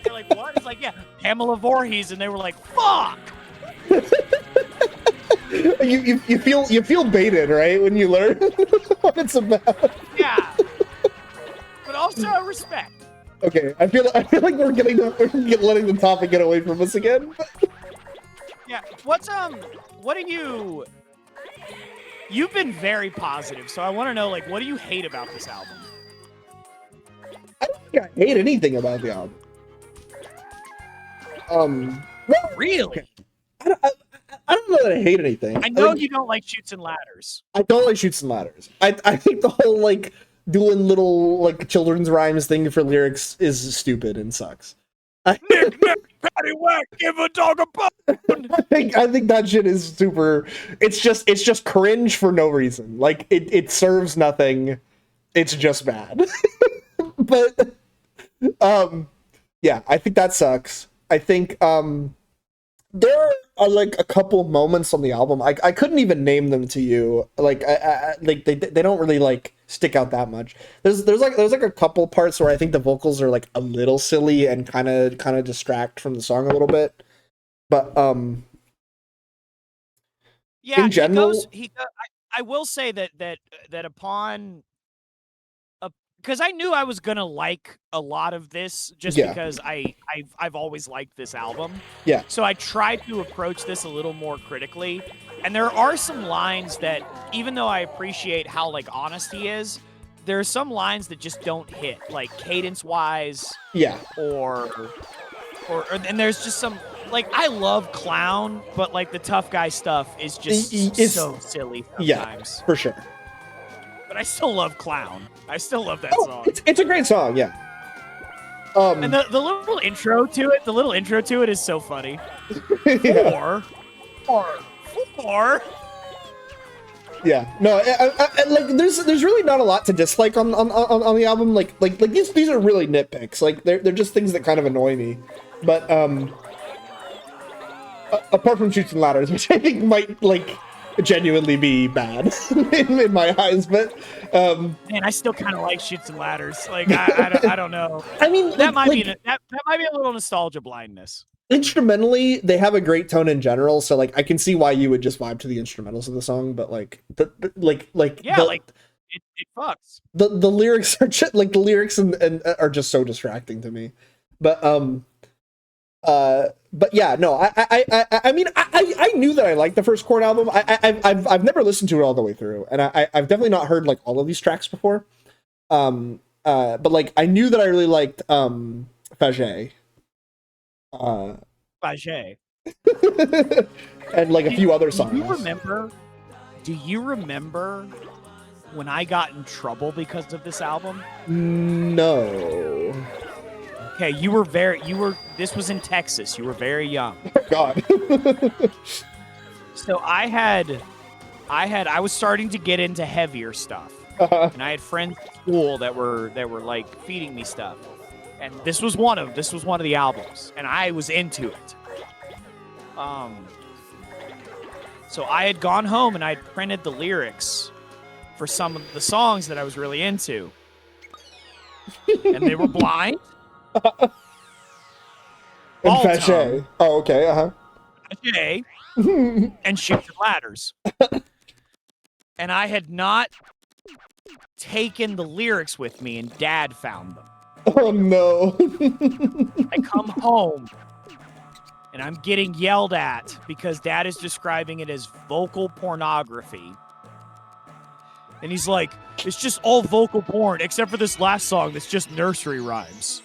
They're like, what? It's like, yeah, Pamela Voorhees, and they were like, fuck. You feel baited, right, when you learn what it's about. Yeah. But also respect. Okay, I feel like we're letting the topic get away from us again. Yeah. What do you? You've been very positive, so I want to know, like, what do you hate about this album? I don't think I hate anything about the album. Well, really? I don't know that I hate anything. I know you don't like Chutes and Ladders. I don't like Chutes and Ladders. I think the whole, like, doing little, like, children's rhymes thing for lyrics is stupid and sucks. Nick, paddywhack, give a dog a bone. I think that shit is super. It's just cringe for no reason. Like, it serves nothing. It's just bad. But Yeah, I think that sucks. I think there are like a couple moments on the album. I couldn't even name them to you. Like like they don't really like stick out that much. There's like a couple parts where I think the vocals are like a little silly and kind of distract from the song a little bit. But Yeah, in general, I will say that upon because I knew I was gonna like a lot of this just yeah, because I've always liked this album. yeah, So I tried to approach this a little more critically. And there are some lines that, even though I appreciate how like honest he is, there are some lines that just don't hit, like cadence wise, yeah. or and there's just some like I love clown, but like the tough guy stuff is just It's so silly yeah, sometimes. for sure. But I still love clown. I still love that Oh, song. it's a great song. Yeah. And the little intro to it, is so funny. Yeah. Four. Yeah, no, like there's really not a lot to dislike on the album. Like these are really nitpicks. Like they're just things that kind of annoy me. But apart from Chutes and Ladders, which I think might like genuinely be bad in my eyes, but Man, I still kind of like Chutes and Ladders. Like I don't know. I mean That might like, be that might be a little nostalgia blindness. instrumentally they have a great tone in general, so like I can see why you would just vibe to the instrumentals of the song, but like Yeah, like it fucks. the lyrics are just, like the lyrics and are just so distracting to me. But but yeah, no, I mean, I knew that I liked the first Korn album. I've never listened to it all the way through, and I've definitely not heard like all of these tracks before. But like I knew that I really liked Faget, Faget. and like a few other songs. Do you remember when I got in trouble because of this album? No. Okay, this was in Texas. You were very young. God. So I was starting to get into heavier stuff. And I had friends at school that were like feeding me stuff. And this was one of the albums, and I was into it. So I had gone home and I'd printed the lyrics for some of the songs that I was really into. And they were Blind. And Faget. Oh, okay. Faget. And Chutes and Ladders. And I had not taken the lyrics with me, and Dad found them. Oh no. I come home and I'm getting yelled at because Dad is describing it as vocal pornography. And he's like, it's just all vocal porn except for this last song that's just nursery rhymes.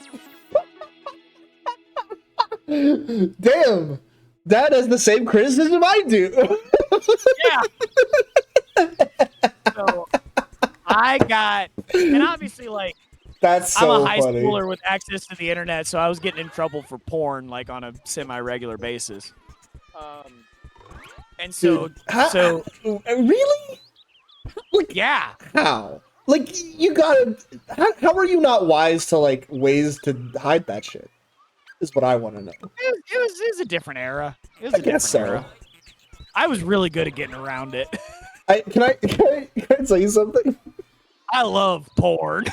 Damn. Dad has the same criticism I do. Yeah. So I got, and obviously like, That's so I'm a high funny. schooler with access to the internet, so I was getting in trouble for porn like on a semi-regular basis. And so, Dude, really? Like, yeah. how? Like, you gotta. How are you not wise to like ways to hide that shit? Is what I want to know. It was a different era. It was I a guess different so. era. I was really good at getting around it. Can I tell you something? I love porn.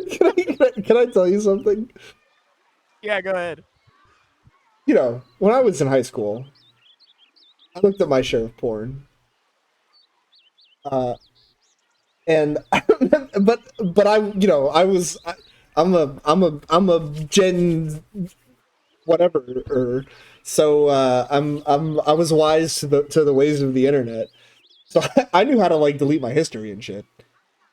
Can I tell you something? Yeah, go ahead. You know, when I was in high school, I looked at my share of porn. And but I, you know, I'm a Gen whatever, so I was wise to the ways of the internet, so I knew how to like delete my history and shit.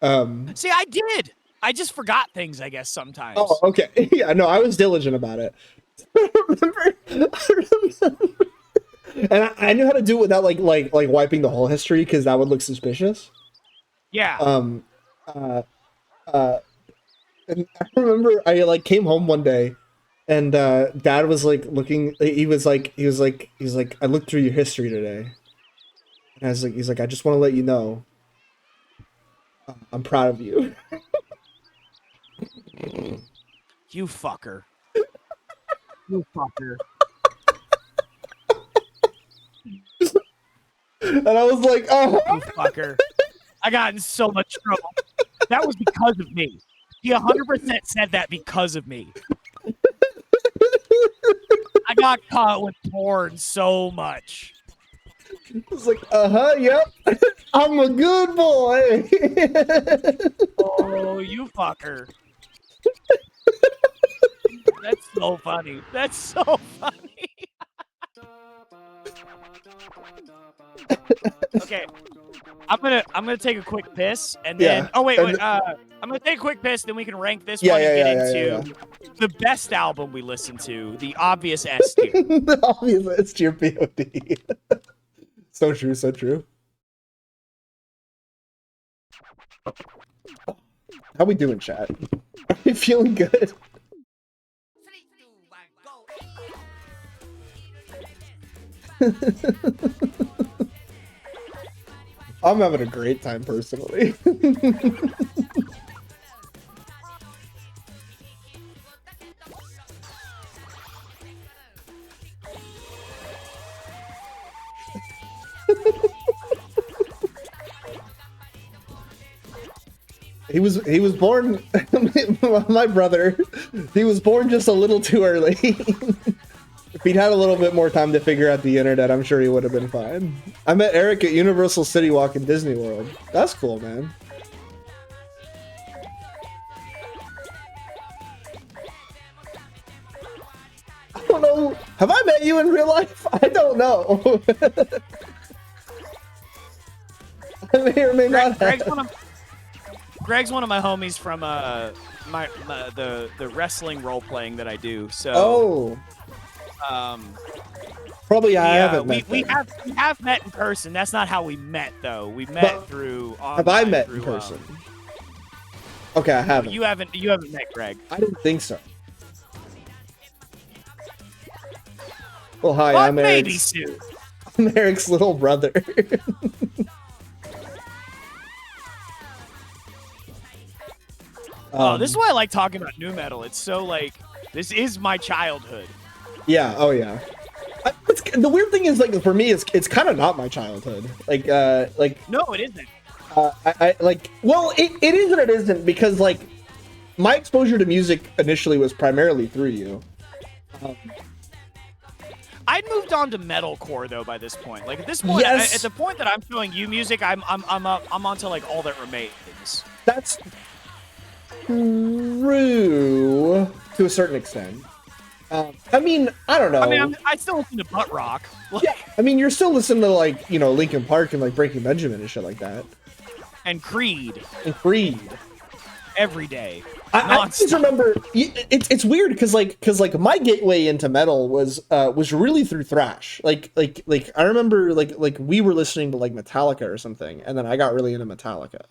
See, I did. I just forgot things, I guess, sometimes. Oh, okay. Yeah, no, I was diligent about it. And I knew how to do it without like wiping the whole history because that would look suspicious. Yeah. Um, uh, uh, and I remember I like came home one day, and Dad was like looking. He was like, I looked through your history today, and I was like, he's like, I just want to let you know, I'm proud of you. You fucker. You fucker. And I was like, oh. You fucker. I got in so much trouble. That was because of me. He 100% said that because of me. I got caught with porn so much. I was like, yep. I'm a good boy. Oh, you fucker. That's so funny. That's so funny. Okay. I'm gonna take a quick piss and then Yeah. wait. I'm gonna take a quick piss, then we can rank this Yeah, one and get yeah. into the best album we listened to, the obvious S tier. The obvious S tier POD. So true, so true. How we doing, chat? Are we feeling good? I'm having a great time personally. He was born, my brother, he was born just a little too early. If he'd had a little bit more time to figure out the internet, I'm sure he would have been fine. I met Eric at Universal City Walk in Disney World. That's cool, man. I don't know. Have I met you in real life? I don't know. I may or may not have. Greg's one of my homies from the wrestling role playing that I do. So probably I haven't met. We have met in person. That's not how we met though. We met through. Have I met in person? Okay, I haven't. You haven't met Greg. I didn't think so. Well, hi, I'm Eric. Maybe soon. I'm Eric's little brother. This is why I like talking about nu metal. It's so like, this is my childhood. Yeah. Oh yeah. The weird thing is, like, for me, it's kind of not my childhood. Like no, it isn't. I like, well, it is and it isn't, because like my exposure to music initially was primarily through you. I'd moved on to metalcore though by this point. Like at this point, yes. At the point that I'm showing you music, I'm onto like All That Remains. That's true to a certain extent. I mean, I don't know. I mean, I still listen to butt rock. Yeah, I mean, you're still listening to, like, you know, Linkin Park and like Breaking Benjamin and shit like that. And Creed. Every day. I just remember it's weird because my gateway into metal was really through thrash. Like I remember like we were listening to like Metallica or something, and then I got really into Metallica.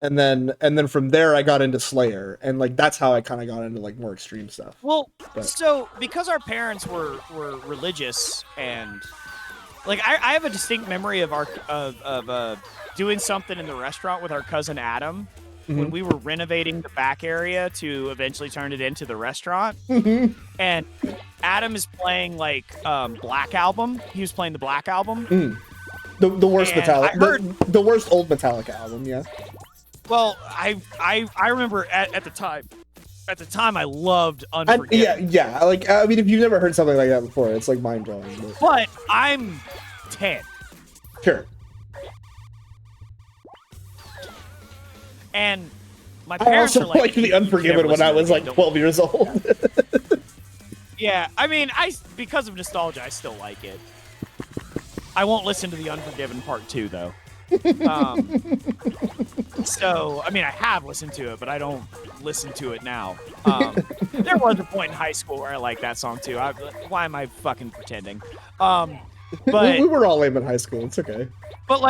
And then from there I got into Slayer, and like that's how I kind of got into like more extreme stuff. Well, so because our parents were religious, and like I have a distinct memory of doing something in the restaurant with our cousin Adam when we were renovating the back area to eventually turn it into the restaurant. And Adam is playing like Black Album. He was playing the Black Album. The worst Metallica, the worst old Metallica album, yeah. Well, I remember at the time. At the time, I loved Unforgiven. Yeah. Like, I mean, if you've never heard something like that before, it's like mind blowing. But I'm 10. Sure. And my parents I also liked the Unforgiven when I was like 12 years old. Yeah, I mean, because of nostalgia, I still like it. I won't listen to the Unforgiven Part 2 though. So, I mean, I have listened to it, but I don't listen to it now. There was a point in high school where I liked that song too. Why am I fucking pretending? But we were all lame in high school. It's okay. But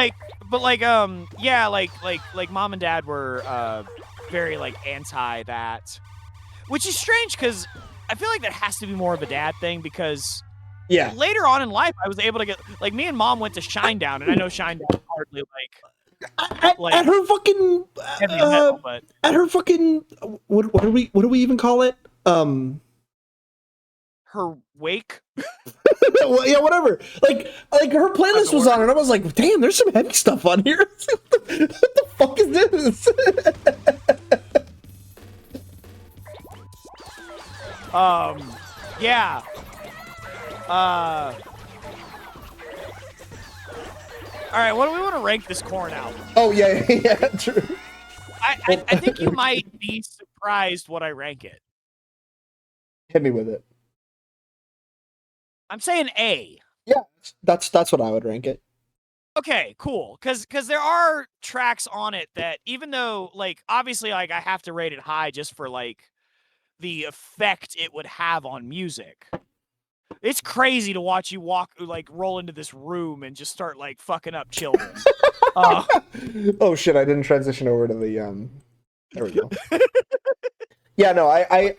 yeah, like mom and dad were very like anti that, which is strange because I feel like that has to be more of a dad thing because later on in life I was able to get like me and mom went to Shinedown, and I know Shinedown hardly like like her fucking heavy metal, but at her fucking what do we even call it? her wake. Well, yeah, whatever. Like her playlist was on, and I was like, damn, there's some heavy stuff on here. What the fuck is this? Yeah. All right, what do we want to rank this Korn album? Oh yeah, true. I think you might be surprised what I rank it. Hit me with it. I'm saying A. Yeah, that's what I would rank it. Okay, cool. Cause there are tracks on it that even though like obviously like I have to rate it high just for like the effect it would have on music. It's crazy to watch you roll into this room and just start like fucking up children. Oh shit! I didn't transition over to the There we go. Yeah, no, I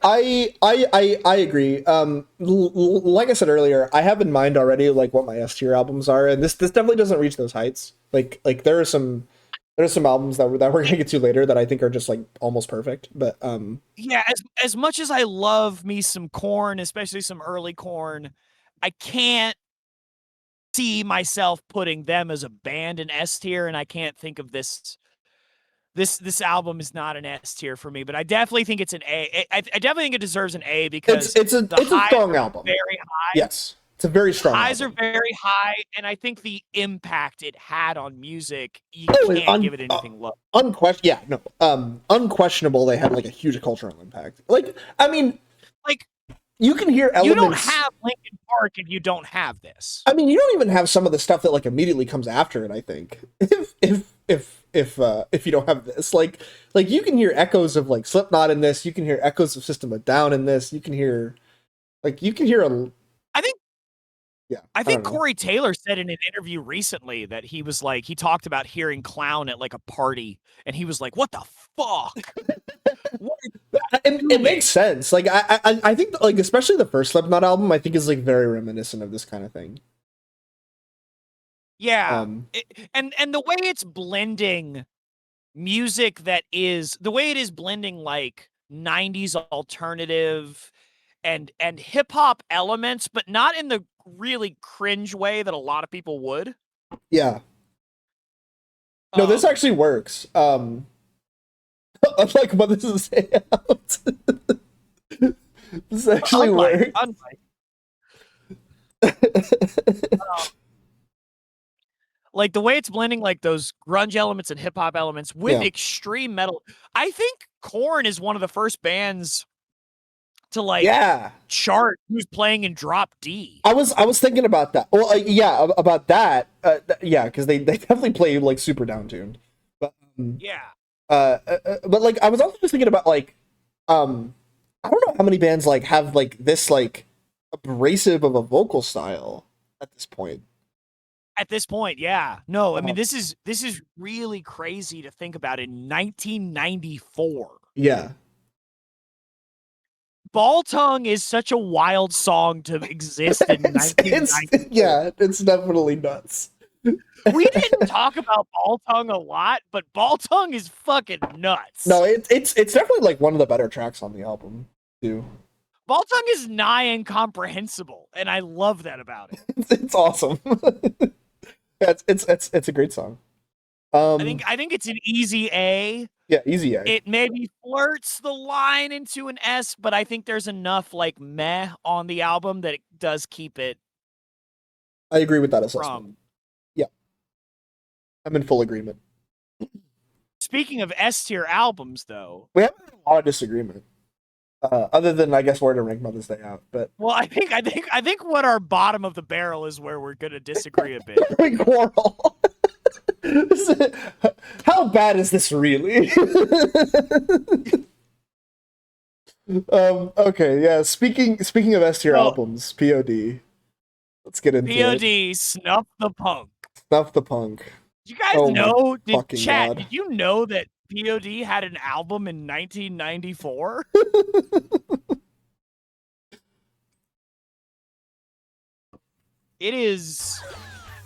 agree. Like I said earlier, I have in mind already like what my S tier albums are, and this definitely doesn't reach those heights. Like there are some albums that we're gonna get to later that I think are just like almost perfect. But yeah, as much as I love me some Korn, especially some early Korn, I can't see myself putting them as a band in S tier, and I can't think of this album is not an S tier for me, but I definitely think it's an A. I definitely think it deserves an A because it's a strong album. Very high. Yes, it's a very strong. Highs album. are very high, and I think the impact it had on music, you can't give it anything low. Yeah, no, unquestionable. They had like a huge cultural impact. Like, I mean, like you can hear elements. You don't have Linkin Park if you don't have this. I mean, you don't even have some of the stuff that like immediately comes after it. I think if you don't have this, like you can hear echoes of like Slipknot in this. You can hear echoes of System of a Down in this. You can hear a. I think Corey Taylor said in an interview recently that he was like, he talked about hearing Clown at like a party, and he was like, "What the fuck?" It makes sense. Like I think like especially the first Slipknot album, I think is like very reminiscent of this kind of thing. Yeah, and the way it's blending music that is the way it is blending like 90s alternative and hip hop elements, but not in the really cringe way that a lot of people would. Yeah. No, this actually works. Unlike what this is out. This actually works. Like the way it's blending like those grunge elements and hip hop elements with extreme metal. I think Korn is one of the first bands to like chart who's playing in drop D. I was thinking about that. Well, about that. Yeah, because they definitely play like super downtuned. But but like I was also just thinking about like I don't know how many bands like have like this like abrasive of a vocal style at this point. At this point, yeah. No, I mean this is really crazy to think about in 1994. Yeah. Ball Tongue is such a wild song to exist in 1994. Yeah, it's definitely nuts. We didn't talk about Ball Tongue a lot, but Ball Tongue is fucking nuts. No, it's definitely like one of the better tracks on the album too. Ball Tongue is nigh incomprehensible, and I love that about it. It's awesome. Yeah, it's a great song. I think it's an easy A. Yeah, easy A. It maybe flirts the line into an S, but I think there's enough like meh on the album that it does keep it. I agree with that assessment. Yeah, I'm in full agreement. Speaking of S tier albums, though, we have a lot of disagreement. Other than I guess where to rank Mother's Day out, but well, I think what our bottom of the barrel is where we're gonna disagree a bit. We quarrel. How bad is this really? Okay, yeah. Speaking of S tier albums, POD. Let's get into POD. Snuff the Punk. Snuff the Punk. You guys know? Did you know that POD had an album in 1994? It is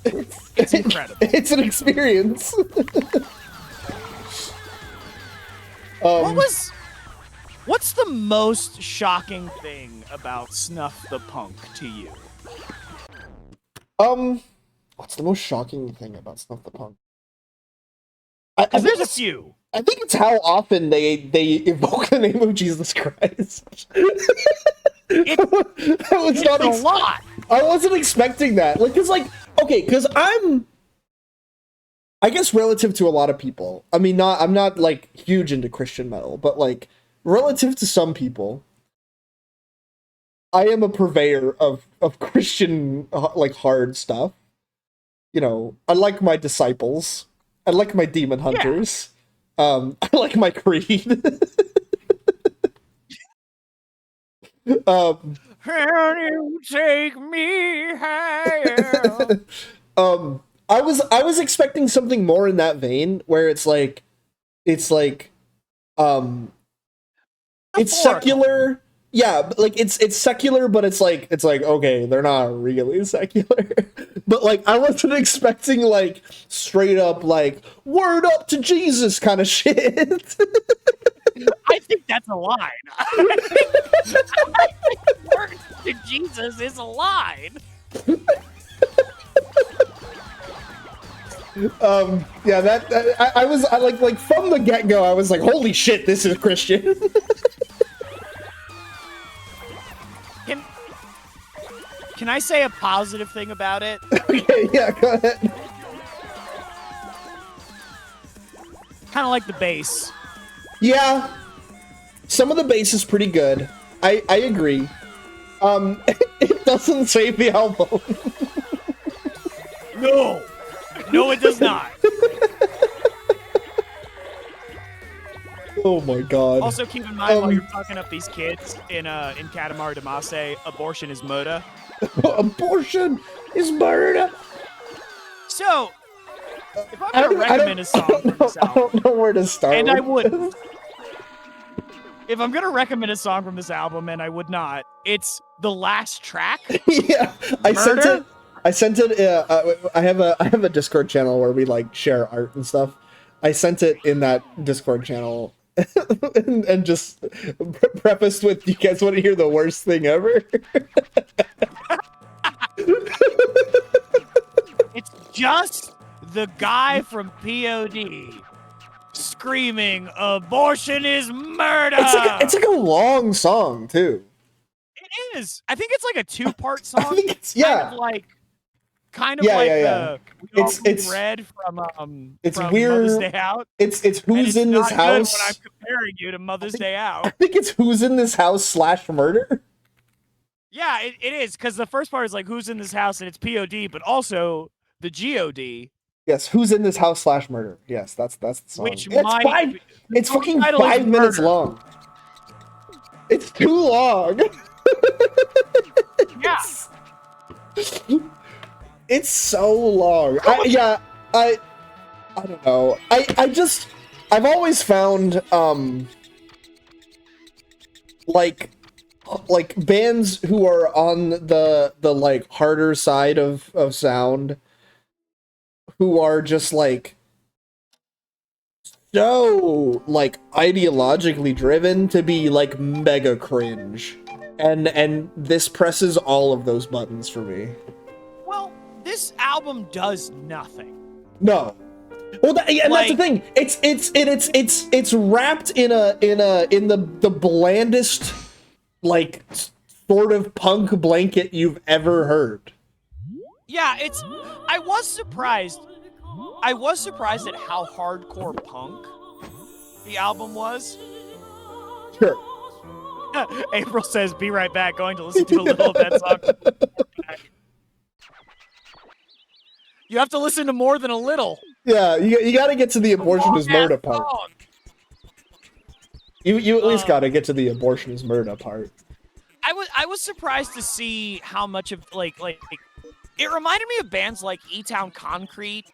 It's incredible. It's an experience. What's the most shocking thing about Snuff the Punk to you? What's the most shocking thing about Snuff the Punk? Because there's a few. I think it's how often they evoke the name of Jesus Christ. It's a lot. I wasn't expecting that. Like, because I guess relative to a lot of people, I mean, I'm not like huge into Christian metal, but like relative to some people, I am a purveyor of Christian like hard stuff. You know, I like my Disciples. I like my Demon Hunters. Yeah. I like my Creed. Can you take me higher? I was expecting something more in that vein, where it's secular. Yeah, like it's secular, but it's like okay, they're not really secular. But like I wasn't expecting like straight up like word up to Jesus kind of shit. I think that's a line. I think word to Jesus is a line. Yeah, that I was like from the get-go I was like, holy shit, this is Christian. Can I say a positive thing about it? Okay, yeah, go ahead. Kind of like the bass. Yeah, some of the bass is pretty good. I agree. It doesn't save the album. No, it does not. Oh my god. Also, keep in mind while you're fucking up these kids in Katamari Damacy, abortion is murder. Abortion is murder. So, if I'm gonna recommend a song from this album, I don't know where to start. And I wouldn't. If I'm gonna recommend a song from this album, and I would not, it's the last track. Yeah, I sent it. I have a Discord channel where we like share art and stuff. I sent it in that Discord channel, and just prefaced with, "You guys want to hear the worst thing ever?" It's just the guy from POD screaming, "Abortion is murder!" It's like a long song too. It is. I think it's like a 2-part song. I think it's kind of like it's Red from it's from weird. Mother's Day Out. It's who's in this house. When I'm comparing you to Mother's Day Out. I think it's who's in this house / murder. Yeah, it is, because the first part is like who's in this house, and it's POD, but also the GOD. Yes, who's in this house / murder. Yes, that's the song. Which it's fucking 5 minutes long. It's too long. Yeah. It's so long. I don't know. I've always found like bands who are on the like harder side of sound, who are just like so like ideologically driven, to be like mega cringe, and this presses all of those buttons for me. Well, this album does nothing. No. Well, that's the thing. It's wrapped in the blandest like sort of punk blanket you've ever heard. Yeah, I was surprised at how hardcore punk the album was. Sure. April says, "Be right back, going to listen to a little of that song." You have to listen to more than a little. Yeah, you got to get to the abortion is murder part. You at least got to get to the abortion is murder part. I was surprised to see how much of like it reminded me of bands like E-Town Concrete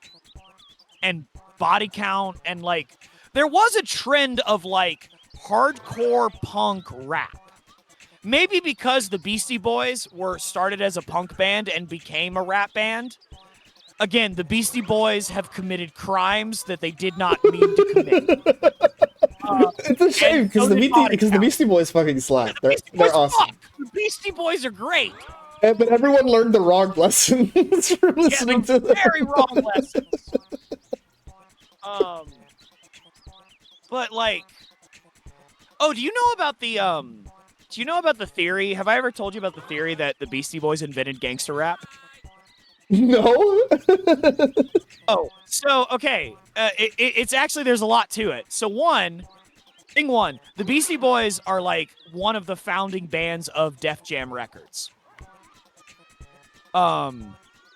and Body Count, and like there was a trend of like hardcore punk rap. Maybe because the Beastie Boys were started as a punk band and became a rap band. again, the Beastie Boys have committed crimes that they did not mean to commit. It's a shame because the Beastie Boys fucking slap. They're awesome. The Beastie Boys are great. But everyone learned the wrong lessons from listening to them. Very wrong lessons. But like, oh, do you know about the theory? Have I ever told you about the theory that the Beastie Boys invented gangster rap? No. Oh, so okay, it's actually, there's a lot to it. So thing one, the Beastie Boys are like one of the founding bands of Def Jam Records.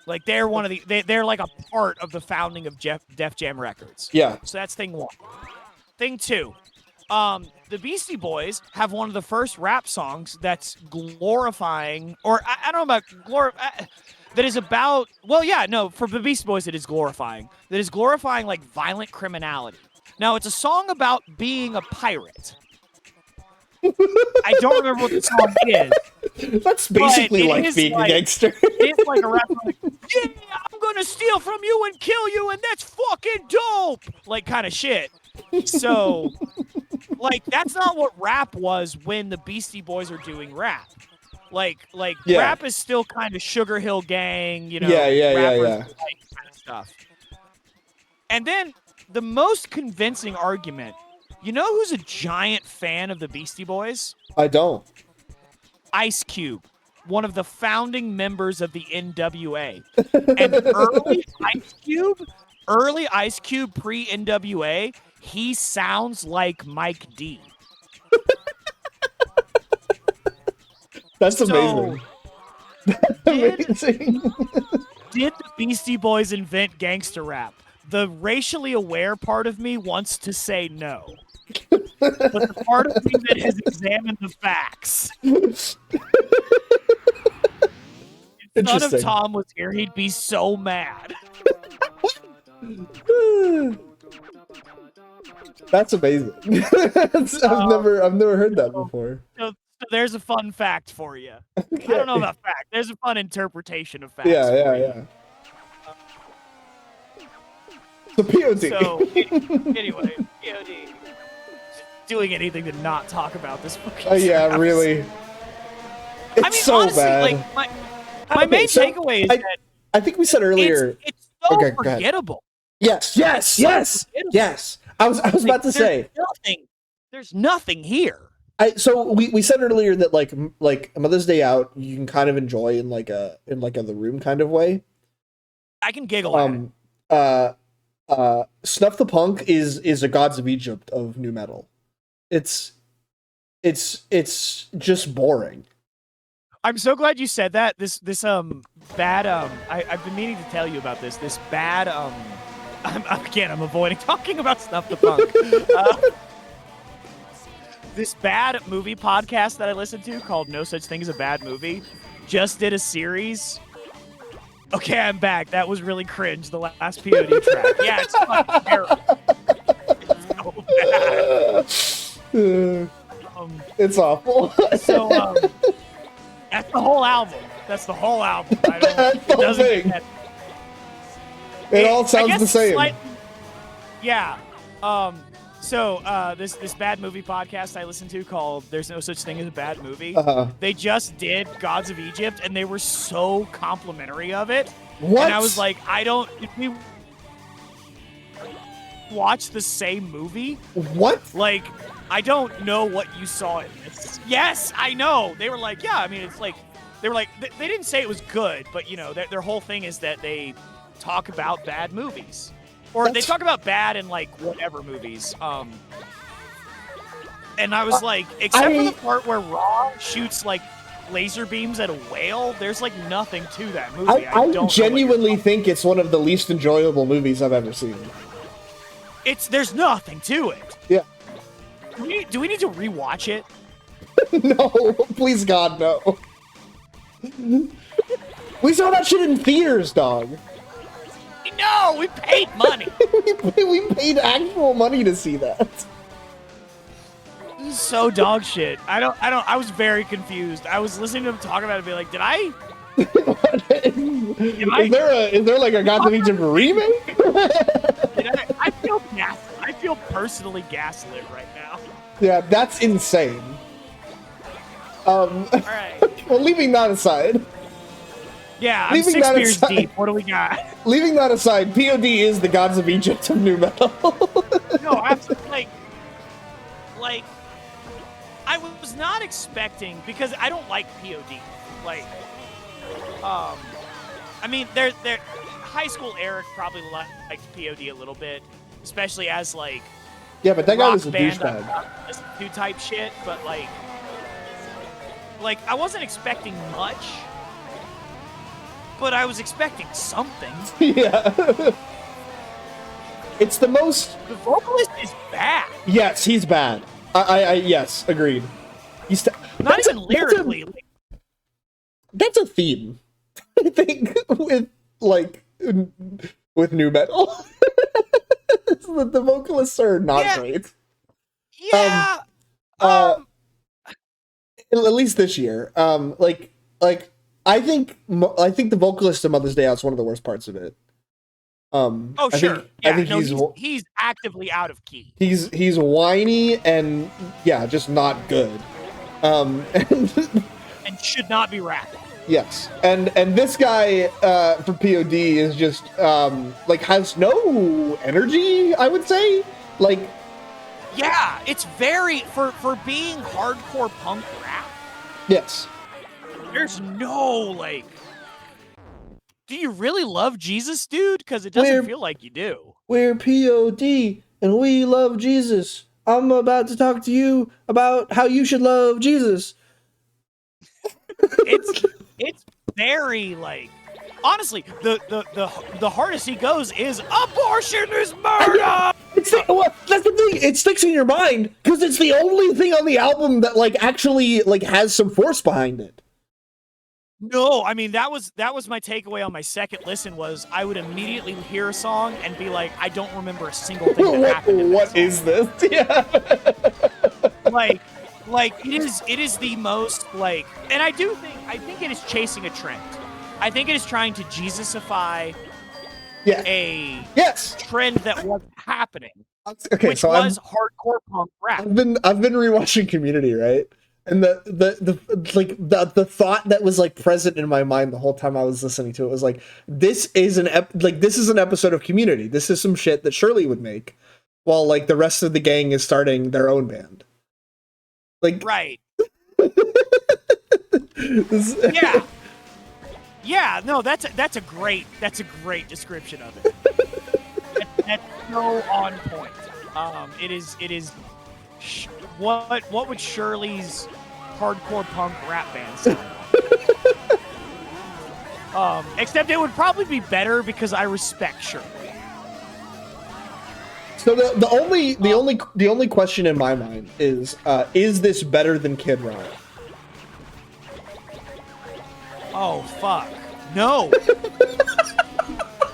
Like they're one of the they're like a part of the founding of Def Jam Records. Yeah. So that's thing one. Thing two, the Beastie Boys have one of the first rap songs that's glorifying, or I don't know about that is about, well, yeah, no, for the Beastie Boys it is glorifying. That is glorifying like violent criminality. Now it's a song about being a pirate. I don't remember what the song is. That's basically like being a gangster. It's like a rap song, like, yeah, I'm gonna steal from you and kill you, and that's fucking dope, like kind of shit. So, like, that's not what rap was when the Beastie Boys are doing rap. Like rap is still kind of Sugar Hill Gang, you know, rappers, like, kind of stuff. And then the most convincing argument. You know who's a giant fan of the Beastie Boys? I don't. Ice Cube, one of the founding members of the NWA. And early Ice Cube pre-NWA, he sounds like Mike D. That's amazing. That's amazing. Did the Beastie Boys invent gangster rap? The racially aware part of me wants to say no. But the part of me that has examined the facts. If Son of Tom was here, he'd be so mad. That's amazing. I've never heard that before. So there's a fun fact for you. Okay. I don't know about fact. There's a fun interpretation of facts. Yeah. So POD. So anyway, POD. Doing anything to not talk about this fucking yeah, really. It's so honestly, bad. Like my main takeaway is that I think we said earlier. It's so forgettable. Yes. I was about to say there's nothing here. So we said earlier that like Mother's Day Out you can kind of enjoy in like a the room kind of way. I can giggle at it. Snuff the Punk is a Gods of Egypt of new metal. It's just boring. I'm so glad you said that. This bad I've been meaning to tell you about this. This bad I'm avoiding talking about Snuff the Punk. This bad movie podcast that I listened to called No Such Thing as a Bad Movie just did a series. Okay, I'm back. That was really cringe, the last POD track. Yeah, it's fucking terrible. It's so bad. It's awful. So, that's the whole album. That's the whole album. It all sounds the same. Yeah. So this bad movie podcast I listened to called There's No Such Thing as a Bad Movie. They just did Gods of Egypt, and they were so complimentary of it. What? And I was like, if we watch the same movie? What? Like, I don't know what you saw in this. Yes, I know. They were like, yeah, I mean, it's like, they were like, they didn't say it was good, but, you know, their whole thing is that they talk about bad movies. Or they talk about bad in, like, whatever movies. And I was like, except for the part where Raw shoots, like, laser beams at a whale, there's, like, nothing to that movie. I genuinely think it's one of the least enjoyable movies I've ever seen. There's nothing to it. Yeah. Do we need to rewatch it? No, please God, no. We saw that shit in theaters, dog. No, we paid money. we paid actual money to see that. This is so dog shit. I was very confused. I was listening to him talk about it and be like, did I Is there like a Gods of Egypt remake? I feel personally gaslit right now. Yeah, that's insane. All right. Well, leaving that aside. Yeah, I'm 6 beers deep. What do we got? Leaving that aside, POD is the Gods of Egypt of nu metal. No, absolutely. Like, I was not expecting, because I don't like POD. Like, I mean, they're high school Eric probably liked POD a little bit, especially as like yeah, but that guy was a douchebag. Do type shit, but like I wasn't expecting much, but I was expecting something. Yeah. It's the most. The vocalist is bad. Yes, he's bad. I yes, agreed. He's not even lyrically. That's a theme, I think, with nu metal. The vocalists are not great. Yeah. At least this year. I think the vocalist of Mother's Day Out is one of the worst parts of it. Oh sure. I think he's actively out of key. He's whiny and just not good. And should not be rapping. Yes, and this guy for POD is just has no energy. I would say, yeah, it's very for being hardcore punk rap. Yes, there's no do you really love Jesus, dude? Because it doesn't feel like you do. We're POD and we love Jesus. I'm about to talk to you about how you should love Jesus. It's very honestly, the hardest he goes is abortion is murder. That's the thing. It sticks in your mind because it's the only thing on the album that actually has some force behind it. No, I mean that was my takeaway on my second listen was I would immediately hear a song and be like, I don't remember a single thing that happened. What is this? Yeah. It is the most and I think it is chasing a trend. I think it is trying to Jesusify a trend that was happening. Okay, which was hardcore punk rap. I've been rewatching Community, right? And the thought that was present in my mind the whole time I was listening to it was this is an episode of Community. This is some shit that Shirley would make, while the rest of the gang is starting their own band. Right. Yeah, no, that's a great description of it. That's so on point. It is what would Shirley's hardcore punk rap band sound like? Except it would probably be better because I respect Shirley. So the only question in my mind is this better than Kid Rock? Oh fuck. No.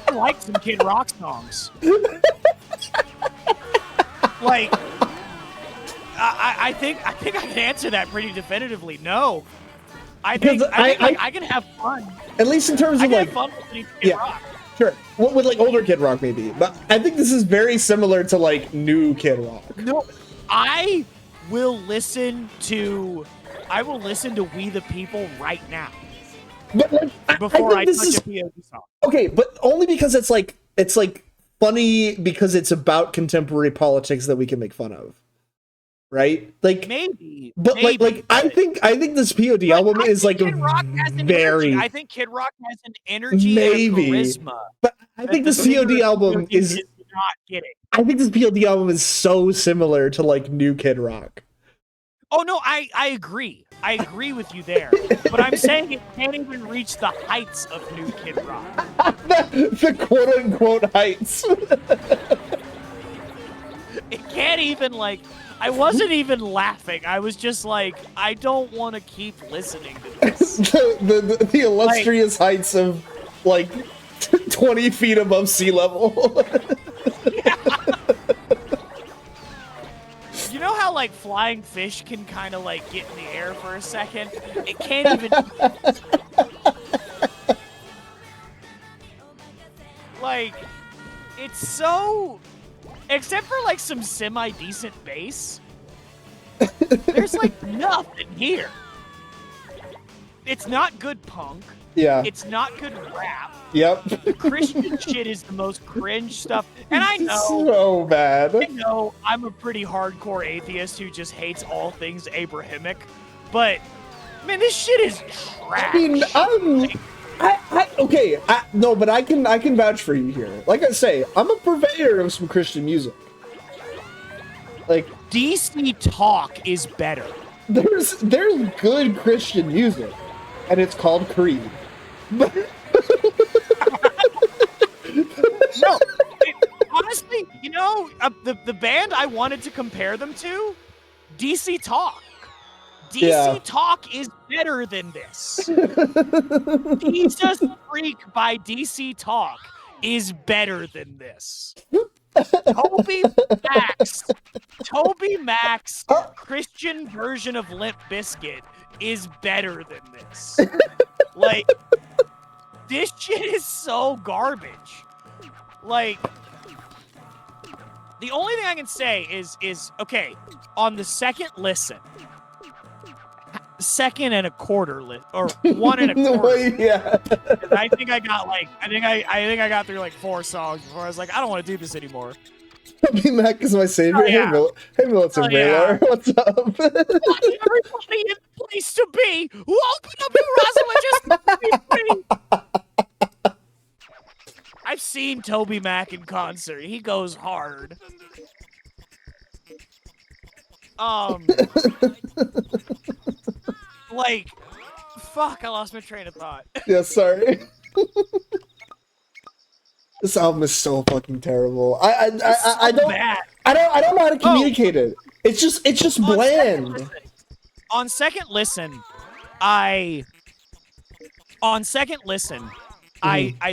I like some Kid Rock songs. I think I can answer that pretty definitively. No. I think I can have fun. At least in terms of have fun with Kid Rock. Sure. With older Kid Rock maybe. But I think this is very similar to new Kid Rock. No. I will listen to We the People right now. But before I touch a POD song. Okay, but only because it's funny because it's about contemporary politics that we can make fun of. Right? Maybe. But I think this POD album is very I think Kid Rock has an energy and charisma. But I think this POD album is not getting. I think this POD album is so similar to new Kid Rock. Oh no, I agree. I agree with you there. But I'm saying it can't even reach the heights of new Kid Rock. the quote unquote heights. It can't even I wasn't even laughing. I was just I don't want to keep listening to this. the illustrious heights of 20 feet above sea level. Yeah. You know how flying fish can kind of get in the air for a second? It can't even. Like, it's so... Except for, like, some semi-decent bass, there's, like, nothing here. It's not good punk. Yeah. It's not good rap. Yep. The Christian shit is the most cringe stuff. And I know... So bad. I know I'm a pretty hardcore atheist who just hates all things Abrahamic, but, man, this shit is trash. No, but I can vouch for you here. Like I say, I'm a purveyor of some Christian music. Like, DC Talk is better. there's good Christian music, and it's called Creed. No, honestly, you know, the band I wanted to compare them to, DC Talk. DC Talk is better than this. Jesus Freak by DC Talk is better than this. Toby Mac's Christian version of Limp Bizkit is better than this. Like, this shit is so garbage. Like, the only thing I can say is okay, on the second listen, second and a quarter or 1 1/4. Yeah. I think I got like I think I got through like 4 songs before I was like, I don't want to do this anymore. Toby Mac is my savior. Yeah. Hey, Millicent Baylor. What's up? Everybody in the place to be. Open up your Roswell just be free. I've seen Toby Mac in concert. He goes hard. Like, fuck, I lost my train of thought. Yeah, sorry. This album is so fucking terrible. I don't know how to communicate it. It's just bland. On second listen, I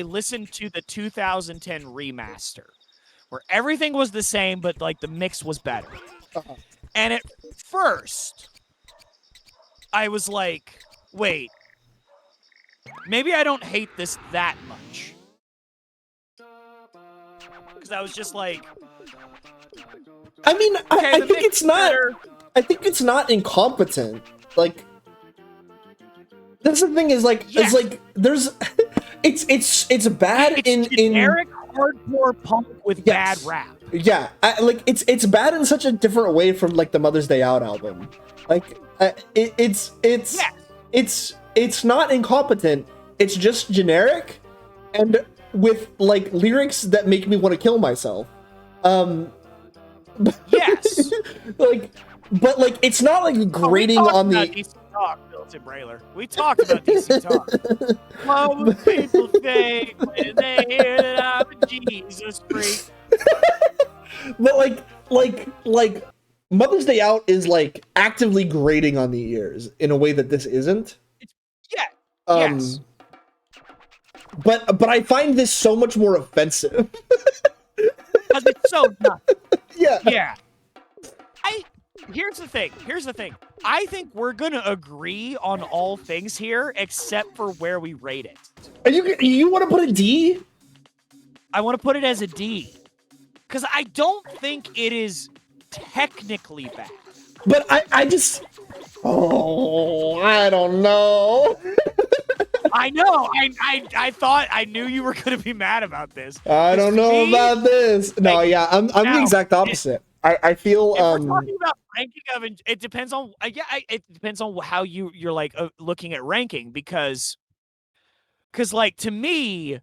listened to the 2010 remaster, where everything was the same, but like the mix was better. And at first, I was like, wait, maybe I don't hate this that much. Because I was just like, I mean, okay, I think it's not. better. I think it's not incompetent. Like, that's the thing is like, it's like there's, it's bad it's generic hardcore punk with bad rap. Yeah, it's bad in such a different way from like the Mother's Day Out album. Like, it's not incompetent. It's just generic, and with like lyrics that make me want to kill myself. Yes. But it's not like grating on the. DC Talk, Milton Brailer. We talked about DC Talk. Most people think when they hear that I'm a Jesus freak. But like Mother's Day Out is like actively grating on the ears in a way that this isn't. Yes. But I find this so much more offensive. Because it's so dumb. Yeah. Here's the thing. I think we're gonna agree on all things here, except for where we rate it. You want to put a D? I want to put it as a D. Because I don't think it is technically bad. But I just... Oh, I don't know. I know. I thought I knew you were going to be mad about this. I don't know about this. No, yeah, I'm the exact opposite. I feel... If we're talking about ranking of... It depends on... it depends on how you're like looking at ranking. Because like, to me...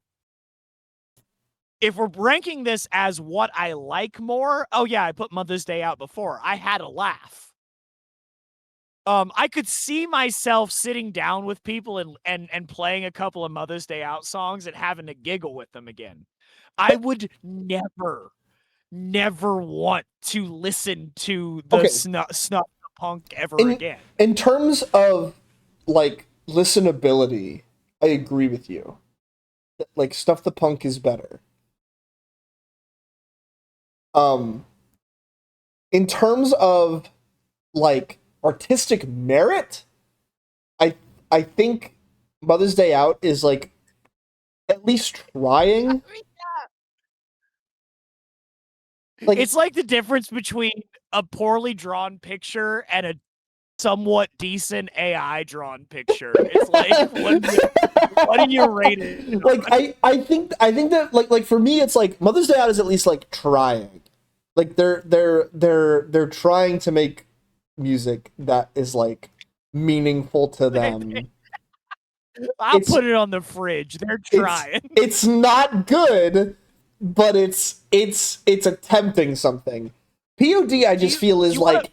If we're ranking this as what I like more, oh yeah, I put Mother's Day Out before. I had a laugh. I could see myself sitting down with people and playing a couple of Mother's Day Out songs and having to giggle with them again. I would never want to listen to the snuff punk ever again. In terms of like listenability, I agree with you. Like, Stuff the Punk is better. In terms of like artistic merit, I think Mother's Day Out is like at least trying. Like It's like the difference between a poorly drawn picture and a somewhat decent AI drawn picture. It's like what do you rate it like on? I think that like for me it's like Mother's Day Out is at least like trying. Like they're trying to make music that is like meaningful to them. I'll It's put it on the fridge. They're it's trying. it's not good, but it's attempting something. POD I just feel is wanna,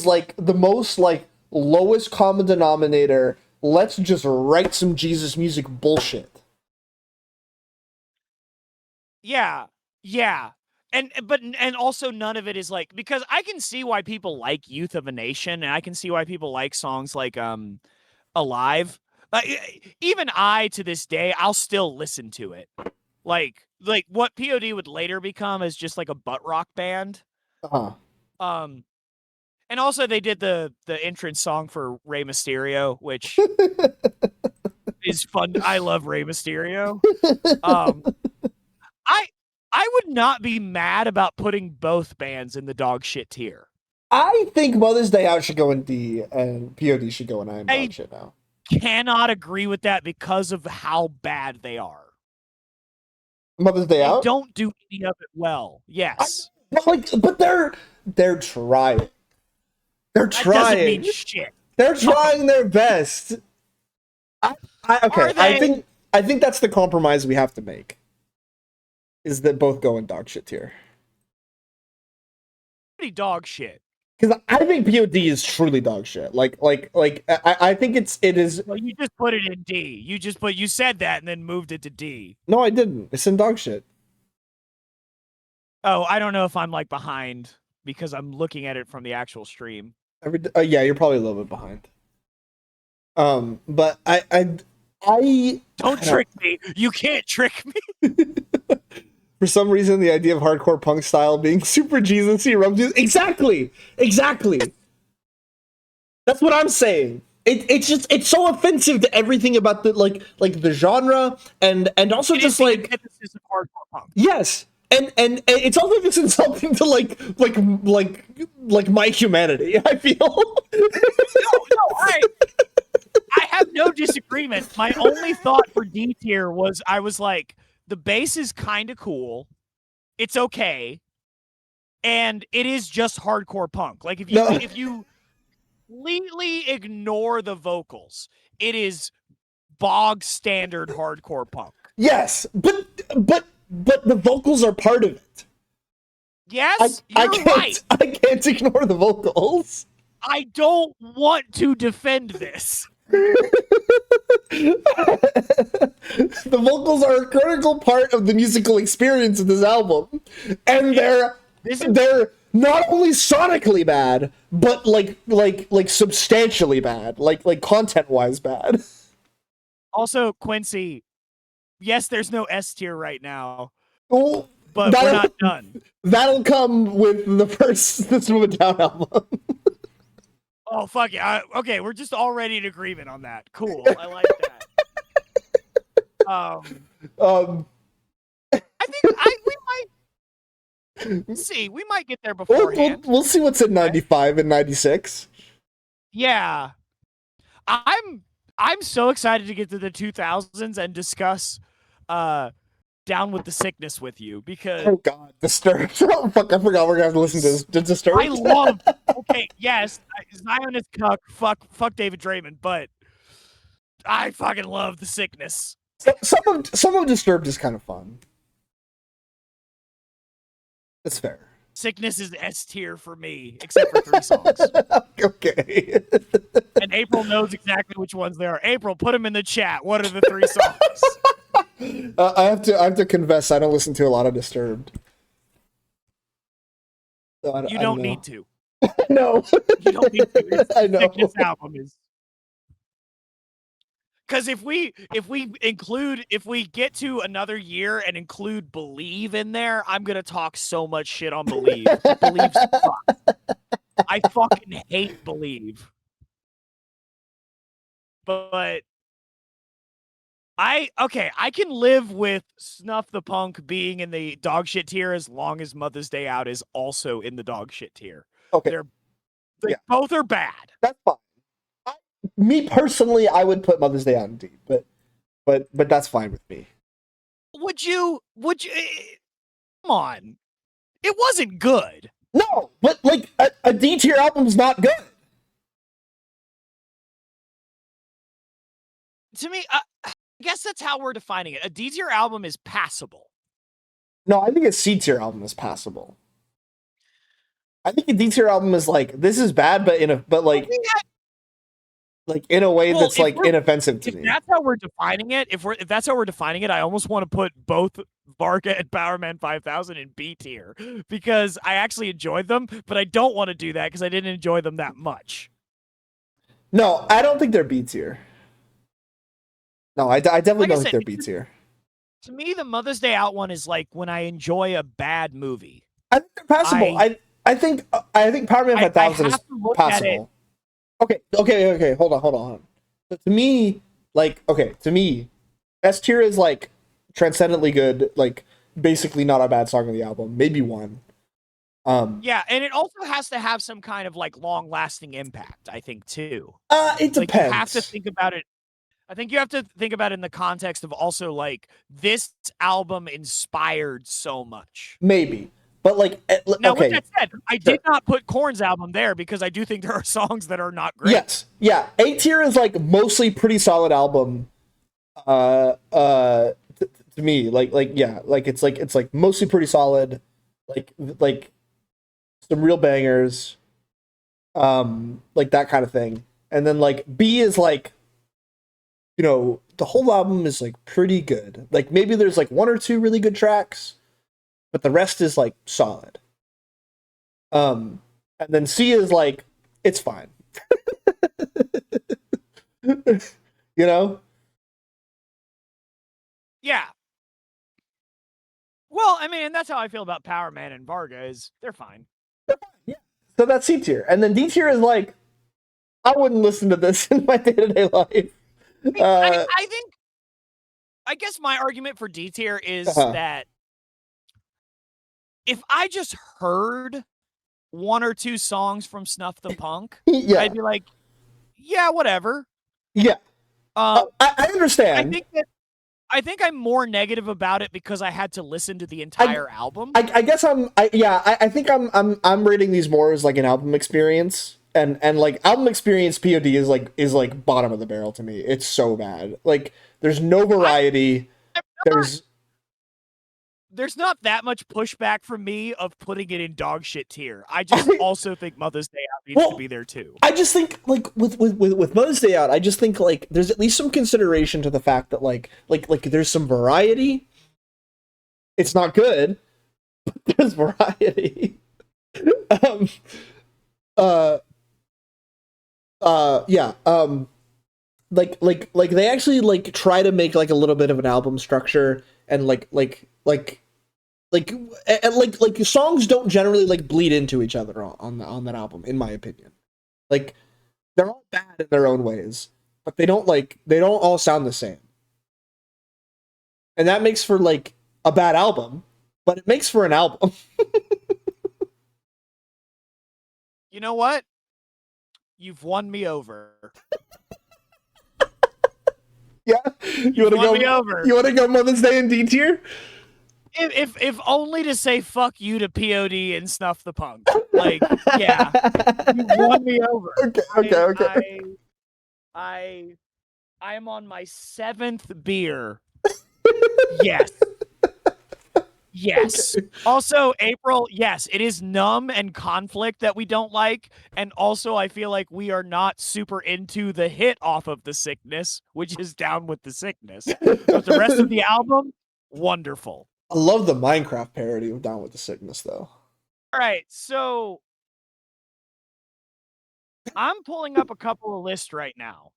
like the most like lowest common denominator. Let's just write some Jesus music bullshit. yeah. Yeah. And also none of it is like, because I can see why people like Youth of a Nation, and I can see why people like songs like Alive. Even I, to this day, I'll still listen to it. Like what POD would later become is just like a butt rock band. Uh-huh. Um and also they did the entrance song for Rey Mysterio, which is fun. I love Rey Mysterio. Um I I would not be mad about putting both bands in the dog shit tier. I think Mother's Day Out should go in D and POD should go in I am dog I shit now. cannot agree with that because of how bad they are. Mother's Day They Out? don't do any of it well. Yes. But they're trying. They're That doesn't mean trying. shit. They're trying their best. Okay, Are they? I think that's the compromise we have to make. Is that both go in dog shit tier? Pretty dog shit. Because I think POD is truly dog shit. I think it is. Well, you just put it in D. You said that and then moved it to D. No, I didn't. It's in dog shit. Oh, I don't know if I'm like behind because I'm looking at it from the actual stream. Yeah, you're probably a little bit behind. But I Don't trick me. You can't trick me. for some reason the idea of hardcore punk style being super Jesus-y rubs you exactly. That's what I'm saying. It's so offensive to everything about the like the genre and also It just is the like antithesis of hardcore punk. yes. And it's also just insulting to like my humanity, I feel. No, I have no disagreement. My only thought for D tier was I was like, the bass is kind of cool. It's okay. And it is just hardcore punk. Like if you completely ignore the vocals, it is bog standard hardcore punk. Yes, but the vocals are part of it. Yes, I you're can't right. I can't ignore the vocals. I don't want to defend this. The vocals are a critical part of the musical experience of this album, and they're not only sonically bad, but like substantially bad, like content wise bad. Also, Quincy, yes, there's no S tier right now, Well, but we're not done. That'll come with the first System of a Down album. Oh fuck yeah! Okay, we're just already in agreement on that. Cool, I like that. I think we might see. We might get there beforehand. We'll see what's in 95 and 96. Yeah, I'm so excited to get to the 2000s and discuss Down with the Sickness with you because oh god, Disturbed. Oh fuck, I forgot we're gonna have to listen to Disturbed. I love. Okay, yes, Zion is cuck. Fuck David Draymond, but I fucking love the Sickness. Some of Disturbed is kind of fun. That's fair. Sickness is S tier for me, except for 3 songs. Okay. And April knows exactly which ones they are. April, put them in the chat. What are the 3 songs? I have to confess, I don't listen to a lot of Disturbed. So you don't need to. No. You don't need to. I know. Sickness album is. Because if we get to another year and include Believe in there, I'm gonna talk so much shit on Believe. Believe sucks. I fucking hate Believe. But I can live with Snuff the Punk being in the dog shit tier as long as Mother's Day Out is also in the dog shit tier. Okay, They're they yeah, both are bad. that's fine. I, Me personally, I would put Mother's Day on D, but that's fine with me. Would you come on. It wasn't good. No, but like a D tier album's not good. To me, I guess that's how we're defining it. A D tier album is passable. No, I think a C tier album is passable. I think a D tier album is like this is bad, but like in a way Well, that's like inoffensive to if me. that's how we're defining it, if that's how we're defining it, I almost want to put both Varga and Powerman 5000 in B tier because I actually enjoyed them, but I don't want to do that because I didn't enjoy them that much. No, I don't think they're B tier. No, I definitely Like I don't think said, they're B tier. to me, the Mother's Day Out one is like when I enjoy a bad movie. I think they're passable. I think Power Man I 5000 is have to look at it. passable. Okay. Hold on. But to me, to me, S tier is like transcendently good, like basically not a bad song on the album, maybe one. Yeah, and it also has to have some kind of like long-lasting impact, I think, too. It Like you have depends. to think about it. I think you have to think about it in the context of also like this album inspired so much. Maybe, but like, Now, with okay, that said, I sure. did not put Korn's album there because I do think there are songs that are not great. Yes, yeah. A tier is like mostly pretty solid album. To me, yeah, like it's like mostly pretty solid, like some real bangers, like that kind of thing. And then like B is like, you know, the whole album is like pretty good. Like maybe there's like one or two really good tracks, but the rest is like solid. And then C is like it's fine. You know? Yeah. Well, I mean, and that's how I feel about Power Man and Varga is they're fine. Yeah. So that's C tier. And then D tier is like, I wouldn't listen to this in my day-to-day life. I think I guess my argument for D tier is that if I just heard one or two songs from Snuff the Punk, yeah. I'd be like, yeah, whatever. Yeah. I understand. I think I'm more negative about it because I had to listen to the entire album. I guess I think I'm rating these more as like an album experience. And like album experience POD is like bottom of the barrel to me. It's so bad. Like there's no variety. There's not that much pushback from me of putting it in dog shit tier. I just also think Mother's Day Out needs to be there too. I just think like with Mother's Day Out, I just think like there's at least some consideration to the fact that like there's some variety. It's not good, but there's variety. Yeah. Like they actually like try to make like a little bit of an album structure and like songs don't generally like bleed into each other on that album, in my opinion. Like they're all bad in their own ways, but they don't all sound the same. And that makes for like a bad album, but it makes for an album. You know what? You've won me over. Yeah, you want to go Mother's Day in D tier? If only to say fuck you to POD and Snuff the Punk. Like, yeah, you won me over. Okay. I am on my 7th beer. Yes. Yes. Okay. Also, April, yes, it is Numb and Conflict that we don't like. And also, I feel like we are not super into the hit off of The Sickness, which is Down with the Sickness. But the rest of the album, wonderful. I love the Minecraft parody of Down with the Sickness, though. All right, so I'm pulling up a couple of lists right now.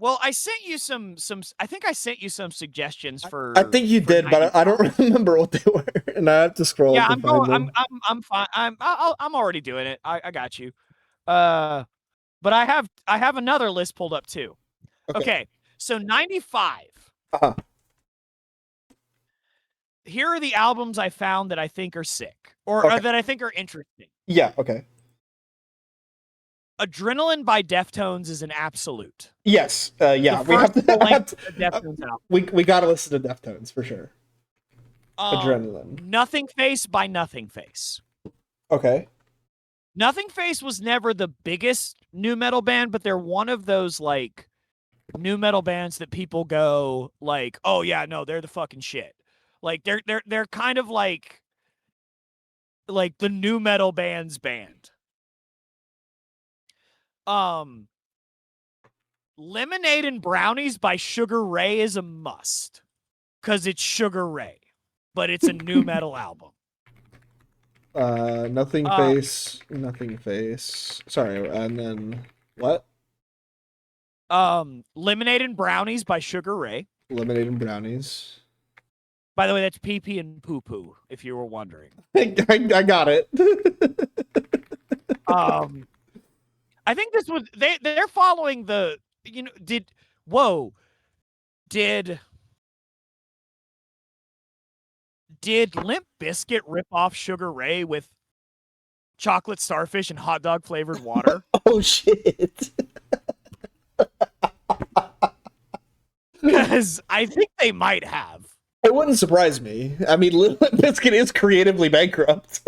Well, I sent you some. I think I sent you some suggestions for. I think you did, but I don't remember what they were, and I have to scroll. Yeah, I'm fine. I'm already doing it. I got you. But I have another list pulled up too. Okay. Okay, so 95. Uh-huh. Here are the albums I found that I think are sick, or Okay. that I think are interesting. Yeah. Okay. Adrenaline by Deftones is an absolute. Yes. Yeah. The We have first to. length of Deftones album. We gotta listen to Deftones for sure. Adrenaline. Nothing Face by Nothing Face. Okay. Nothing Face was never the biggest nu metal band, but they're one of those like nu metal bands that people go like, oh yeah, no, they're the fucking shit. Like they're kind of like the nu metal band's band. Lemonade and Brownies by Sugar Ray is a must. Cause it's Sugar Ray. But it's a nu metal album. Nothing Face. Nothing Face. Sorry, and then what? Lemonade and Brownies by Sugar Ray. Lemonade and Brownies. By the way, that's pee pee and poo poo, if you were wondering. I got it. I think this was they're following the did Limp Bizkit rip off Sugar Ray with chocolate starfish and hot dog flavored water? Oh shit. Because I think they might have. It wouldn't surprise me. I mean, Limp Bizkit is creatively bankrupt.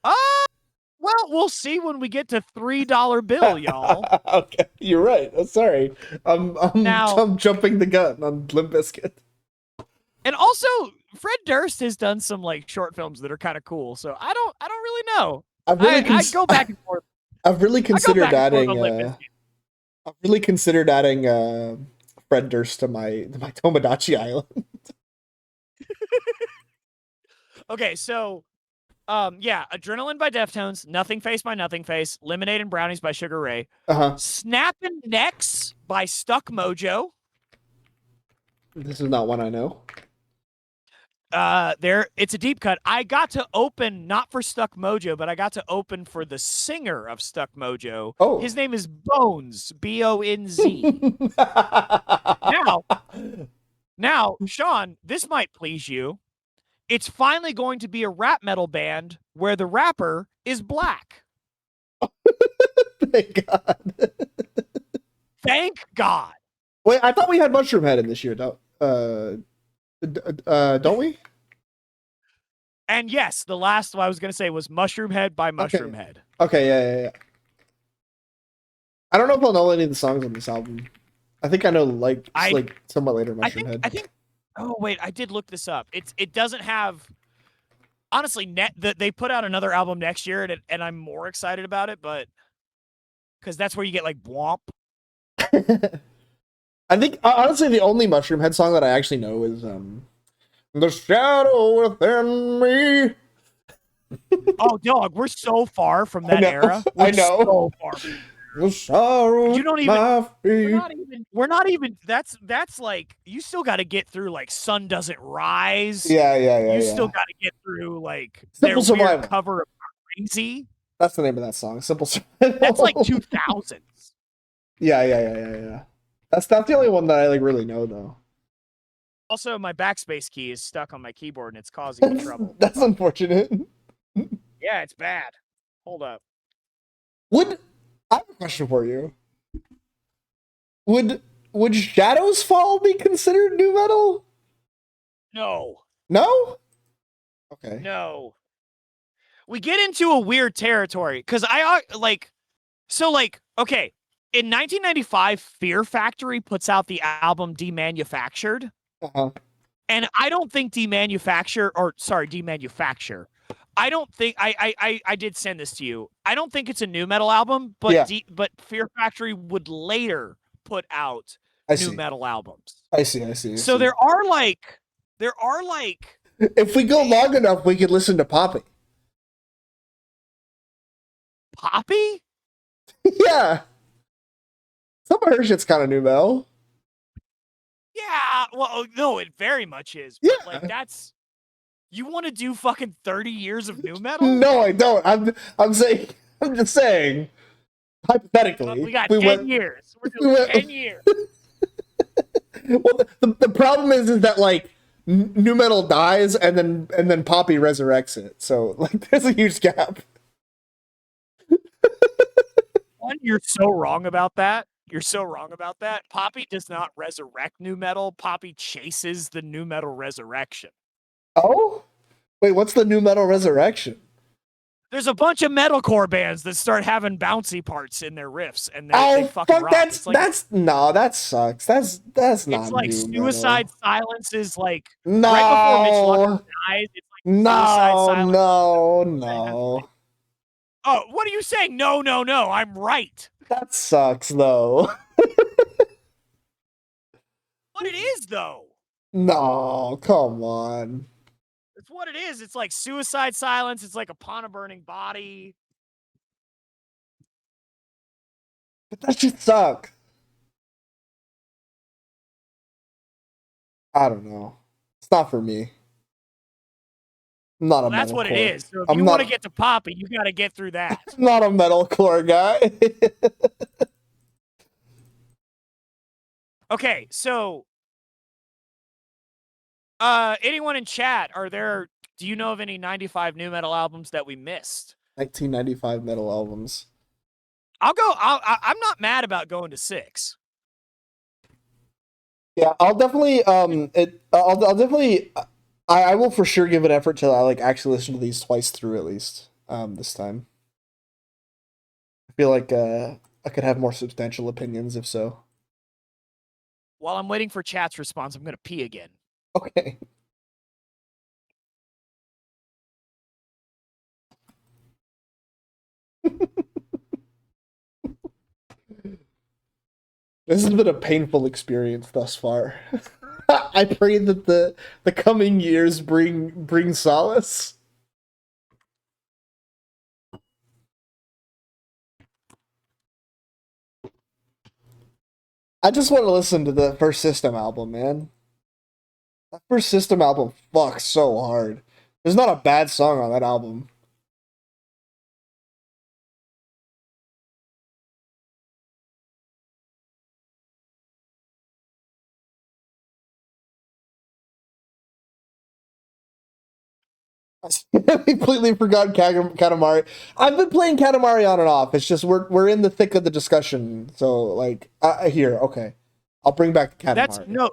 Well, we'll see when we get to $3 bill, y'all. Okay, you're right. Sorry, I'm jumping the gun on Limp Bizkit. And also, Fred Durst has done some like short films that are kind of cool. So I don't really know. I go back and forth. I've really considered adding. I've really considered adding Fred Durst to my Tomodachi Island. Okay, so yeah, Adrenaline by Deftones, Nothing Face by Nothing Face, Lemonade and Brownies by Sugar Ray, Snappin' Necks by Stuck Mojo. This is not one I know. It's a deep cut. I got to open not for Stuck Mojo, but I got to open for the singer of Stuck Mojo. Oh, his name is Bones, Bonz. Now, Sean, this might please you. It's finally going to be a rap metal band where the rapper is black. Thank God. Thank God. Wait, I thought we had Mushroom Head in this year, don't we? And yes, the last one I was going to say was Mushroom Head by Mushroom Head. Okay, yeah. I don't know if I'll know any of the songs on this album. I think I know like somewhat later Mushroom Head. I think. Oh wait, I did look this up. It doesn't have. Honestly, they put out another album next year, and I'm more excited about it, but because that's where you get like Bwomp. I think honestly the only Mushroom Head song that I actually know is "The Shadow Within Me." Oh, dog, we're so far from that era. I know. So far. The sorrow. You don't even. We're not even. That's like you still got to get through like Sun Doesn't Rise. Yeah. You still got to get through like Simple their weird Survival. cover of Crazy. That's the name of that song. Simple Survival. That's like 2000s. Yeah. That's not the only one that I like really know though. Also, my backspace key is stuck on my keyboard and it's causing me trouble. That's unfortunate. Yeah, it's bad. Hold up. I have a question for you. Would Shadows Fall be considered nu metal? No. No? Okay. No. We get into a weird territory because okay. In 1995, Fear Factory puts out the album Demanufactured. And I don't think Demanufacture. I don't think I did send this to you. I don't think it's a nu metal album, but but Fear Factory would later put out nu metal albums. I see. So there are like if we go long enough, we could listen to Poppy. Poppy? Yeah. Some of her shit's kind of nu metal. Yeah, well, no, it very much is. But like that's you want to do fucking 30 years of nu metal? No, I don't. I'm just saying. Hypothetically, We got we 10 went. years. We're We doing went 10 years. well, the problem is that like new metal dies and then Poppy resurrects it. So like, there's a huge gap. One, you're so wrong about that. You're so wrong about that. Poppy does not resurrect new metal. Poppy chases the new metal resurrection. Oh, wait, what's the new metal resurrection? There's a bunch of metalcore bands that start having bouncy parts in their riffs, and they Oh fucking fuck, rock. that's It's like that's no, that sucks. That's it's not like new Suicide metal. Silence is like right before Mitch Lucker No, dies. It's like Suicide no, Silence. no, That has, no. like, oh, what are you saying? No, no, no. I'm right. That sucks though. What it is though. No, come on. It's what it is. It's like Suicide Silence. It's like Upon a Burning Body. But that just sucks. I don't know. It's not for me. I'm not a That's what it metalcore. is. So if I'm you not want to get to Poppy, you got to get through that. I'm not a metalcore guy. Okay, so anyone in chat, do you know of any 95 new metal albums that we missed? 1995 metal albums. I'm not mad about going to 6. Yeah, I'll definitely I'll definitely I will for sure give an effort to like actually listen to these twice through at least this time. I feel like I could have more substantial opinions if so. While I'm waiting for chat's response, I'm going to pee again. Okay. This has been a painful experience thus far. I pray that the coming years bring solace. I just want to listen to the first System album, man. That first System album fucks so hard. There's not a bad song on that album. I completely forgot Katamari. I've been playing Katamari on and off. It's just we're in the thick of the discussion. So like here, okay. I'll bring back Katamari.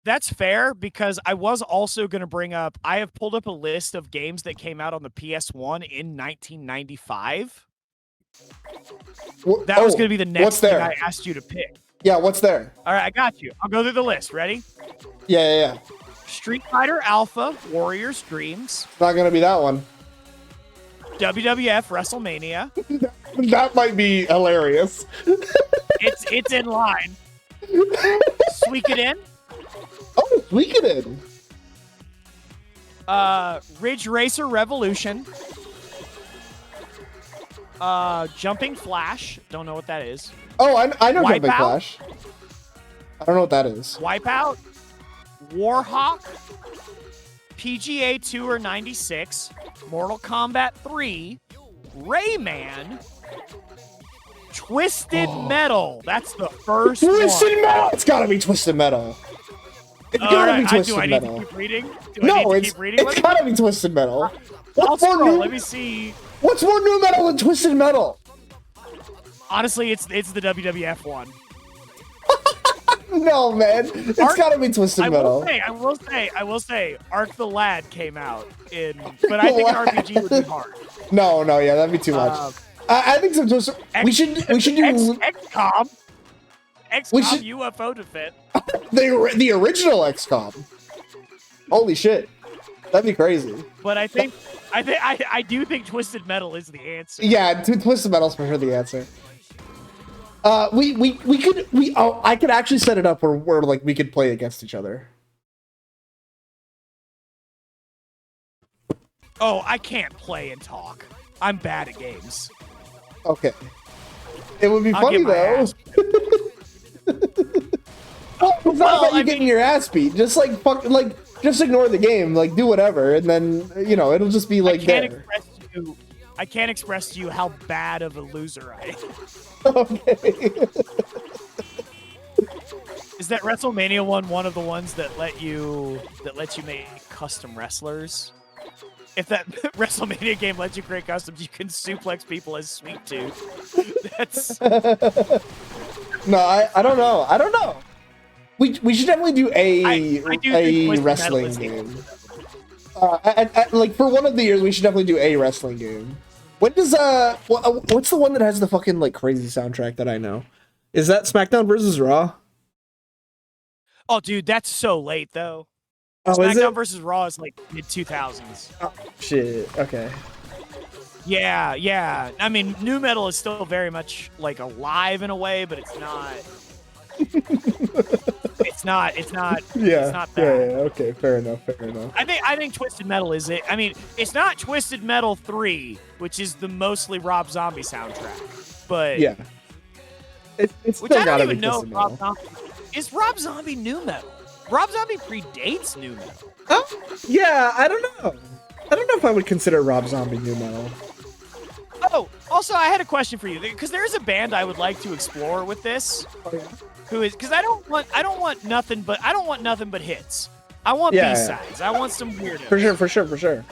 That's fair because I was also going to bring up I have pulled up a list of games that came out on the PS1 in 1995. That was going to be the next thing I asked you to pick. Yeah, what's there? All right, I got you. I'll go through the list. Ready? Yeah. Street Fighter Alpha, Warriors Dreams. It's not gonna be that one. WWF WrestleMania. That might be hilarious. It's in line. Suikoden. Oh, Suikoden. Ridge Racer Revolution. Jumping Flash. Don't know what that is. Oh, I know Jumping Wipeout? Flash. I don't know what that is. Wipeout. Warhawk. PGA Tour 96. Mortal Kombat 3. Rayman. Twisted Metal. That's the first Twisted one. Metal. It's gotta be Twisted Metal. It's gotta be Twisted Do I Metal. need to keep reading? It's gotta be Twisted Metal. I'll scroll. Let me see. What's more new metal than Twisted Metal? Honestly, it's the WWF one. No, man. It's gotta be Twisted Metal. I will say, Arc the Lad came out but I think an RPG would be hard. No, yeah, that'd be too much. I think some Twisted. We should do XCOM. UFO to fit. the original XCOM. Holy shit, that'd be crazy. But I do think Twisted Metal is the answer. Yeah, Twisted Metal's for sure the answer. I could actually set it up where like we could play against each other. Oh, I can't play and talk. I'm bad at games. Okay. It would be funny though. It's not about you getting your ass beat. Just like just ignore the game. Like do whatever, and then it'll just be like I can't express to you how bad of a loser I am. Okay. Is that WrestleMania one of the ones that let you make custom wrestlers? If that WrestleMania game lets you create customs, you can suplex people as Sweet Tooth. That's No, I don't know. I don't know. We should definitely do I do think Twisted Metal wrestling is game. Like for one of the years, we should definitely do a wrestling game. When does what's the one that has the fucking like crazy soundtrack that I know? Is that SmackDown versus Raw? Oh, dude, that's so late though. Oh, is SmackDown it? versus Raw is like mid 2000s. Oh, shit. Okay. Yeah, yeah. I mean, new metal is still very much like alive in a way, but it's not. It's not. It's not. Yeah. It's not Yeah, that. yeah. Okay. Fair enough. Fair enough. I think Twisted Metal is it. I mean, it's not Twisted Metal 3, which is the mostly Rob Zombie soundtrack, but Yeah. It's which still I gotta don't be even know. Twisted If Rob Metal. Zombie is Rob Zombie new metal. Rob Zombie predates new metal. Oh, yeah. I don't know. I don't know if I would consider Rob Zombie new metal. Oh, also, I had a question for you because there is a band I would like to explore with this. Oh, yeah. Who is? Because I don't want nothing but hits. I want Yeah, B-sides. I want some weirdos. For sure. For sure. For sure.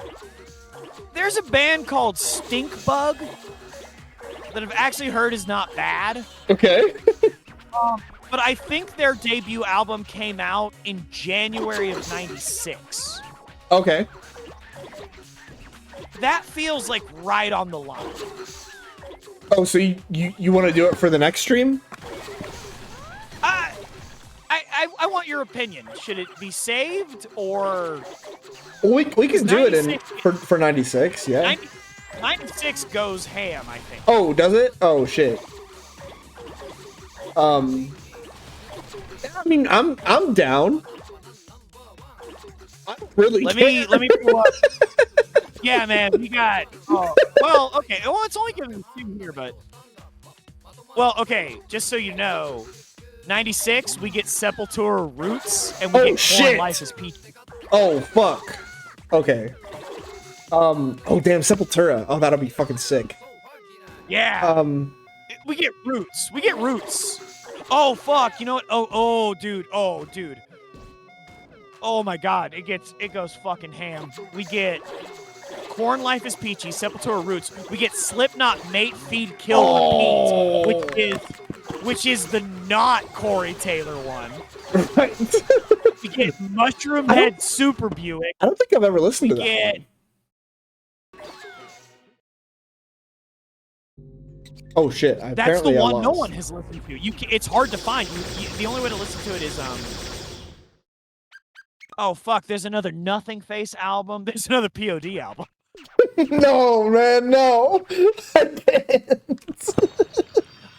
There's a band called Stink Bug that I've actually heard is not bad. Okay. But I think their debut album came out in January of '96. Okay. That feels like right on the line. Oh, so you want to do it for the next stream? I want your opinion. Should it be saved or Well, we can do it in 96 for 96, yeah. 96 goes ham, I think. Oh, does it? Oh shit. I mean, I'm down. I don't really Let care. me pull up. Yeah, man, we got. Oh, well, okay. Well, it's only giving 2 here, but. Well, okay. Just so you know, 96 we get Sepultura Roots, and we get shit. Corn Life is Peachy. Oh fuck. Okay. Oh damn, Sepultura. Oh, that'll be fucking sick. Yeah. We get Roots. We get Roots. Oh fuck. You know what? Oh dude. Oh dude. Oh my god. It goes fucking ham. We get Corn Life is Peachy, Sepultura Roots. We get Slipknot Mate Feed Kill Repeat, which is the not Corey Taylor one. Right. We get Mushroom Head Super Buick. I don't think I've ever listened to that. Get Oh shit! That's the Apparently one I no lost. one has listened to. It's hard to find. The only way to listen to it is Oh fuck! There's another Nothing Face album. There's another POD album. No, man, no. I can't.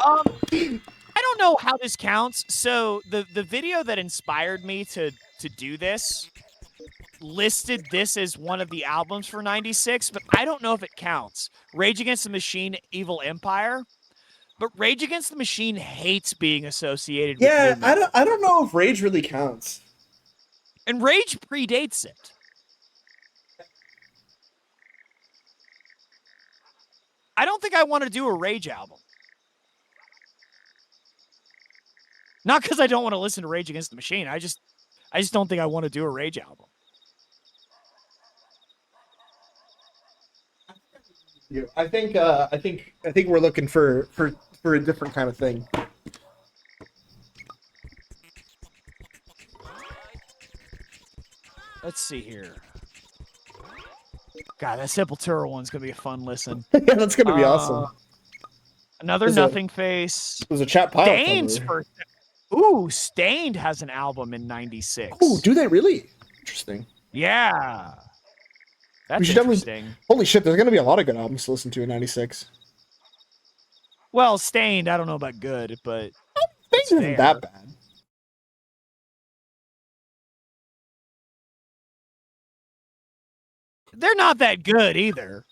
I don't know how this counts. So the video that inspired me to do this listed this as one of the albums for '96, but I don't know if it counts. Rage Against the Machine, Evil Empire. But Rage Against the Machine hates being associated with Yeah, new metal. I don't know if Rage really counts. And Rage predates it. I don't think I want to do a Rage album. Not because I don't want to listen to Rage Against the Machine. I just don't think I want to do a Rage album. I think we're looking for a different kind of thing. Let's see here. God, that Sepultura one's gonna be a fun listen. Yeah, that's gonna be awesome. Another Nothing Face. There's a chat pile. Stained's first. Ooh, Stained has an album in '96. Oh, do they really? Interesting. Yeah. That's We should definitely- interesting. Holy shit, there's gonna be a lot of good albums to listen to in '96. Well, Stained, I don't know about good, but Things isn't that bad. they're not that good either.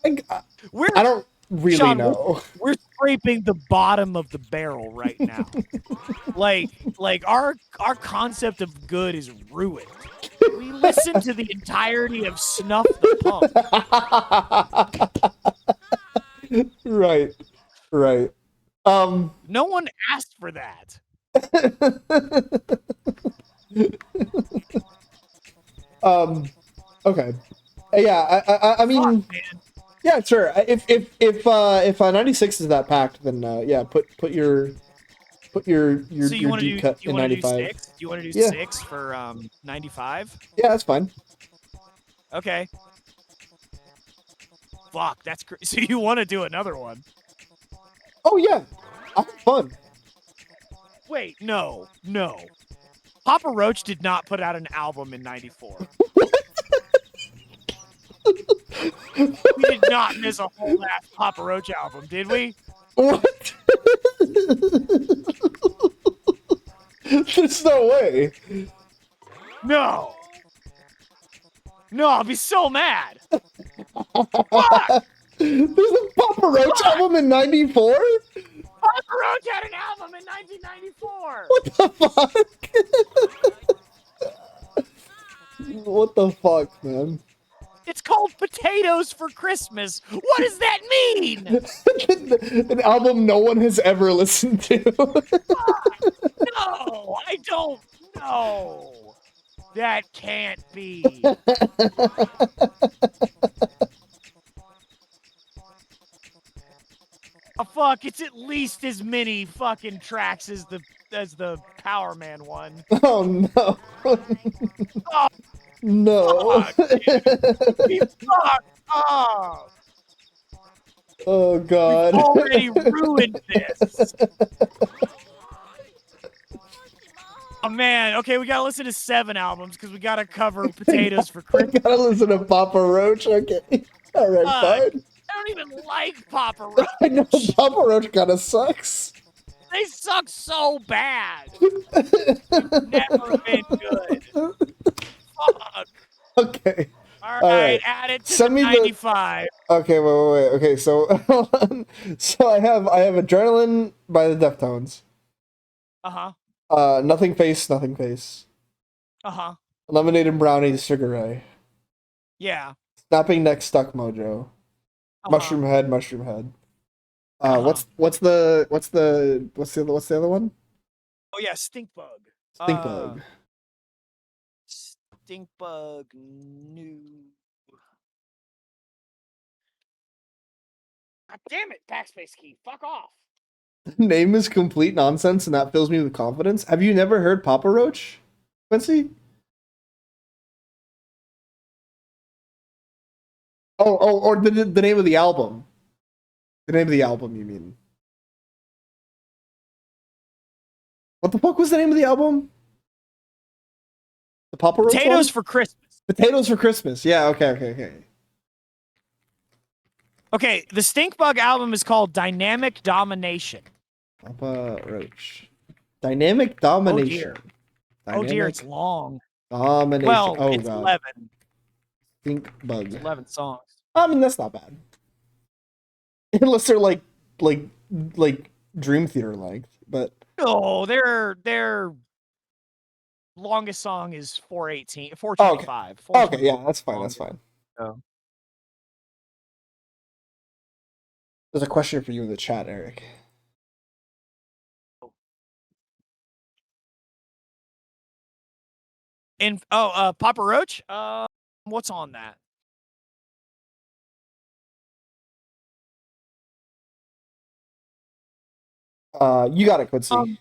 I don't really Sean, know. We're scraping the bottom of the barrel right now. like our concept of good is ruined. We listen to the entirety of Snuff the Punk. Right. No one asked for that. Okay. Yeah, I mean, Fuck, man. yeah, sure. If 96 is that packed, then yeah, put So you your want to deep do? cut You in want to do 95. 6? Do you want to do Yeah, 6 for 95? yeah, that's fine. Okay. Fuck, that's so you want to do another one? Oh yeah, I had fun. Wait, no, no. Papa Roach did not put out an album in '94. We did not miss a whole ass Papa Roach album, did we? What? There's no way. No. No, I'll be so mad. Fuck! There's a Papa Roach Fuck! album in '94. Papa Roach had an album in 1994. What the fuck? What the fuck, man? It's called Potatoes for Christmas. What does that mean? An album no one has ever listened to. No, I don't know. That can't be. Oh, fuck, it's at least as many fucking tracks as the Power Man one. Oh no. Oh, No. fuck, dude. We fucked up. Oh We've god. already ruined this. Oh man, okay, we gotta listen to 7 albums because we gotta cover Potatoes for I Christmas. gotta listen to Papa Roach. Okay. Alright, fine. I don't even like Papa Roach. I know Papa Roach kinda sucks. They suck so bad. Never been good. Fuck. Okay. All All right, right. add it to Send the me the 95. Okay, wait. Okay, so so I have Adrenaline by the Deftones. Uh-huh. Nothing Face, Nothing Face. Uh-huh. Lemonade and Brownie, Sugar Ray. Yeah. Snapping Neck, Stuck Mojo. Uh-huh. Mushroom Head. Uh-huh. What's the other one? Oh yeah, Stink Bug. Stink Bug. Stink Bug new. God damn it, backspace key. Fuck off. Name is complete nonsense, and that fills me with confidence. Have you never heard Papa Roach, Quincy? Or the name of the album. The name of the album, you mean? What the fuck was the name of the album? The Papa Roach Potatoes one? for Christmas. Potatoes for Christmas. Yeah, okay. Okay, the Stink Bug album is called Dynamic Domination. Papa Roach. Dynamic Domination. Oh dear, it's long. Domination. Well, oh it's god. 11. Stink Bug. It's 11 songs. I mean, that's not bad. Unless they're like Dream Theater length, but No, their longest song is 418, 425. Okay, yeah, that's fine. That's fine. Oh. There's a question for you in the chat, Eric. Papa Roach? What's on that? You got it, Quincy.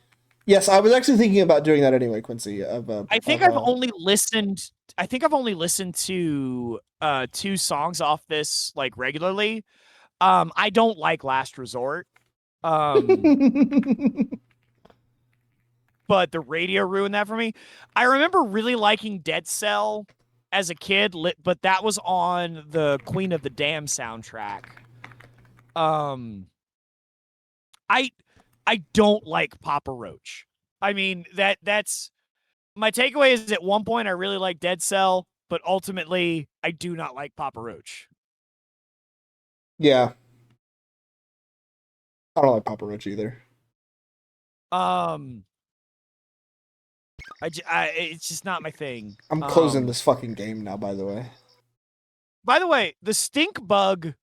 Yes, I was actually thinking about doing that anyway, Quincy. I think I've only listened to 2 songs off this like regularly. I don't like Last Resort. But the radio ruined that for me. I remember really liking Dead Cell as a kid, but that was on the Queen of the Dam soundtrack. I don't like Papa Roach. I mean, that's my takeaway is at one point I really like Dead Cell, but ultimately I do not like Papa Roach. Yeah. I don't like Papa Roach either. It's just not my thing. I'm closing this fucking game now, by the way. By the way, the Stink Bug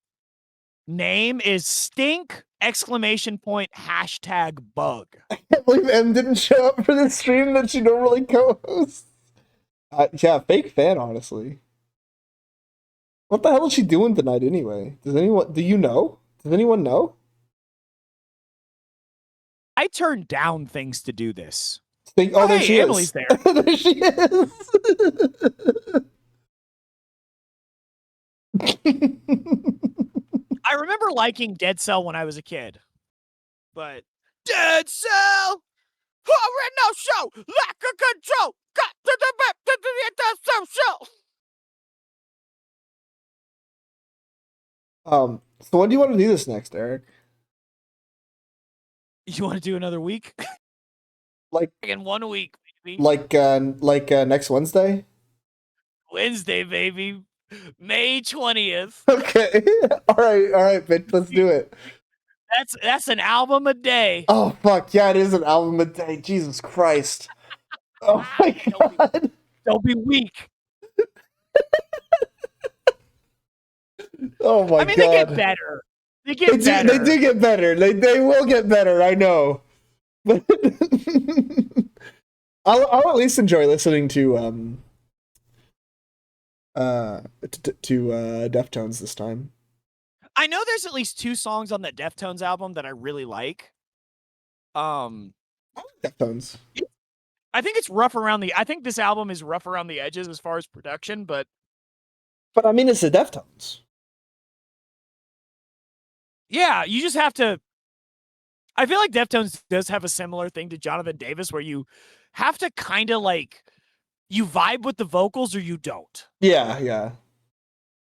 name is stink exclamation point hashtag bug. I can't believe Em didn't show up for the stream that she normally co-hosts. Yeah, fake fan, honestly. What the hell is she doing tonight anyway? Do you know? Does anyone know? I turned down things to do this. Oh, there hey, she Emily's is. there. There she is. I remember liking Dead Cell when I was a kid. But Dead Cell! No show! Lack of control! Got to the map to the Dead Cell show! So when do you want to do this next, Eric? You want to do another week? Like in 1 week, baby. Like next Wednesday? Wednesday, baby. May 20th. Okay. all right, bitch, let's do it. That's an album a day. Oh fuck, yeah, it is an album a day. Jesus Christ. Oh my god. Don't be weak. Oh my god. They get better. They get better. They do get better. They will get better, I know. But I'll at least enjoy listening to Deftones this time. I know there's at least 2 songs on that Deftones album that I really like. Deftones. I think it's rough around the. I think this album is rough around the edges as far as production, but I mean, it's the Deftones. Yeah, you just have to. I feel like Deftones does have a similar thing to Jonathan Davis, where you have to kind of like you vibe with the vocals or you don't. Yeah.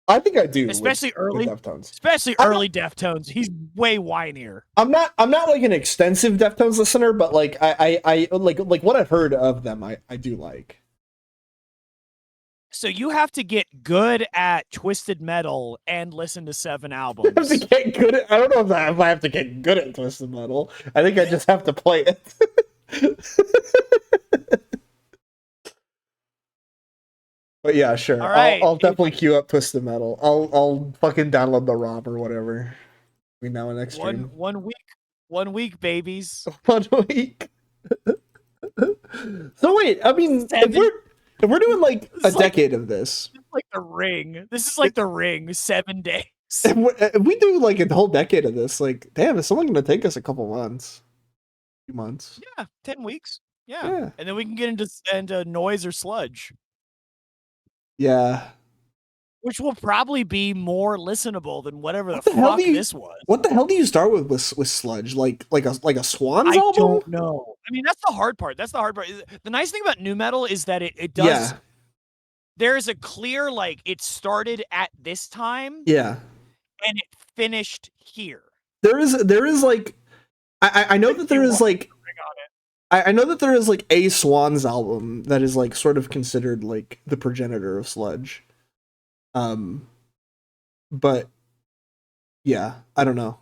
I think I do, especially early Deftones. Especially early Deftones. He's way whinier. I'm not like an extensive Deftones listener, but like I like what I've heard of them, I do like. So you have to get good at twisted metal and listen to 7 albums. I have to get good at, I don't know if I have to get good at twisted metal. I think I just have to play it. But yeah, sure. Right. I'll definitely queue up Twisted Metal. I'll fucking download the ROM or whatever. Between now and next stream. 1 week, babies. 1 week. So wait, I mean, if we're doing like a decade of this, it's like the Ring. This is like the Ring. 7 days. If we do like a whole decade of this, like, damn, it's only gonna take us a couple months, few months. Yeah, 10 weeks. Yeah, and then we can get into noise or sludge. Yeah. Which will probably be more listenable than whatever the fuck this was. What the hell do you start with sludge? Like a Swans album? I don't know. I mean, that's the hard part. The nice thing about nu metal is that it does. Yeah. There is a clear like it started at this time. Yeah. And it finished here. There is like I know that there is like I know that there is like a Swans album that is like sort of considered like the progenitor of sludge. But yeah, I don't know.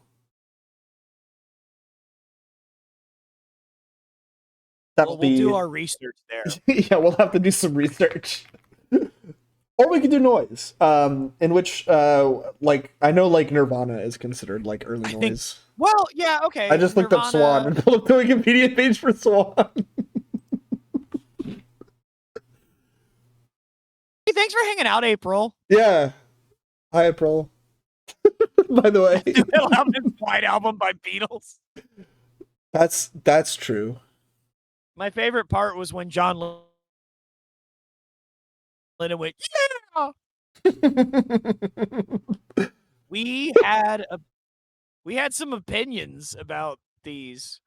We'll do our research there. Yeah, we'll have to do some research. Or we could do noise. In which like I know like Nirvana is considered like early noise. Well, yeah, okay. I just looked up Swan and pulled up the Wikipedia page for Swan. Hey, thanks for hanging out, April. Yeah. Hi, April. By the way. White Album by Beatles. That's true. My favorite part was when John Lennon went, yeah! We had some opinions about these.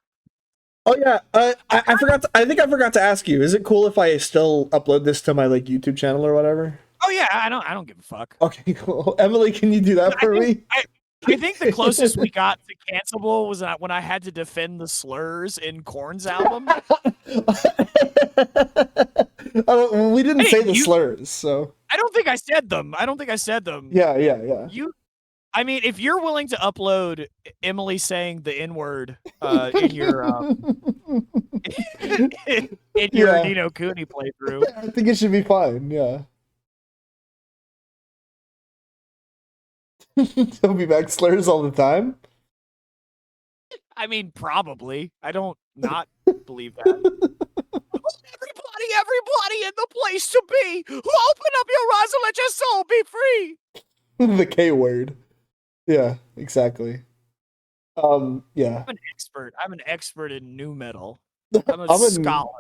Oh yeah, I forgot. I think I forgot to ask you. Is it cool if I still upload this to my like YouTube channel or whatever? Oh yeah, I don't give a fuck. Okay, cool. Emily, can you do that for me? I think the closest we got to cancelable was when I had to defend the slurs in Korn's album. We didn't say the slurs, so I don't think I said them. Yeah. I mean, if you're willing to upload Emily saying the N-word in your Ni no Kuni playthrough, I think it should be fine. Yeah. Toby Mac slurs all the time. I mean, probably. I don't not believe that. Everybody in the place to be, open up your eyes and let your soul be free. The K word. Yeah, exactly. Yeah. I'm an expert. I'm an expert in new metal. I'm a I'm an scholar.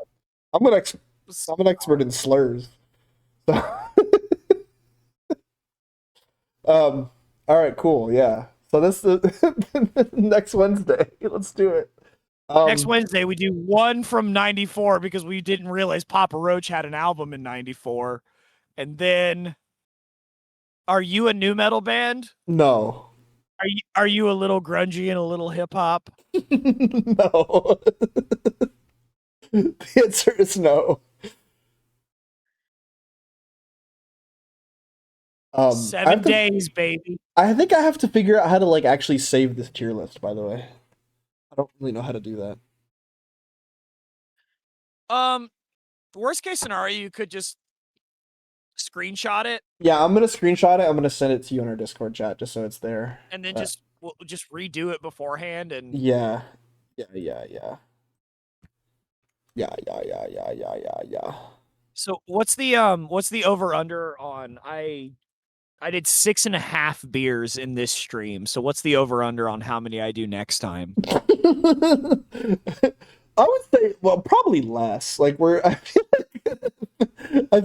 I'm an ex I'm an expert in slurs. So, all right, cool, yeah. So this is next Wednesday. Let's do it. Next Um, Wednesday, we do one from 94 because we didn't realize Papa Roach had an album in 94. And then, are you a new metal band? no. Are you a little grungy and a little hip hop? No. The answer is no. I have Seven to days, baby. I think I have to figure out how to like actually save this tier list, by the way. I don't really know how to do that. Um, Worst case scenario, you could just screenshot it Yeah, I'm gonna screenshot it. I'm gonna send it to you in our Discord chat just so it's there. and then Uh, just redo it beforehand. And yeah. Yeah, yeah, yeah. Yeah, yeah, yeah, yeah, yeah, yeah, yeah. so what's the over under on I did 6.5 beers in this stream. So what's the over under on how many I do next time? I would say, well, probably less. Like we're, I feel like I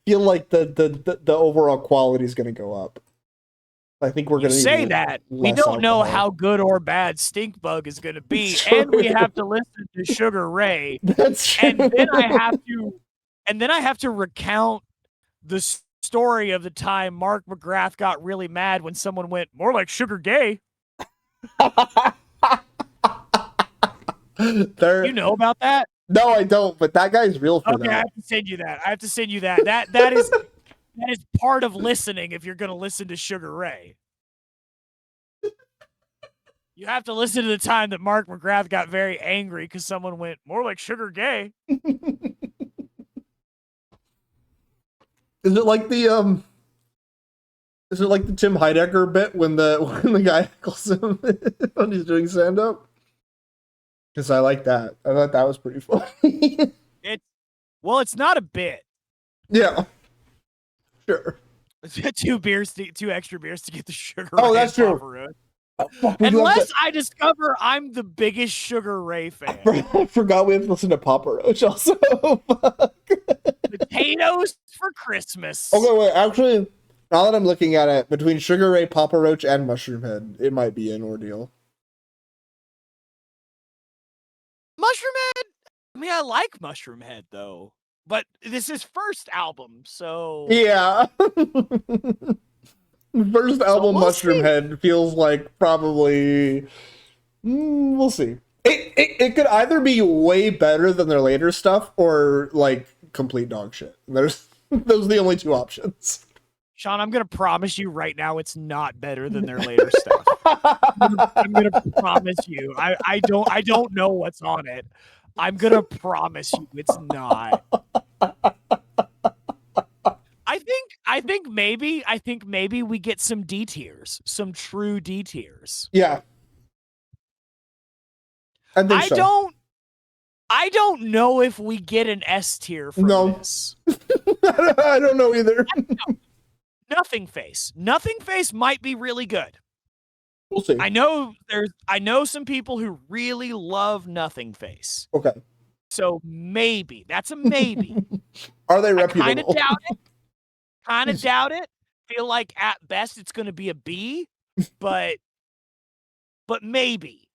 feel like the overall quality is gonna go up. I think we're You gonna say need that. We less don't know alcohol. how good or bad Stink Bug is going to be, True. and we have to listen to Sugar Ray, That's and true. then I have to recount the story of the time Mark McGrath got really mad when someone went more like Sugar Gay. You There, know about that? no, I don't. But that guy's real for Okay, I that. have to send you that. I have to send you that. That is part of listening if you're going to listen to Sugar Ray. You have to listen to the time that Mark McGrath got very angry because someone went more like Sugar Gay. Is it like the? Is it like the Tim Heidecker bit when the when the guy calls him when he's doing stand up? Because I like that. I thought that was pretty funny. It's not a bit. Yeah, sure. Two extra beers to get the Sugar Oh, Ray that's and Papa true. Roach. Oh, fuck, we do have to. Unless I discover I'm the biggest Sugar Ray fan. I forgot we have to listen to Papa Roach also. Fuck. Potatoes for Christmas. Okay, wait. Actually, now that I'm looking at it, between Sugar Ray, Papa Roach, and Mushroom Head, it might be an ordeal. Mushroom Head. I mean, I like Mushroom Head though, but this is first album, so Yeah. First album, we'll Mushroom see. Head feels like probably. We'll see. It could either be way better than their later stuff or like complete dog shit. There's those are the only two options. Sean, I'm gonna promise you right now, it's not better than their later stuff. I'm gonna promise you. I don't know what's on it. I'm gonna promise you it's not. I think maybe we get some D tiers, some true D tiers. Yeah, I think I so. don't know if we get an S tier from No, this. I don't know either. Nothing Face. Nothing Face might be really good. We'll see. I know some people who really love Nothing Face. Okay. So maybe. That's a maybe. Are they I kind of reputable? doubt it. Kind of doubt it. Feel like at best it's going to be a B, but maybe.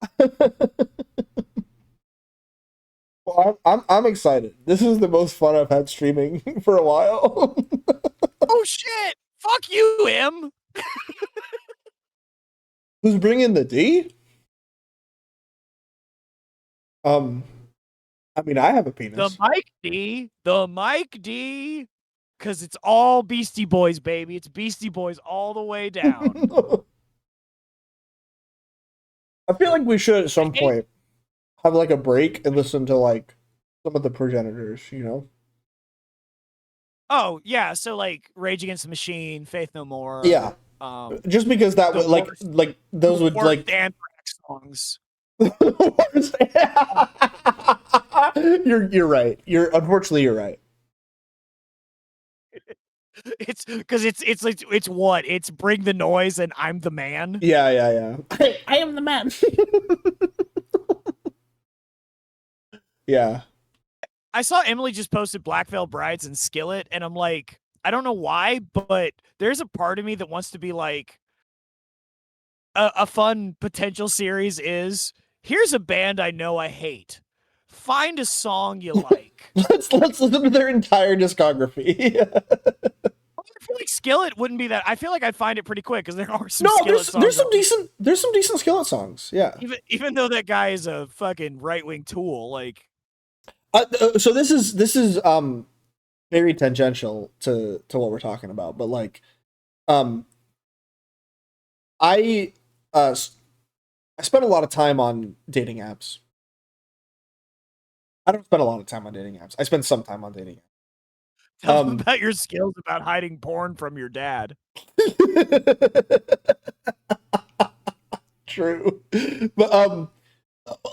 Well, I'm excited. This is the most fun I've had streaming for a while. Oh shit! Fuck you, M. Who's bringing the D? I mean, I have a The penis. Mike D, because it's all Beastie Boys, baby. It's Beastie Boys all the way down. I feel like we should at some Hey, point have like a break and listen to like some of the progenitors, you know? Oh yeah, so like Rage Against the Machine, Faith No Yeah, More, um, just because that the would like worst, those the would worst like Anthrax songs. you're right. You're unfortunately you're right. It's because it's like it's what it's Bring the Noise and I'm the Man. Yeah, yeah, yeah. I am the man. Yeah. I saw Emily just posted Black Veil Brides and Skillet, and I'm like, I don't know why, but there's a part of me that wants to be like, a fun potential series is here's a band I know I hate. Find a song you like. Let's listen to their entire discography. I feel like Skillet wouldn't be that. I feel like I'd find it pretty quick because there are some No, Skillet there's songs. some decent Skillet songs. Yeah. Even though that guy is a fucking right wing tool, like So this is very tangential to what we're talking about, but like um I I spent a lot of time on dating apps. I don't spend a lot of time on dating apps. I spend some time on dating apps. tell them about your skills about hiding porn from your dad. True. But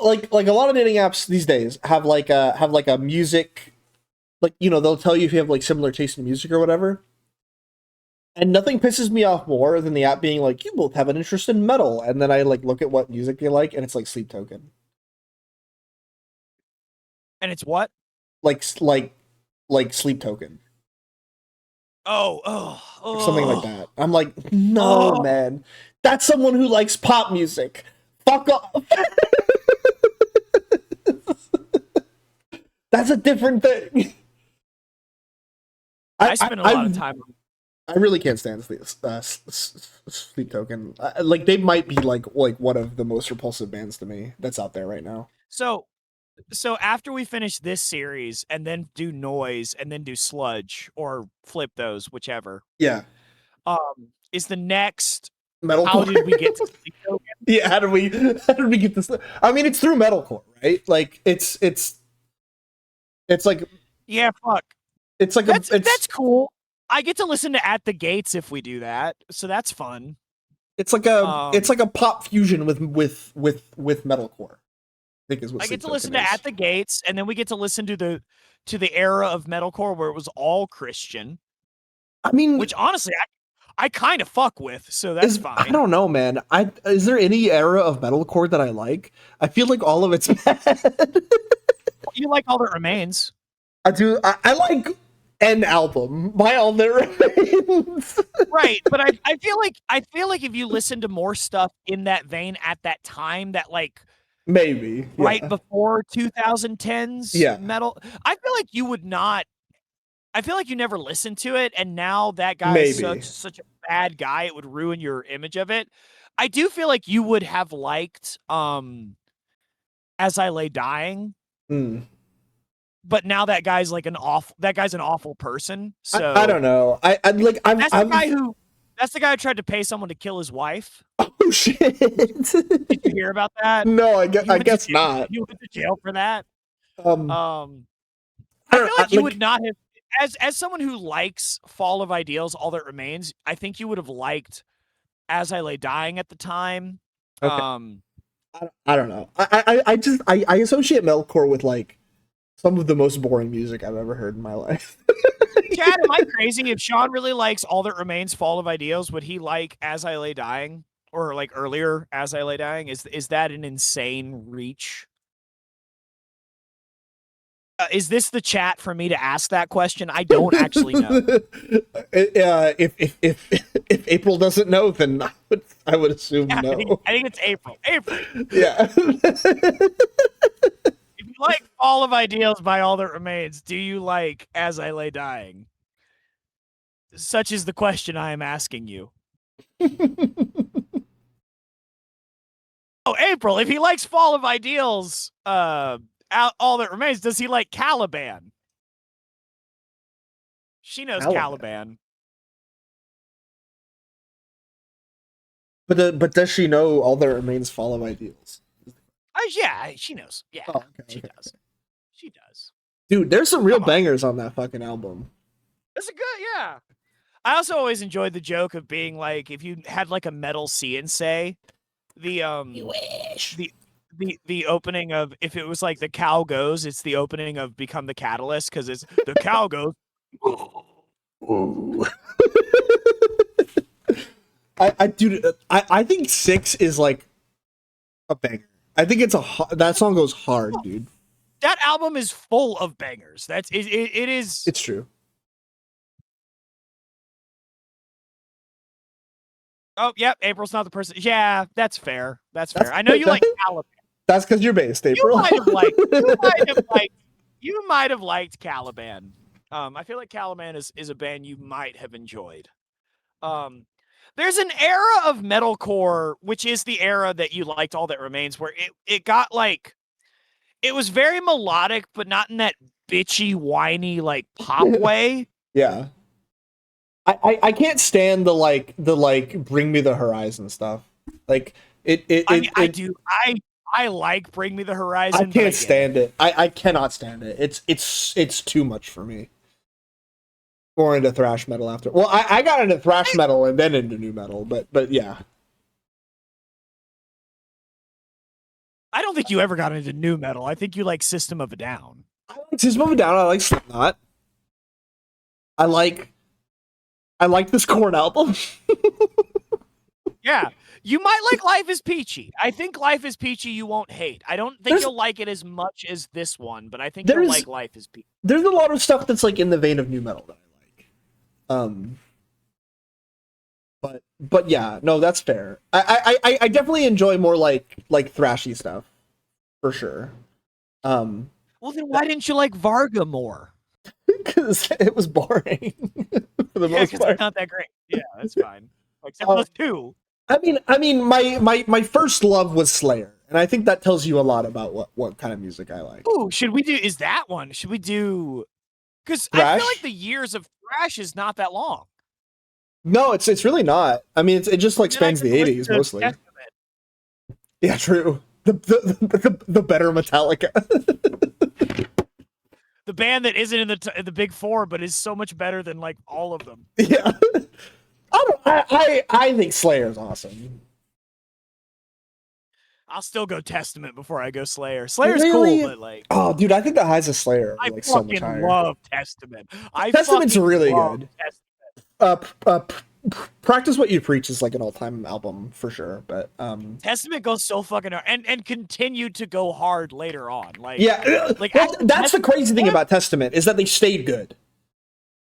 like a lot of dating apps these days have like a music, like, you know, they'll tell you if you have like similar taste in music or whatever. And nothing pisses me off more than the app being like, you both have an interest in metal, and then I like look at what music they like, and it's like Sleep Token, And it's what? like Sleep Token, or something like Oh. that. I'm like, no, Oh. man, that's someone who likes pop music. Fuck off. That's a different thing. I spend a lot of time on I really can't stand Sleep Token. Like they might be like one of the most repulsive bands to me that's out there right now. so after we finish this series and then do Noise and then do Sludge or flip those, whichever, Yeah, is the next how metalcore. did we get to Sleep Token? Yeah, how did we get this? I mean, it's through metalcore, right? Like it's like Yeah, fuck. it's like That's cool. I get to listen to At the Gates if we do that, so that's fun. it's like a pop fusion with metalcore. I think is what I get Sleep to Token listen to is. At the Gates, and then we get to listen to the era of metalcore where it was all Christian, I mean, which honestly I kind of fuck with, so that's fine. I don't know, man. Is there any era of metalcore that I like? I feel like all of it's bad. You like All That Remains. I do. I like an album by All That Remains. Right, but I feel like if you listen to more stuff in that vein at that time, that like Maybe. right Yeah. before 2010s Yeah. metal, I feel like you would not. I feel like you never listened to it, and now that guy is Maybe. such a bad guy, it would ruin your image of it. I do feel like you would have liked As I Lay Dying, Mm. but now that guy's like an awful person. So I don't know. I like that's the guy who tried to pay someone to kill his wife. Oh shit! Did you hear about that? No, I guess not. You went to jail for that. Um, I feel like you would not have, as someone who likes Fall of Ideals, All That Remains. I think you would have liked As I Lay Dying at the time. Okay. I don't know. I just I associate metalcore with like some of the most boring music I've ever heard in my life. Chad, am I crazy? If Sean really likes All That Remains, Fall of Ideals, would he like As I Lay Dying, or like earlier As I Lay Dying? Is that an insane reach? Is this the chat for me to ask that question? I don't actually know. If April doesn't know, then I would assume Yeah, no. I think it's April. April. Yeah. If you like Fall of Ideals by All That Remains, do you like As I Lay Dying? Such is the question I am asking you. Oh, April, if he likes Fall of Ideals, All That Remains, does he like Caliban? She knows Caliban. But does she know All That Remains Fall of Ideals? Yeah, she knows. Yeah, Oh, okay, she okay. does. She does. Dude, there's some real bangers on that fucking album. That's a Yeah. I also always enjoyed the joke of being like, if you had like a metal CNC, the You wish. the opening of, if it was like the cow goes, it's the opening of Become the Catalyst, because it's the cow goes. Ooh. I think 6 is like a banger. I think that song goes hard, dude. That album is full of bangers. It is. It's true. Oh, yep. April's not the person. Yeah, that's fair. That's fair. I know you like Caliban. That's because you're based, April. You might have liked Caliban. I feel like Caliban is a band you might have enjoyed. There's an era of metalcore, which is the era that you liked, All That Remains, where it got like, it was very melodic, but not in that bitchy, whiny, like pop way. Yeah. I can't stand the Bring Me the Horizon stuff. Like I do. I like Bring Me the Horizon. I can't stand it. I cannot stand it. It's too much for me. More into thrash metal after. Well, I got into thrash metal and then into nu metal, but yeah. I don't think you ever got into nu metal. I think you like System of a Down. I like System of a Down. I like Slipknot. I like this Korn album. Yeah. You might like Life is Peachy. I think Life is Peachy you won't hate. I don't think you'll like it as much as this one, but I think you'll like Life is Peachy. There's a lot of stuff that's like in the vein of nu metal that I like. But yeah, no, that's fair. I definitely enjoy more like thrashy stuff. For sure. Well, then why didn't you like Varga more? Because it was boring. For the most part. It's not that great. Yeah, that's fine. Except those two. I mean, my first love was Slayer, and I think that tells you a lot about what kind of music I like. Ooh, should we do? Is that one? Should we do? Because I feel like the years of thrash is not that long. No, it's really not. I mean, it just like spans the 80s mostly. Testament. Yeah, true. The better Metallica. The band that isn't in the big four, but is so much better than like all of them. Yeah. I think Slayer's awesome. I'll still go Testament before I go Slayer. Slayer's cool, but like, oh, dude, I think the highs of Slayer are like so much higher. I love Testament. Testament's really good. Practice What You Preach is like an all-time album for sure, but Testament goes so fucking hard and continued to go hard later on. Like, yeah, like that's the crazy thing about Testament is that they stayed good.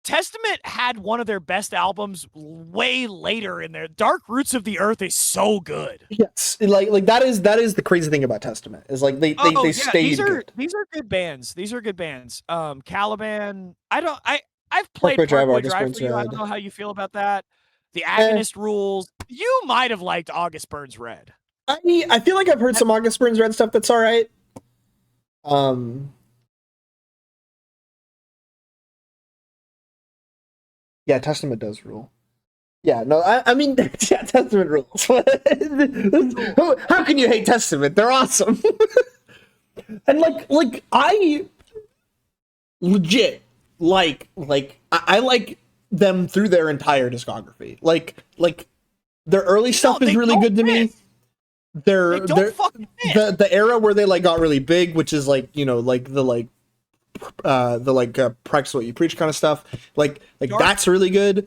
Testament had one of their best albums way later in there. Dark Roots of the Earth is so good. Yes, like that is the crazy thing about Testament is like they stayed good. These are good bands. These are good bands. Caliban. I've played Parkway Drive for you. I don't know how you feel about that. The Agonist Rules. You might have liked August Burns Red. I feel like I've heard some August Burns Red stuff that's all right. Yeah, Testament does rule. Yeah, no, I mean, yeah, Testament rules. How can you hate Testament? They're awesome. And like I legit like I like them through their entire discography. Like their early stuff is really good to me. The era where they like got really big, which is like, you know, like practice what you preach kind of stuff. Like that's really good.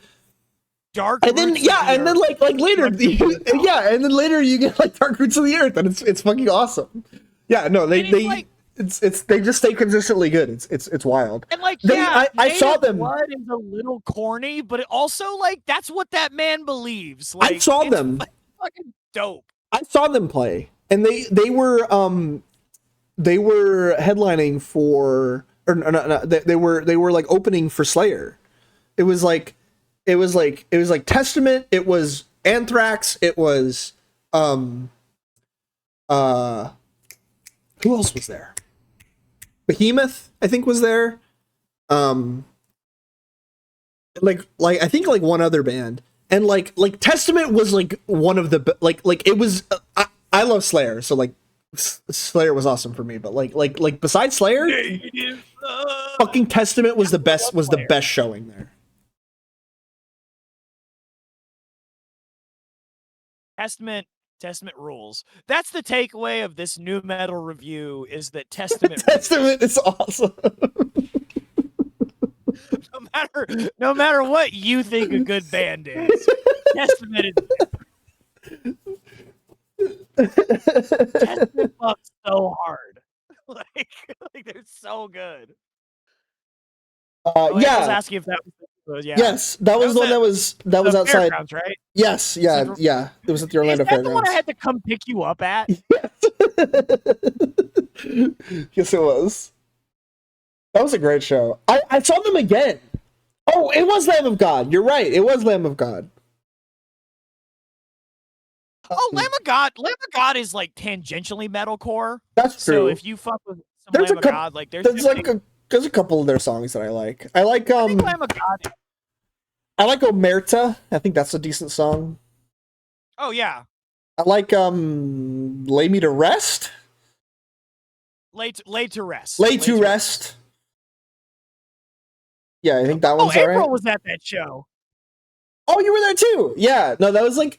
Dark and then and then like later and then later you get like Dark Roots of the Earth, and it's fucking awesome. Yeah, no, they just stay consistently good. It's wild. And like, I saw them. Blood is a little corny, but it also like that's what that man believes. Like, I saw them. Fucking dope. I saw them play, and they were headlining for, or no, they were like opening for Slayer. It was like Testament. It was Anthrax. It was who else was there? Behemoth, I think, was there. Like I think like one other band, and like Testament was like one of the like it was. I love Slayer, so like Slayer was awesome for me, but like besides Slayer, fucking Testament was the best showing there. Testament rules. That's the takeaway of this new metal review is that Testament Testament is awesome. no matter what you think a good band is, Testament is Testament fucks so hard. like they're so good. Yeah. I was asking if that was yeah. Yes, that was the one that was outside. Fairgrounds, right? Yes, yeah, yeah. It was at the Orlando Is that Fairgrounds. the one I had to come pick you up at? Yes. Yes, it was. That was a great show. I saw them again. Oh, it was Lamb of God. You're right. It was Lamb of God. Oh, Lamb of God is like tangentially metalcore. That's true. So if you fuck with some Lamb of God, like there's a couple of their songs that I like. I think Lamb of God. I like Omerta. I think that's a decent song. Oh yeah. I like Lay Me to Rest. Lay to Rest. Lay to Rest. Yeah, I think that one's April alright. was at that show. Oh, you were there too. Yeah, no, that was like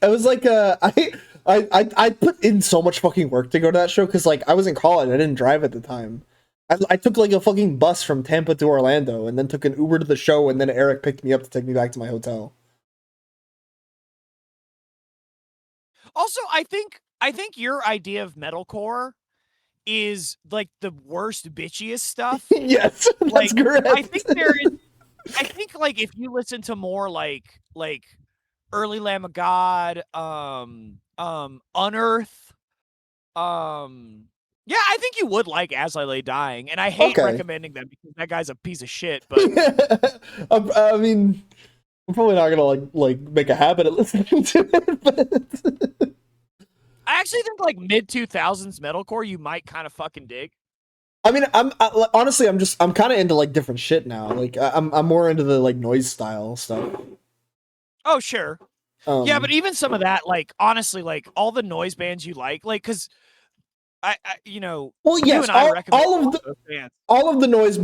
I put in so much fucking work to go to that show because like I was in college, I didn't drive at the time. I took like a fucking bus from Tampa to Orlando, and then took an Uber to the show, and then Eric picked me up to take me back to my hotel. Also, I think your idea of metalcore is like the worst bitchiest stuff. Yes, that's like, correct. I think like if you listen to more like early Lamb of God, Unearth, yeah, I think you would like As I Lay Dying, and I hate recommending them because that guy's a piece of shit. But I mean, I'm probably not gonna like make a habit of listening to it, but I actually think like mid 2000s metalcore you might kind of fucking dig. I mean, honestly, I'm kind of into like different shit now. Like I'm more into the like noise style stuff. Oh sure, yeah, but even some of that, like honestly, like all the noise bands you like, because I you know, well, yes, all of the noise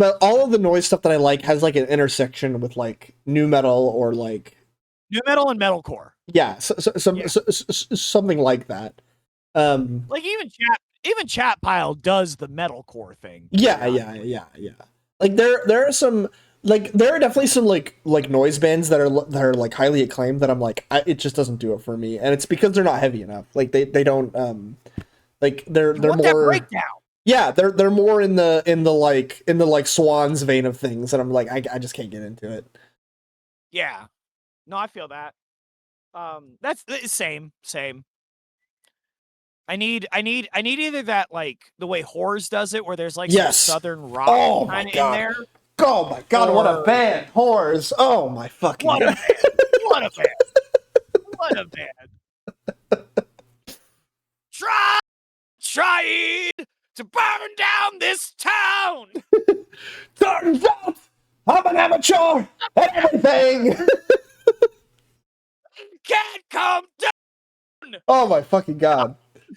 stuff that I like has like an intersection with like new metal or like new metal and metalcore. Yeah, something like that. Like even Chat Pile does the metalcore thing. Yeah. Like there are some there are definitely some like noise bands that are like highly acclaimed that I'm like it just doesn't do it for me, and it's because they're not heavy enough. Like they don't like they're more that breakdown. Yeah, they're more in the like Swans vein of things, and I'm like I just can't get into it. Yeah, no, I feel that. That's same. I need either that like the way Horrors does it, where there's like some southern rock kind of in there. Oh my god, what a band, Horrors! Oh my fucking what god. What a band! What a band! Trying to burn down this town. Turns out I'm an amateur at everything. Can't come down. Oh my fucking god!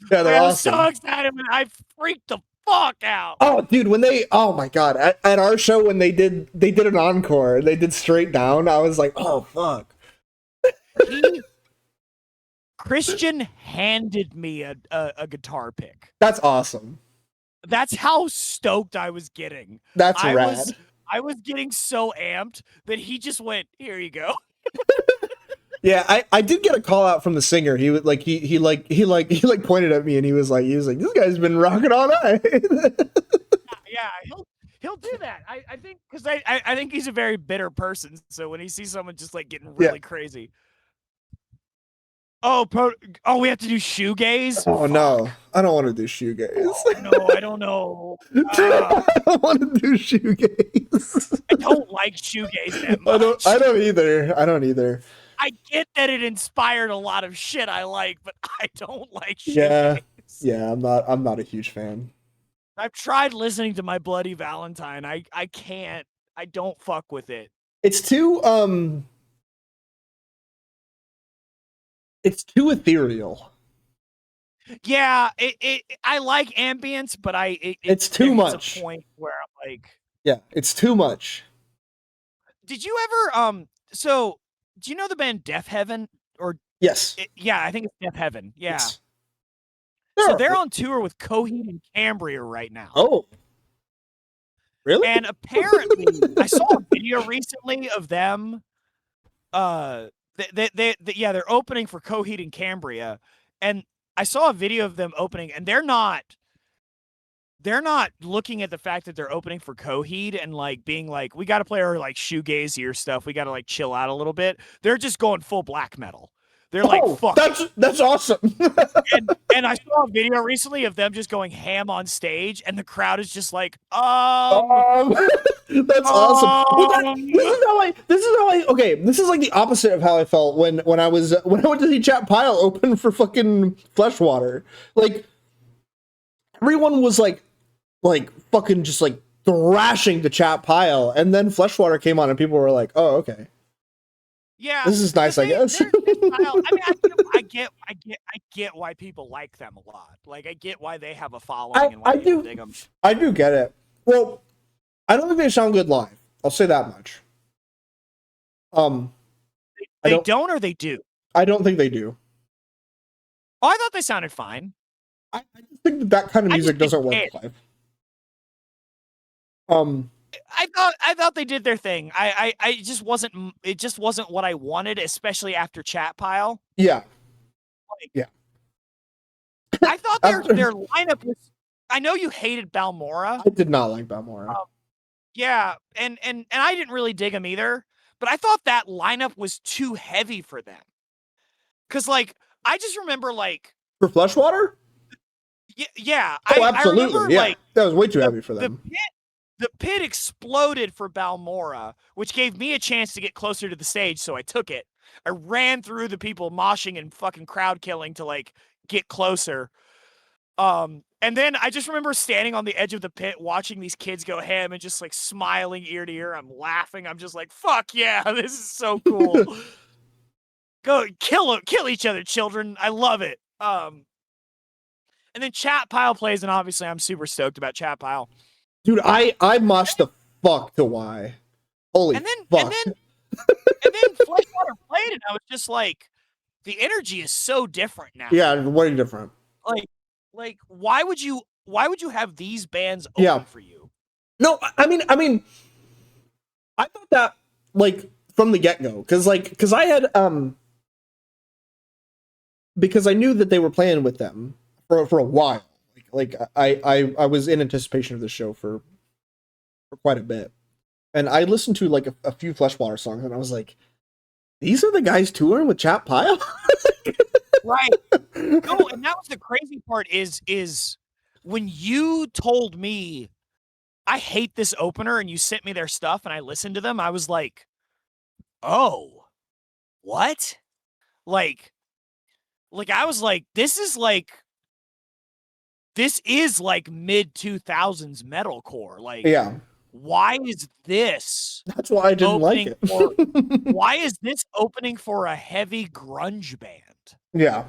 Yeah, they're awesome. I was so excited when I freaked the fuck out. Oh, dude, when they my god, at our show when they did an encore, they did Straight Down. I was like, oh fuck. Christian handed me a guitar pick. That's awesome. That's how stoked I was getting. That's rad. I was getting so amped that he just went, "Here you go." Yeah, I did get a call out from the singer. He was like he pointed at me and he was like this guy's been rocking all night. Yeah, he'll do that. I think because I think he's a very bitter person. So when he sees someone just like getting really crazy. Oh, we have to do shoegaze? Oh, fuck. No. I don't want to do shoegaze. Oh, no, I don't know. I don't want to do shoegaze. I don't like shoegaze that much. I don't either. I get that it inspired a lot of shit I like, but I don't like shoegaze. Yeah, I'm not a huge fan. I've tried listening to My Bloody Valentine. I can't. I don't fuck with it. It's too ethereal. Yeah, I like ambience, but it's too much. A point where I'm like, yeah, it's too much. Did you ever so do you know the band Deaf Heaven or Yes. Yeah, I think it's Death Heaven. Yeah. Yes. So they're on tour with Coheed and Cambria right now. Oh, really? And apparently, I saw a video recently of them. Yeah, they're opening for Coheed and Cambria, and I saw a video of them opening, and they're not looking at the fact that they're opening for Coheed and like being like, we got to play our like shoegazier stuff. We got to like chill out a little bit. They're just going full black metal. They're like, fuck. That's awesome. and I saw a video recently of them just going ham on stage, and the crowd is just like, That's awesome. Okay, this is like the opposite of how I felt when I went to see Chat Pile open for fucking Fleshwater. Like, everyone was like fucking just like thrashing the Chat Pile, and then Fleshwater came on, and people were like, "Oh, okay, yeah, this is nice, I guess." I get why people like them a lot. Like, I get why they have a following and why people dig them. I do get it. Well, I don't think they sound good live. I'll say that much. They don't, or they do? I don't think they do. Oh, I thought they sounded fine. I just think that kind of music doesn't work live. I thought they did their thing. It just wasn't what I wanted, especially after Chat Pile. Yeah. Yeah. I thought their lineup was. I know you hated Balmora. I did not like Balmora. Yeah, and I didn't really dig them either. But I thought that lineup was too heavy for them. Cause like I just remember like for Fleshwater. Yeah. Oh, absolutely. I remember, yeah, like, that was way too heavy for them. The pit exploded for Balmora, which gave me a chance to get closer to the stage, so I took it. I ran through the people moshing and fucking crowd killing to like get closer. And then I just remember standing on the edge of the pit watching these kids go ham and just like smiling ear to ear. I'm laughing. I'm just like, fuck yeah, this is so cool. Go kill each other, children. I love it. And then Chat Pile plays, and obviously I'm super stoked about Chat Pile. Dude, I moshed the fuck to why. Holy fuck. And then Fleshwater played, and I was just like, the energy is so different now. Yeah, way different. Like why would you have these bands open for you? No, I mean, I thought that like from the get-go, because I had because I knew that they were playing with them for a while. Like I was in anticipation of the show for quite a bit, and I listened to like a few Fleshwater songs, and I was like, these are the guys touring with Chat Pile. Right. No, and that was the crazy part is when you told me I hate this opener and you sent me their stuff and I listened to them, I was like, oh, what? Like I was like, this is like mid 2000s metalcore. Like, yeah. Why is this? That's why I didn't like it. Why is this opening for a heavy grunge band? Yeah.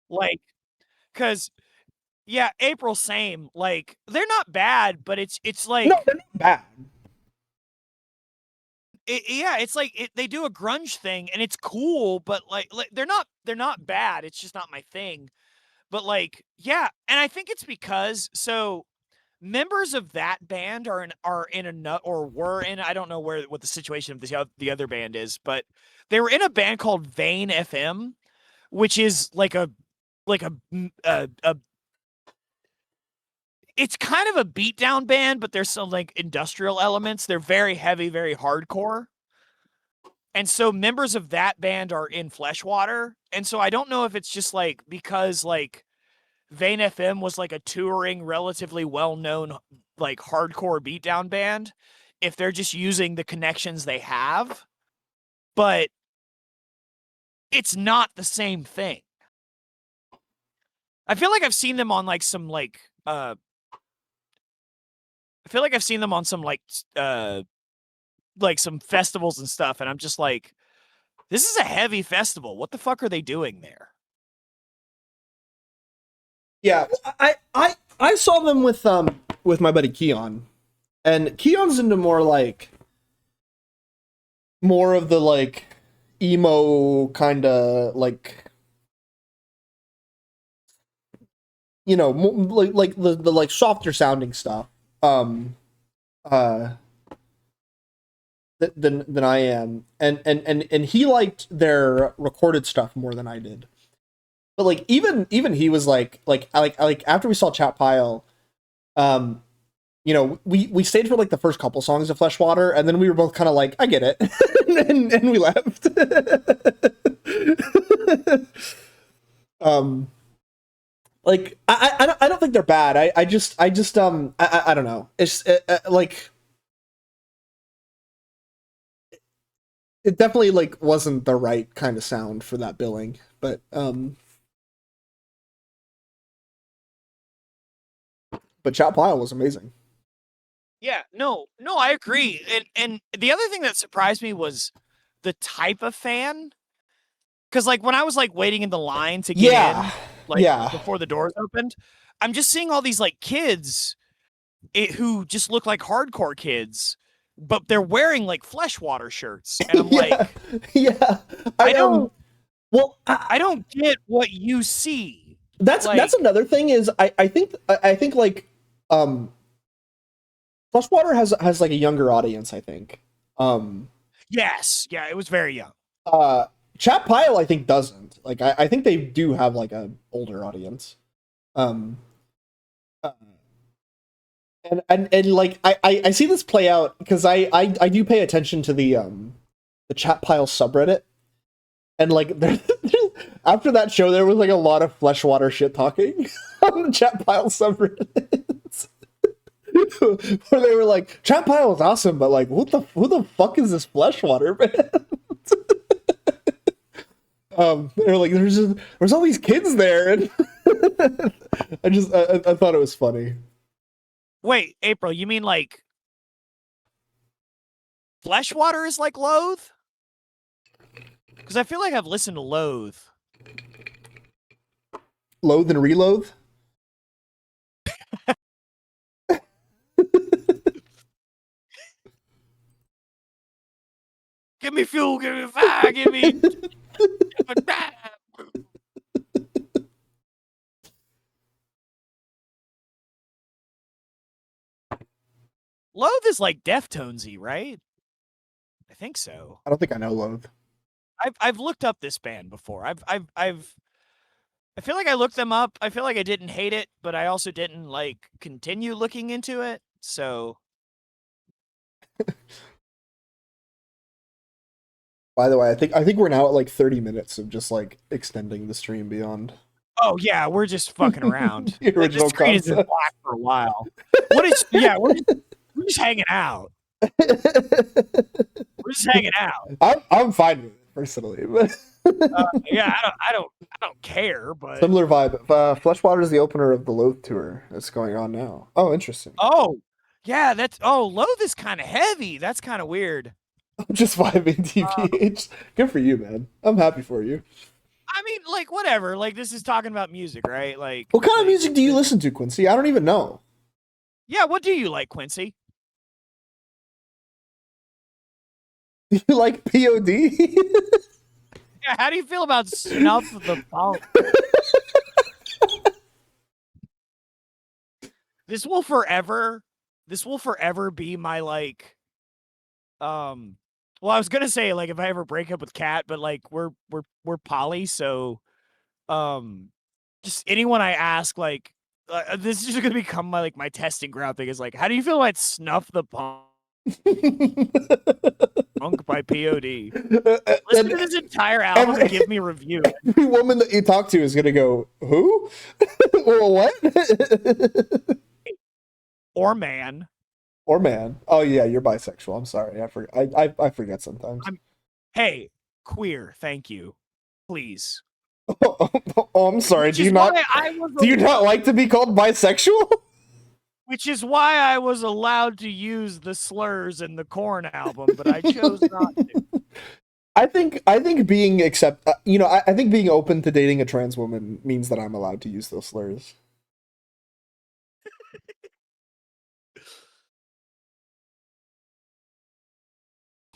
Like, cause yeah, April same. Like, they're not bad, but it's like no, they're not bad. It's like they do a grunge thing and it's cool, but like they're not bad. It's just not my thing. But like, yeah, and I think it's because members of that band were in, I don't know what the situation of the other band is, but they were in a band called Vane FM, which is like a it's kind of a beatdown band, but there's some like industrial elements. They're very heavy, very hardcore. And so members of that band are in Fleshwater. And so I don't know if it's just like because like Vane FM was like a touring, relatively well-known like hardcore beatdown band, if they're just using the connections they have. But it's not the same thing. I feel like I've seen them on like some like I feel like I've seen them on some like some festivals and stuff, and I'm just like, this is a heavy festival. What the fuck are they doing there? Yeah, I saw them with my buddy Keon, and Keon's into more of the like emo kind of like you know, like the like softer sounding stuff. Uh, than I am, and he liked their recorded stuff more than I did. But like even he was like after we saw Chat Pile, um, you know, we stayed for like the first couple songs of Fleshwater, and then we were both kind of like, I get it, and we left. um, like I don't think they're bad. I don't know. It's like it definitely like wasn't the right kind of sound for that billing, but Chat Pile was amazing. Yeah, no, I agree. And the other thing that surprised me was the type of fan. Because like when I was like waiting in the line to get Yeah, in, like yeah, before the doors opened, I'm just seeing all these like kids who just look like hardcore kids, but they're wearing like Fleshwater shirts, and I'm yeah, like, yeah. I I don't, well, I don't get what you see. that's Like, another thing is I think like um Freshwater has like a younger audience, I think. Um yes, yeah, it was very young. uh Chat Pile I think doesn't. Like I think they do have like a older audience. Um uh, and like I see this play out because I do pay attention to the Chat Pile subreddit, and like after that show there was like a lot of Fleshwater shit talking on the Chat Pile subreddit. Where they were like, Chat Pile is awesome, but like, who the fuck is this Fleshwater, man? They're like, there's all these kids there, and I thought it was funny. Wait, April, you mean like Fleshwater is like Loathe? Because I feel like I've listened to Loathe. Loathe and reloathe. Give me fuel, give me fire, give me. Loathe is like Deftonesy, right? I think so. I don't think I know Loathe. I've looked up this band before. I feel like I looked them up. I feel like I didn't hate it, but I also didn't like continue looking into it. So By the way, I think we're now at like 30 minutes of just like extending the stream beyond oh yeah, we're just fucking around. the The original screen has been concept. black for a while. We're just hanging out. We're just hanging out. I'm fine with it personally, but Yeah, I don't care, but similar vibe. Fleshwater is the opener of the Loathe tour that's going on now. Oh, interesting. oh yeah, that's Loathe is kind of heavy. That's kind of weird. I'm just vibing Uh, TPH. Good for you, man. I'm happy for you. I mean, like whatever. Like this is talking about music, right? Like, What kind of music do you listen to, Quincy? I don't even know. yeah. What do you like, Quincy? Do you like POD? Yeah. How do you feel about Snuff the Punk? This will forever. This will forever be my like. Well, I was gonna say like if I ever break up with Kat, but like we're poly, so um, just anyone I ask like. This is just gonna become my like my testing ground thing is like, how do you feel about Snuff the Punk by POD? Listen to this entire album and give me a review. Every woman that you talk to is gonna go, who? Well, what? Or man. Or man. Oh yeah, you're bisexual. I'm sorry. I forget sometimes. Hey, queer, thank you. Please. Oh, I'm sorry. Which is why I was do you not like to be called bisexual? which is why I was allowed to use the slurs in the Korn album, but I chose not to. I think being I think being open to dating a trans woman means that I'm allowed to use those slurs.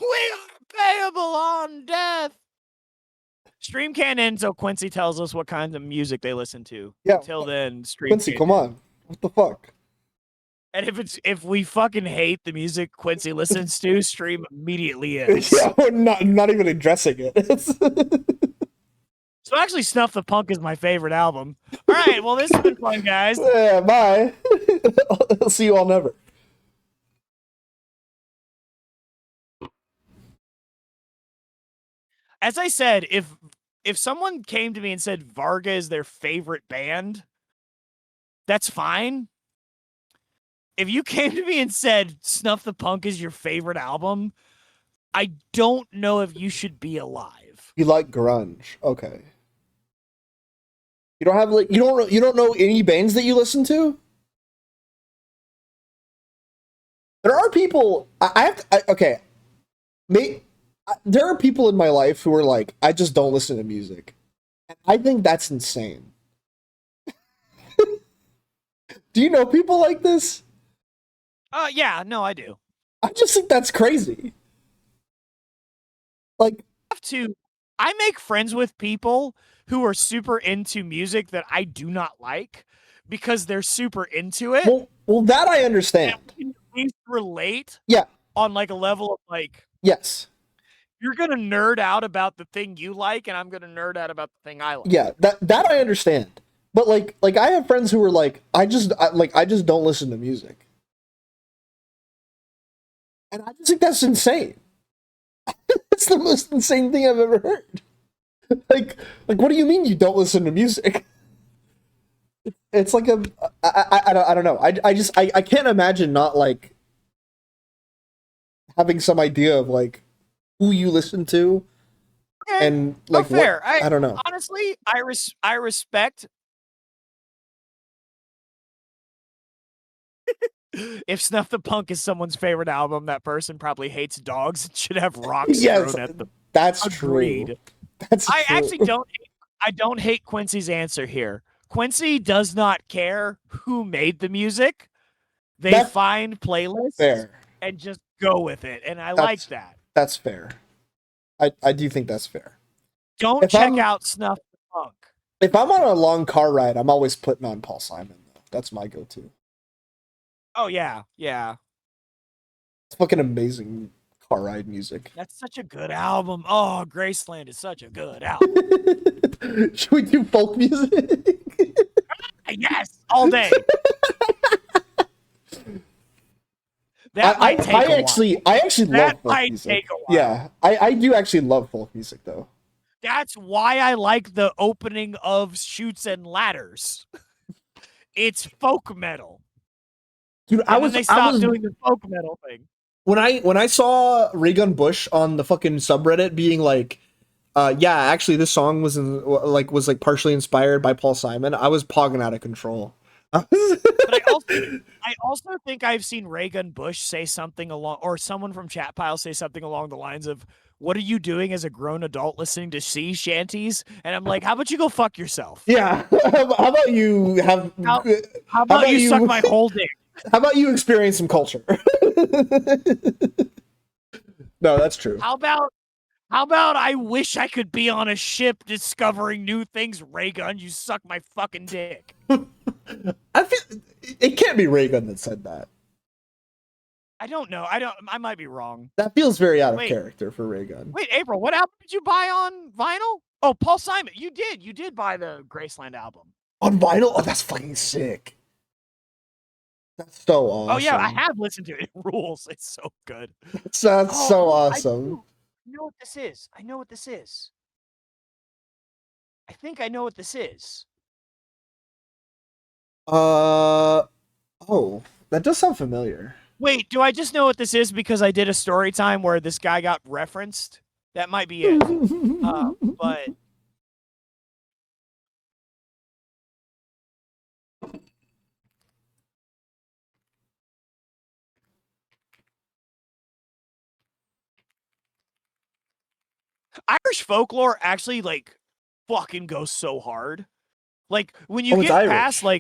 We are payable on death. Stream can't end until Quincy tells us what kinds of music they listen to. Yeah, Until then, stream Quincy, can't come end. on. What the fuck? And if we fucking hate the music Quincy listens to, stream immediately ends. Yeah, we're not even addressing it. So actually, Snuff the Punk is my favorite album. All right, well, this has been fun, guys. Yeah, bye. I'll see you all never. As I said, if someone came to me and said Varga is their favorite band, that's fine. If you came to me and said Snuff the Punk is your favorite album, I don't know if you should be alive. You like grunge, okay? You don't have like you don't know any bands that you listen to. There are people. Okay. There are people in my life who are like, I just don't listen to music. And I think that's insane. Do you know people like this? Yeah, no, I do. I just think that's crazy. Like, I make friends with people who are super into music that I do not like because they're super into it. Well, that I understand. And we can relate. Yeah. On like a level of like. Yes. You're gonna nerd out about the thing you like, and I'm gonna nerd out about the thing I like. Yeah, that I understand. But like I have friends who are like, I just don't listen to music. And I just think that's insane. It's the most insane thing I've ever heard. Like what do you mean you don't listen to music? It's like I don't know. I can't imagine not like having some idea of like who you listen to. Okay. And like fair. I don't know. Honestly, I respect. If Snuff the Punk is someone's favorite album, that person probably hates dogs and should have rocks thrown at them. That's Agreed. true. That's I true. actually don't hate Quincy's answer here. Quincy does not care who made the music. They find playlists and just go with it, and I like that. That's fair. I do think that's fair. Don't check out Snuff the Punk. If I'm on a long car ride, I'm always putting on Paul Simon, though. That's my go-to. Oh, yeah. Yeah. It's fucking amazing car ride music. That's such a good album. Oh, Graceland is such a good album. Should we do folk music? Yes, all day. I actually love folk music. Take a while. Yeah, I do actually love folk music, though. That's why I like the opening of Chutes and Ladders. It's folk metal. Dude, they stopped doing the folk metal thing. When I saw Raygun Bush on the fucking subreddit being like, yeah, actually this song was partially inspired by Paul Simon, I was pogging out of control. But I also think I've seen Raygun Bush say something or someone from Chat Pile say something along the lines of, "What are you doing as a grown adult listening to sea shanties?" And I'm like, how about you go fuck yourself? Yeah. How about you have? How about you suck my whole dick? How about you experience some culture? No, that's true. How about I wish I could be on a ship discovering new things, Raygun? You suck my fucking dick. I feel it can't be Raygun that said that. I don't know. I might be wrong. That feels very out of character for Raygun. Wait, April, what album did you buy on vinyl? Oh, Paul Simon. You did buy the Graceland album. On vinyl? Oh, that's fucking sick. That's so awesome. Oh yeah, I have listened to it. It rules. It's so good. That's so awesome. I know what this is. I know what this is. I think I know what this is. Oh, that does sound familiar. Wait, do I just know what this is because I did a story time where this guy got referenced? That might be it. But Irish folklore actually like fucking goes so hard. Like when you get past when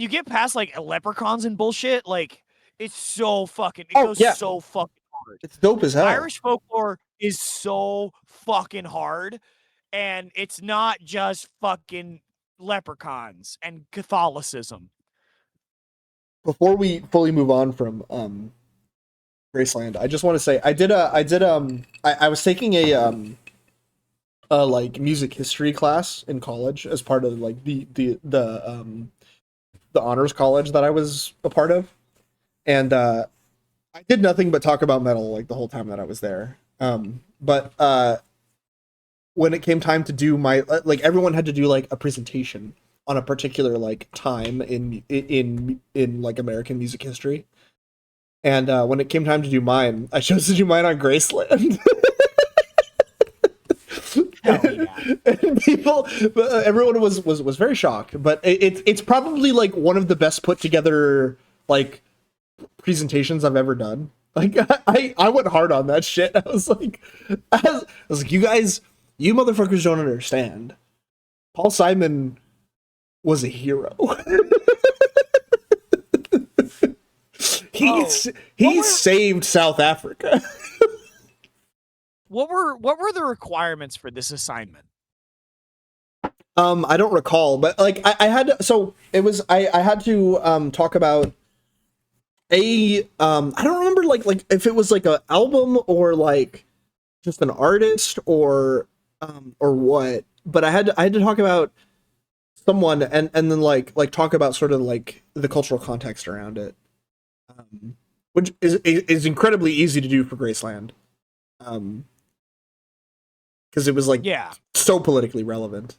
you get past like leprechauns and bullshit, like it's so fucking goes so fucking hard. It's dope as hell. Irish folklore is so fucking hard. and it's not just fucking leprechauns and Catholicism. Before we fully move on from Graceland, I just want to say I was taking a like music history class in college as part of like the honors college that I was a part of, and I did nothing but talk about metal like the whole time that I was there. But when it came time to do my like everyone had to do like a presentation on a particular like time in like American music history. And when it came time to do mine, I chose to do mine on Graceland. Hell yeah. And people, everyone was very shocked. But it's probably like one of the best put together like presentations I've ever done. Like I went hard on that shit. I was like, you motherfuckers don't understand. Paul Simon was a hero. He saved South Africa. What were the requirements for this assignment? I don't recall, but like I had to, so it was I had to talk about I don't remember like if it was like a album or like just an artist or what, but I had to talk about someone and then like talk about sort of like the cultural context around it. Which is incredibly easy to do for Graceland. Because it was like Yeah. so politically relevant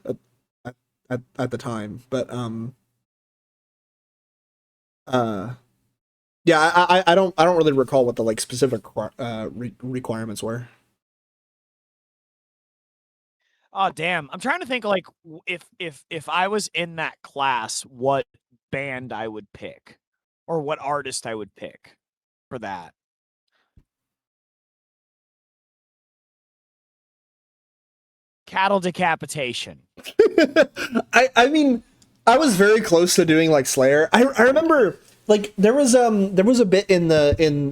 at the time. But yeah, I don't really recall what the like specific requirements were. Oh damn. I'm trying to think like if I was in that class, what band I would pick or what artist I would pick for that. Cattle decapitation. I mean, I was very close to doing like Slayer. I remember like there was a bit in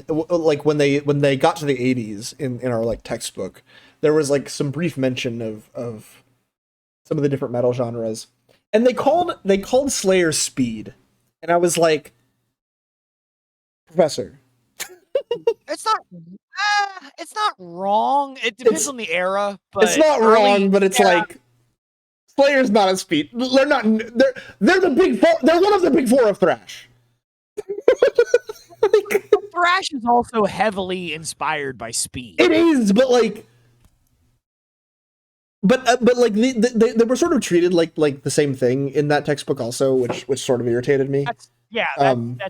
like when they got to the 80s in our like textbook, there was like some brief mention of some of the different metal genres, and they called Slayer speed, and I was like, Professor, It's not wrong. It depends it's on the era, but it's not wrong, but it's yeah, like Slayer's not a speed. They're the big four. They're one of the big four of thrash. thrash is also heavily inspired by speed. It is, but like, but like they were sort of treated like the same thing in that textbook also, which sort of irritated me. That's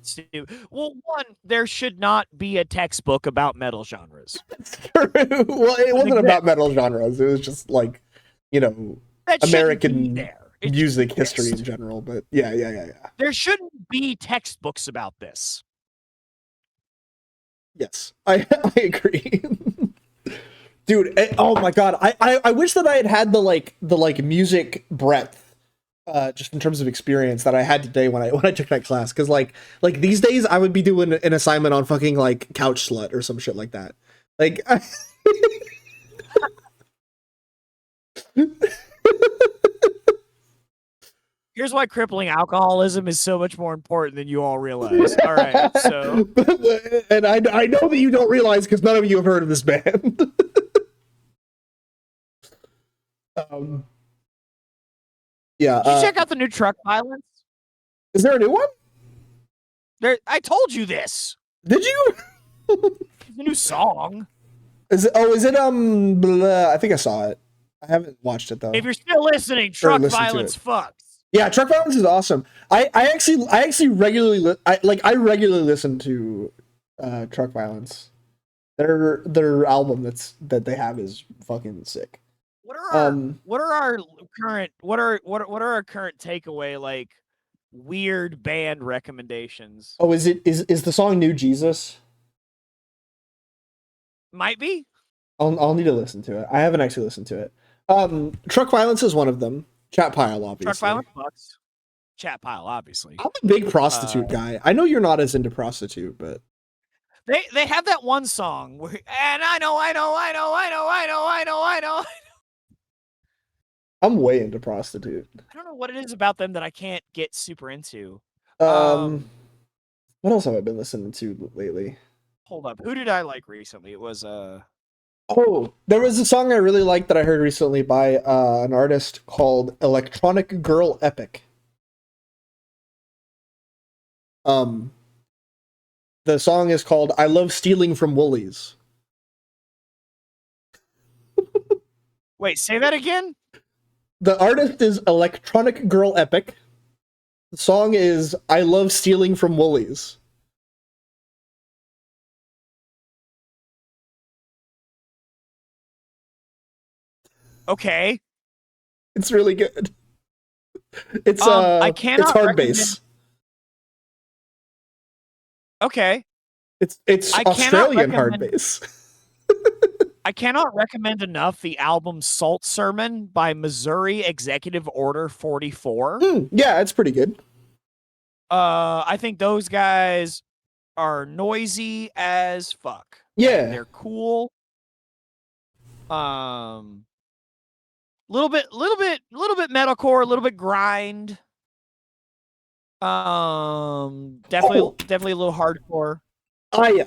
stupid. Well, one, there should not be a textbook about metal genres. Well, it wasn't about metal genres. It was just like, you know, That American there. music history in general. But yeah. There shouldn't be textbooks about this. Yes, I agree. Dude, oh my god, I wish that I had the like music breadth, just in terms of experience that I had today when I took that class. Because like these days I would be doing an assignment on fucking like Couch Slut or some shit like that. Like, Here's why crippling alcoholism is so much more important than you all realize. All right, so and I know that you don't realize because none of you have heard of this band. Yeah. Did you check out the new Truck Violence? Is there a new one? I told you this. Did you? It's a new song. Is it? Oh, is it? Blah, I think I saw it. I haven't watched it though. If you're still listening, Truck Violence fucks. Yeah, Truck Violence is awesome. I actually regularly I regularly listen to Truck Violence. Their album that they have is fucking sick. What are our current takeaway like weird band recommendations? Oh, is the song New Jesus? Might be. I'll need to listen to it. I haven't actually listened to it. Truck Violence is one of them. Chat Pile, obviously. Truck Violence fucks. Chat Pile, obviously. I'm a big Prostitute guy. I know you're not as into Prostitute, but they have that one song where, and I know. I'm way into Prostitute. I don't know what it is about them that I can't get super into. Um, Um, what else have I been listening to lately? hold up. Who did I like recently? It was Oh, there was a song I really liked that I heard recently by an artist called Electronic Girl Epic. Um, the song is called "I Love Stealing from Woolies." wait, say that again? The artist is Electronic Girl Epic. The song is "I Love Stealing from Woolies." Okay. It's really good. I It's cannot hard recommend. bass. Okay. It's I cannot Australian hard recommend bass. I cannot recommend enough the album Salt Sermon by Missouri Executive Order 44. Yeah, it's pretty good. I think those guys are noisy as fuck. And Yeah. they're cool. Little bit metalcore, a little bit grind. Oh, Definitely a little hardcore. Aya.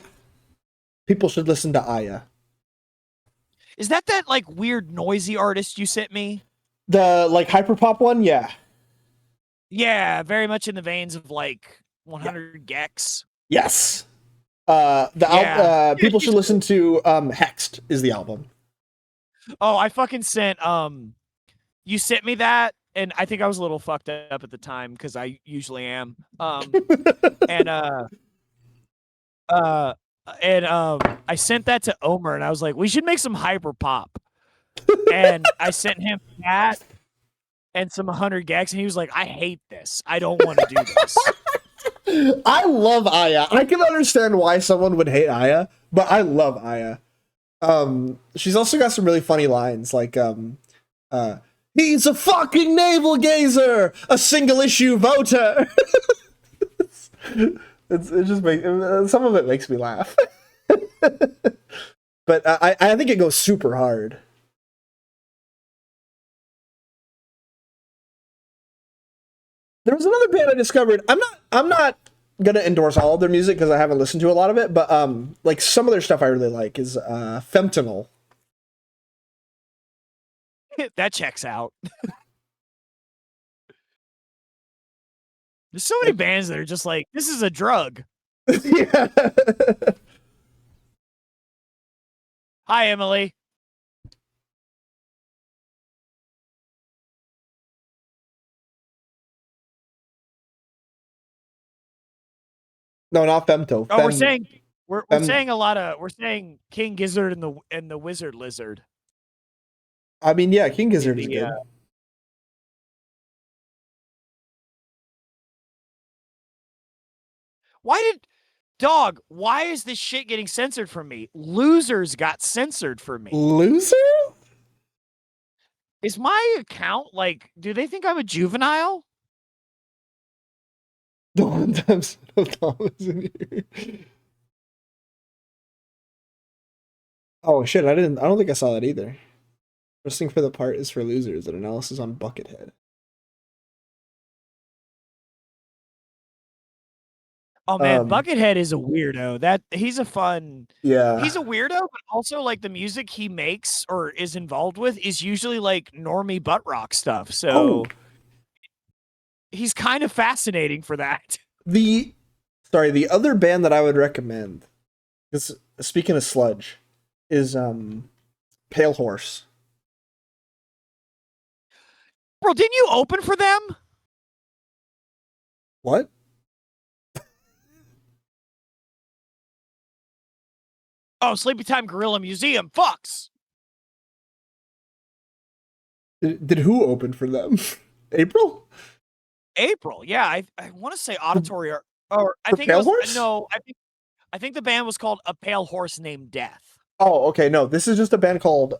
People should listen to Aya. Is that like weird noisy artist you sent me? The like hyperpop one, yeah. Yeah, very much in the veins of like Yeah. 100 Gex. Yes. Yeah. Dude, People should he's listen cool. to Hexed is the album. Oh, I fucking sent you sent me that and I think I was a little fucked up at the time cuz I usually am. And uh I sent that to Omer and I was like, "We should make some hyper pop." And I sent him that and some 100 Gex and he was like, "I hate this. I don't want to do this." I love Aya. I can understand why someone would hate Aya, but I love Aya. She's also got some really funny lines like uh he's a fucking navel gazer, a single issue voter. It just makes some of it makes me laugh. But I think it goes super hard. There was another band I discovered. I'm not gonna endorse all of their music because I haven't listened to a lot of it, but like some of their stuff I really like is Fentanyl. That checks out. There's so many Like bands that are just like, "This is a drug." yeah. Hi, Emily. No, not Femto. Oh, we're Fem saying a lot of we're saying King Gizzard and the Wizard Lizard I mean, yeah, King in Gizzard is the good. Why did dog, why is this shit getting censored from me? Losers got censored for me. Loser? Is my account like, do they think I'm a juvenile? The one time Snow Thomas in here. Oh shit, I don't think I saw that either. Resting for the part is for losers, an analysis on Buckethead. Oh man, Um, Buckethead is a weirdo. That he's a fun yeah. he's a weirdo, but also like the music he makes or is involved with is usually like normie butt rock stuff. Oh, So he's kind of fascinating for that. the the other band that I would recommend, because speaking of sludge, is Pale Horse. Bro, didn't you open for them? What? Oh, Sleepy Time Gorilla Museum. Fucks. Did who open for them? April? April. Yeah, I want to say auditory or I For think it Pale was Horse? no, I think the band was called A Pale Horse Named Death. Oh, okay. No, this is just a band called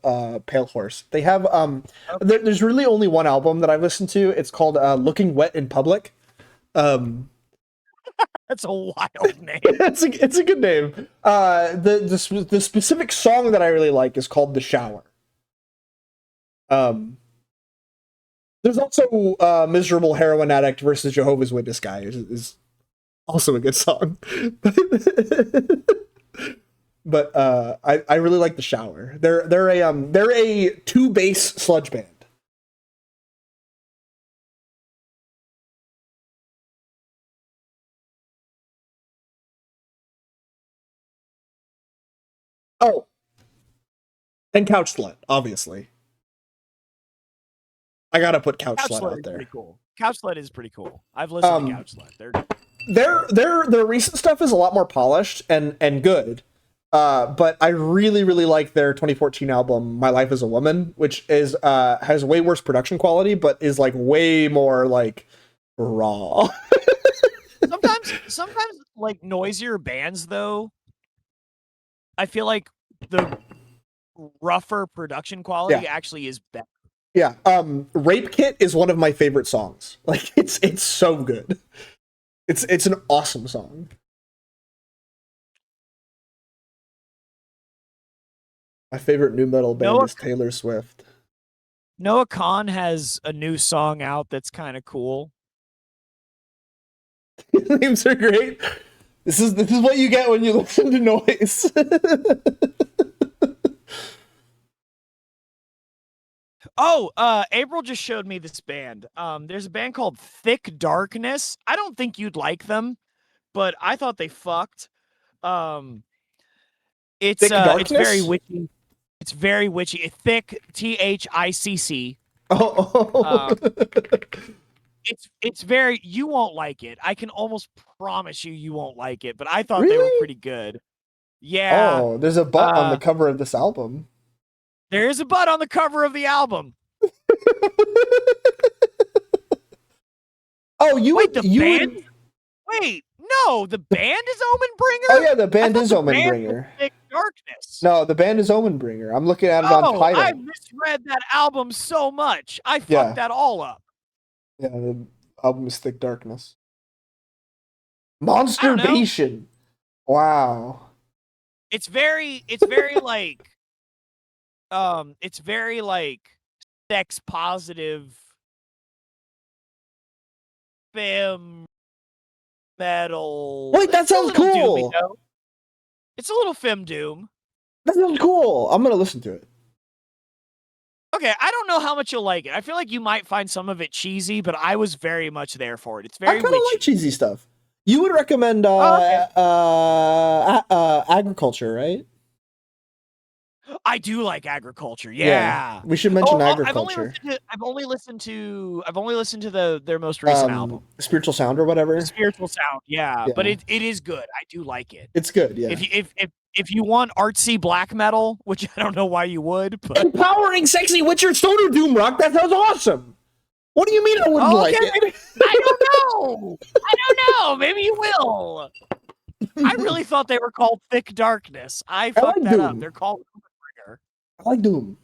Pale Horse. They have Okay. there's really only one album that I've listened to. It's called Looking Wet in Public. Um That's a wild name. it's a good name. The specific song that I really like is called The Shower. Um There's also Miserable Heroin Addict versus Jehovah's Witness Guy is also a good song. But I really like The Shower. They're a two bass sludge band. Oh, and Couch Slut, obviously. I gotta put Couch Couch Slut Slut out is pretty there. cool. Couch Slut is pretty cool. I've listened to Couch Slut. They're good. Their recent stuff is a lot more polished and good. But I really like their 2014 album My Life as a Woman, which is has way worse production quality, but is like way more like raw. Sometimes like noisier bands though, I feel like the rougher production quality Yeah. actually is better. Yeah. Rape Kit is one of my favorite songs. Like it's so good. It's an awesome song. My favorite new metal band Noah is Taylor Swift. Noah Khan has a new song out that's kind of cool. Names are great. This is what you get when you listen to noise. Oh, April just showed me this band. There's a band called Thick Darkness. I don't think you'd like them, but I thought they fucked. Um, Thick it's very Darkness? witchy. It's very witchy. Thick, THICC. Oh. Um, it's very. You won't like it. I can almost promise you won't like it. But I thought they were Really? pretty good. Yeah. Oh, there's a butt on the cover of this album. There is a butt on the cover of the album. Oh, Wait, the you band? would. Wait, no, the band is Omen Bringer? Oh yeah, the I band thought is the Omen band was Bringer. Thick Darkness. No, the band is Omen Bringer. I'm looking at it on Oh, I Tidal. misread that album so much. I fucked Yeah, that all up. yeah. The album is Thick Darkness. I don't know. Monsturbation. Wow. It's very it's very like sex positive femme metal. Wait, that It's a sounds little doomy cool. though. It's a little femme doom. That sounds cool. I'm gonna listen to it. Okay, I don't know how much you'll like it. I feel like you might find some of it cheesy, but I was very much there for it. It's I very kind of like witchy. cheesy stuff. You would recommend Oh, okay. agriculture, right? I do like agriculture. Yeah. We should mention I've only agriculture. listened to their most recent album, Spiritual Sound or whatever. Spiritual Sound. Yeah, but Yeah, it is good. I do like it. it's good. Yeah, If you want artsy black metal, which I don't know why you would, but empowering, sexy Witcher stoner doom rock. That sounds awesome. What do you mean I wouldn't like it? I don't know. I don't know. Maybe you will. I really thought they were called Thick Darkness. I fucked like that up. doom. They're called Omenbringer. I like doom.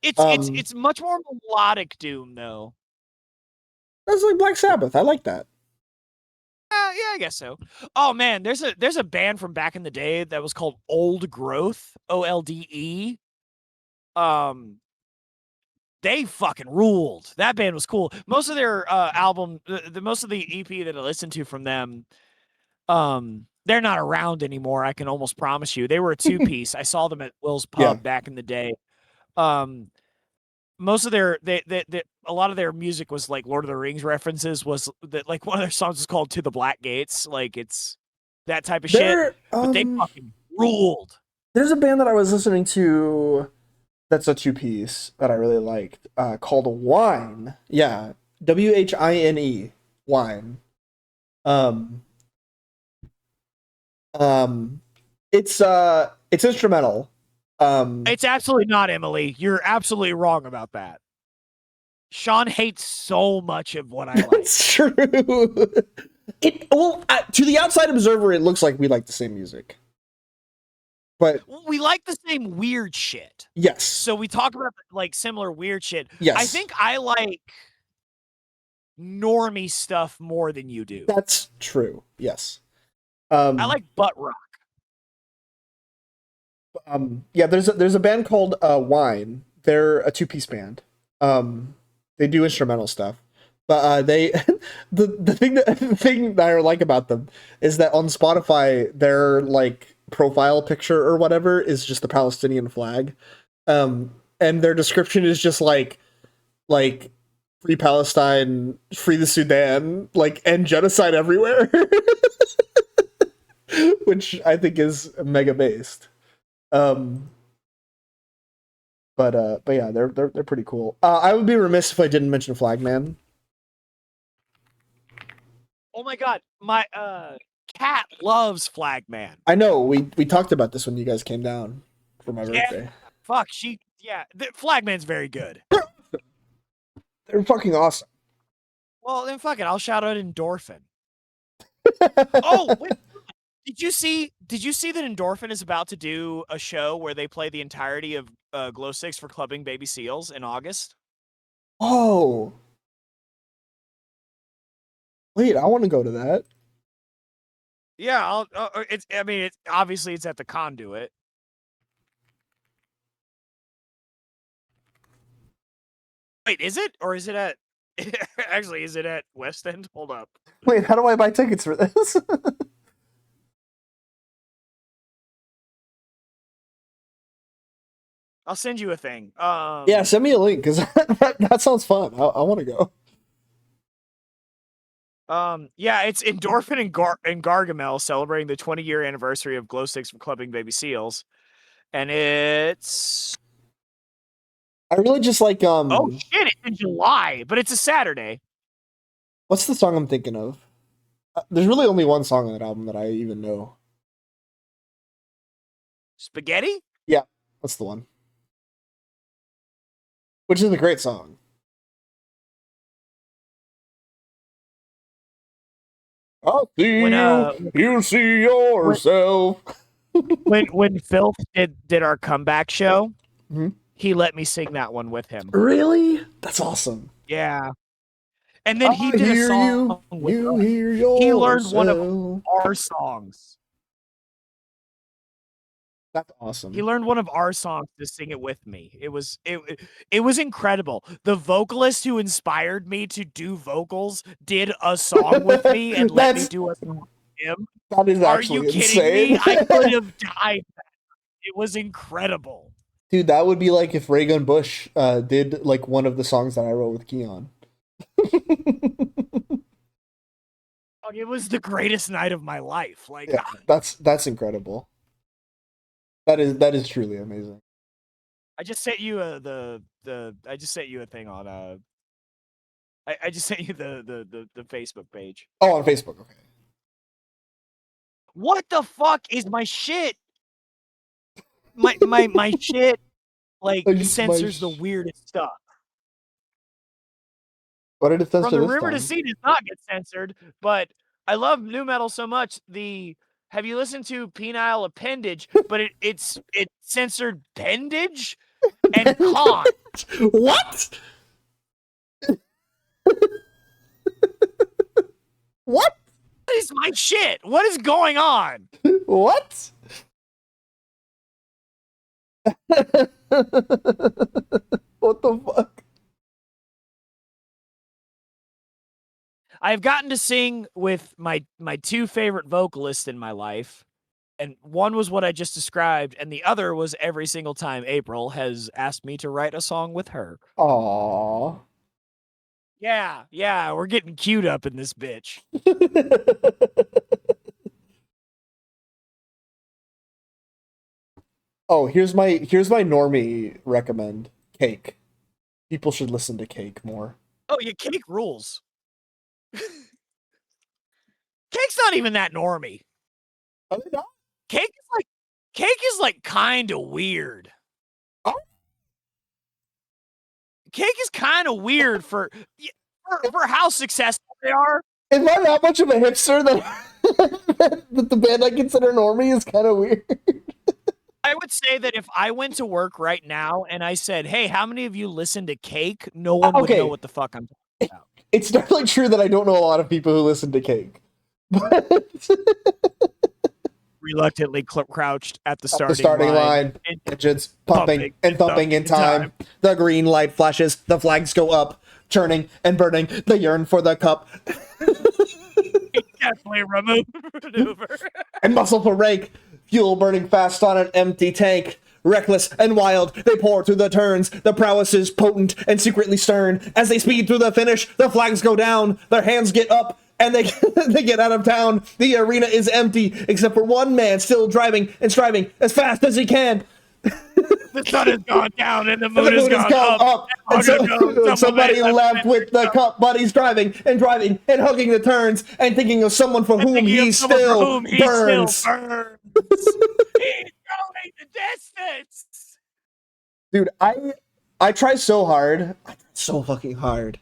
It's much more melodic doom though. That's like Black Sabbath. I like that. Yeah, I guess so. Oh man, there's a band from back in the day that was called Old Growth, OLDE. They fucking ruled. That band was cool. Most of their album, most of the EP that I listened to from them, they're not around anymore. I can almost promise you. They were a two piece. I saw them at Will's Pub back in the day. Most of their a lot of their music was like Lord of the Rings references. Was that like one of their songs is called "To the Black Gates"? Like it's that type of shit. But they fucking ruled. There's a band that I was listening to that's a two piece that I really liked called Wine. Yeah, WHINE. Wine. Um, it's instrumental. It's absolutely not, Emily. You're absolutely wrong about that. Sean hates so much of what I like. It's true. To the outside observer, it looks like we like the same music, but we like the same weird shit. Yes. So we talk about like similar weird shit. Yes. I think I like normie stuff more than you do. That's true. Yes. I like butt rock. Yeah, there's a band called Wine. They're a two-piece band. They do instrumental stuff, but they the thing that I like about them is that on Spotify their like profile picture or whatever is just the Palestinian flag, and their description is just like free Palestine, free the Sudan, like end genocide everywhere, which I think is mega based. Um, but yeah, they're pretty cool. I would be remiss if I didn't mention Flagman. Oh my god, my cat loves Flagman. I know we talked about this when you guys came down for my birthday. Fuck, Flagman's very good. They're fucking awesome. Well, then fuck it, I'll shout out Endorphin. Oh, wait. Did you see that Endorphin is about to do a show where they play the entirety of Glow Sticks for Clubbing Baby Seals in August? Oh. Wait, I want to go to that. Yeah, it's obviously it's at the Conduit. Wait, is it? Or is it at actually, is it at West End? Hold up. Wait, how do I buy tickets for this? I'll send you a thing. Yeah, send me a link because that sounds fun. I want to go. Yeah, it's Endorphin and Gargamel celebrating the 20-year anniversary of Glow Sticks from Clubbing Baby Seals, and it's I really just like oh shit, it's in July, but it's a Saturday. What's the song I'm thinking of? There's really only one song on that album that I even know. Spaghetti? Yeah, that's the one. Which is a great song. I'll see you see yourself. When Phil did our comeback show, mm-hmm. He let me sing that one with him. Really? That's awesome. Yeah. And then he did a song with us. He learned one of our songs. That's awesome. He learned one of our songs to sing it with me. It was incredible. The vocalist who inspired me to do vocals did a song with me and let me do a song with him. That is actually insane. Are you kidding me? I could have died. It was incredible. Dude, that would be like if Reagan Bush did like one of the songs that I wrote with Keon. It was the greatest night of my life. Like, yeah, that's incredible. That is truly amazing. I just sent you I just sent you a thing on I just sent you the Facebook page. Oh, on Facebook, okay. What the fuck is my shit? My shit like censors the weirdest stuff. What did it censor From the this River time? to Sea does not get censored, but I love new metal so much. Have you listened to Penile Appendage? But it's censored Pendage and Con. What? What? What is my shit? What is going on? What? What the fuck? I've gotten to sing with my two favorite vocalists in my life, and one was what I just described, and the other was every single time April has asked me to write a song with her. Aww. Yeah, we're getting queued up in this bitch. Oh, here's my normie recommend. Cake. People should listen to Cake more. Oh yeah, Cake rules. Cake's not even that normie. Are they not? Cake is like kind of weird. Oh. Cake is kind of weird for how successful they are. Is that not much of a hipster that the band I consider normie is kind of weird? I would say that if I went to work right now and I said, "Hey, how many of you listen to Cake?" No one would know what the fuck I'm talking about. It's definitely true that I don't know a lot of people who listen to Cake. But reluctantly crouched at the Up the starting starting line, and engines pumping and thumping in time. The green light flashes, the flags go up, churning and burning. They yearn for the cup. Definitely remove maneuver. And muscle for rake, fuel burning fast on an empty tank. Reckless and wild, they pour through the turns. The prowess is potent and secretly stern. As they speed through the finish, the flags go down. Their hands get up, and they they get out of town. The arena is empty, except for one man still driving and striving as fast as he can. The sun has gone down and the moon has gone up. And somebody left with the cup, but he's driving and hugging the turns and thinking of someone for whom he still burns. He's going the distance. Dude, I try so hard. I try so fucking hard.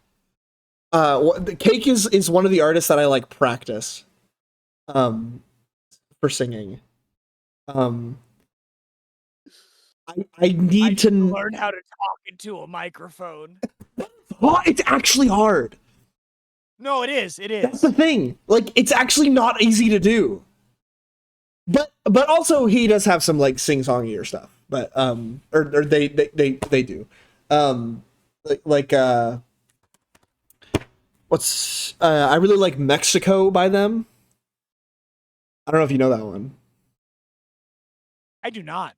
The Cake is one of the artists that I like practice for singing. I need to learn how to talk into a microphone. Oh, it's actually hard. No, it is. It is. That's the thing. Like, it's actually not easy to do. But also he does have some like sing-songier stuff. But or they do. What's I really like Mexico by them. I don't know if you know that one. I do not.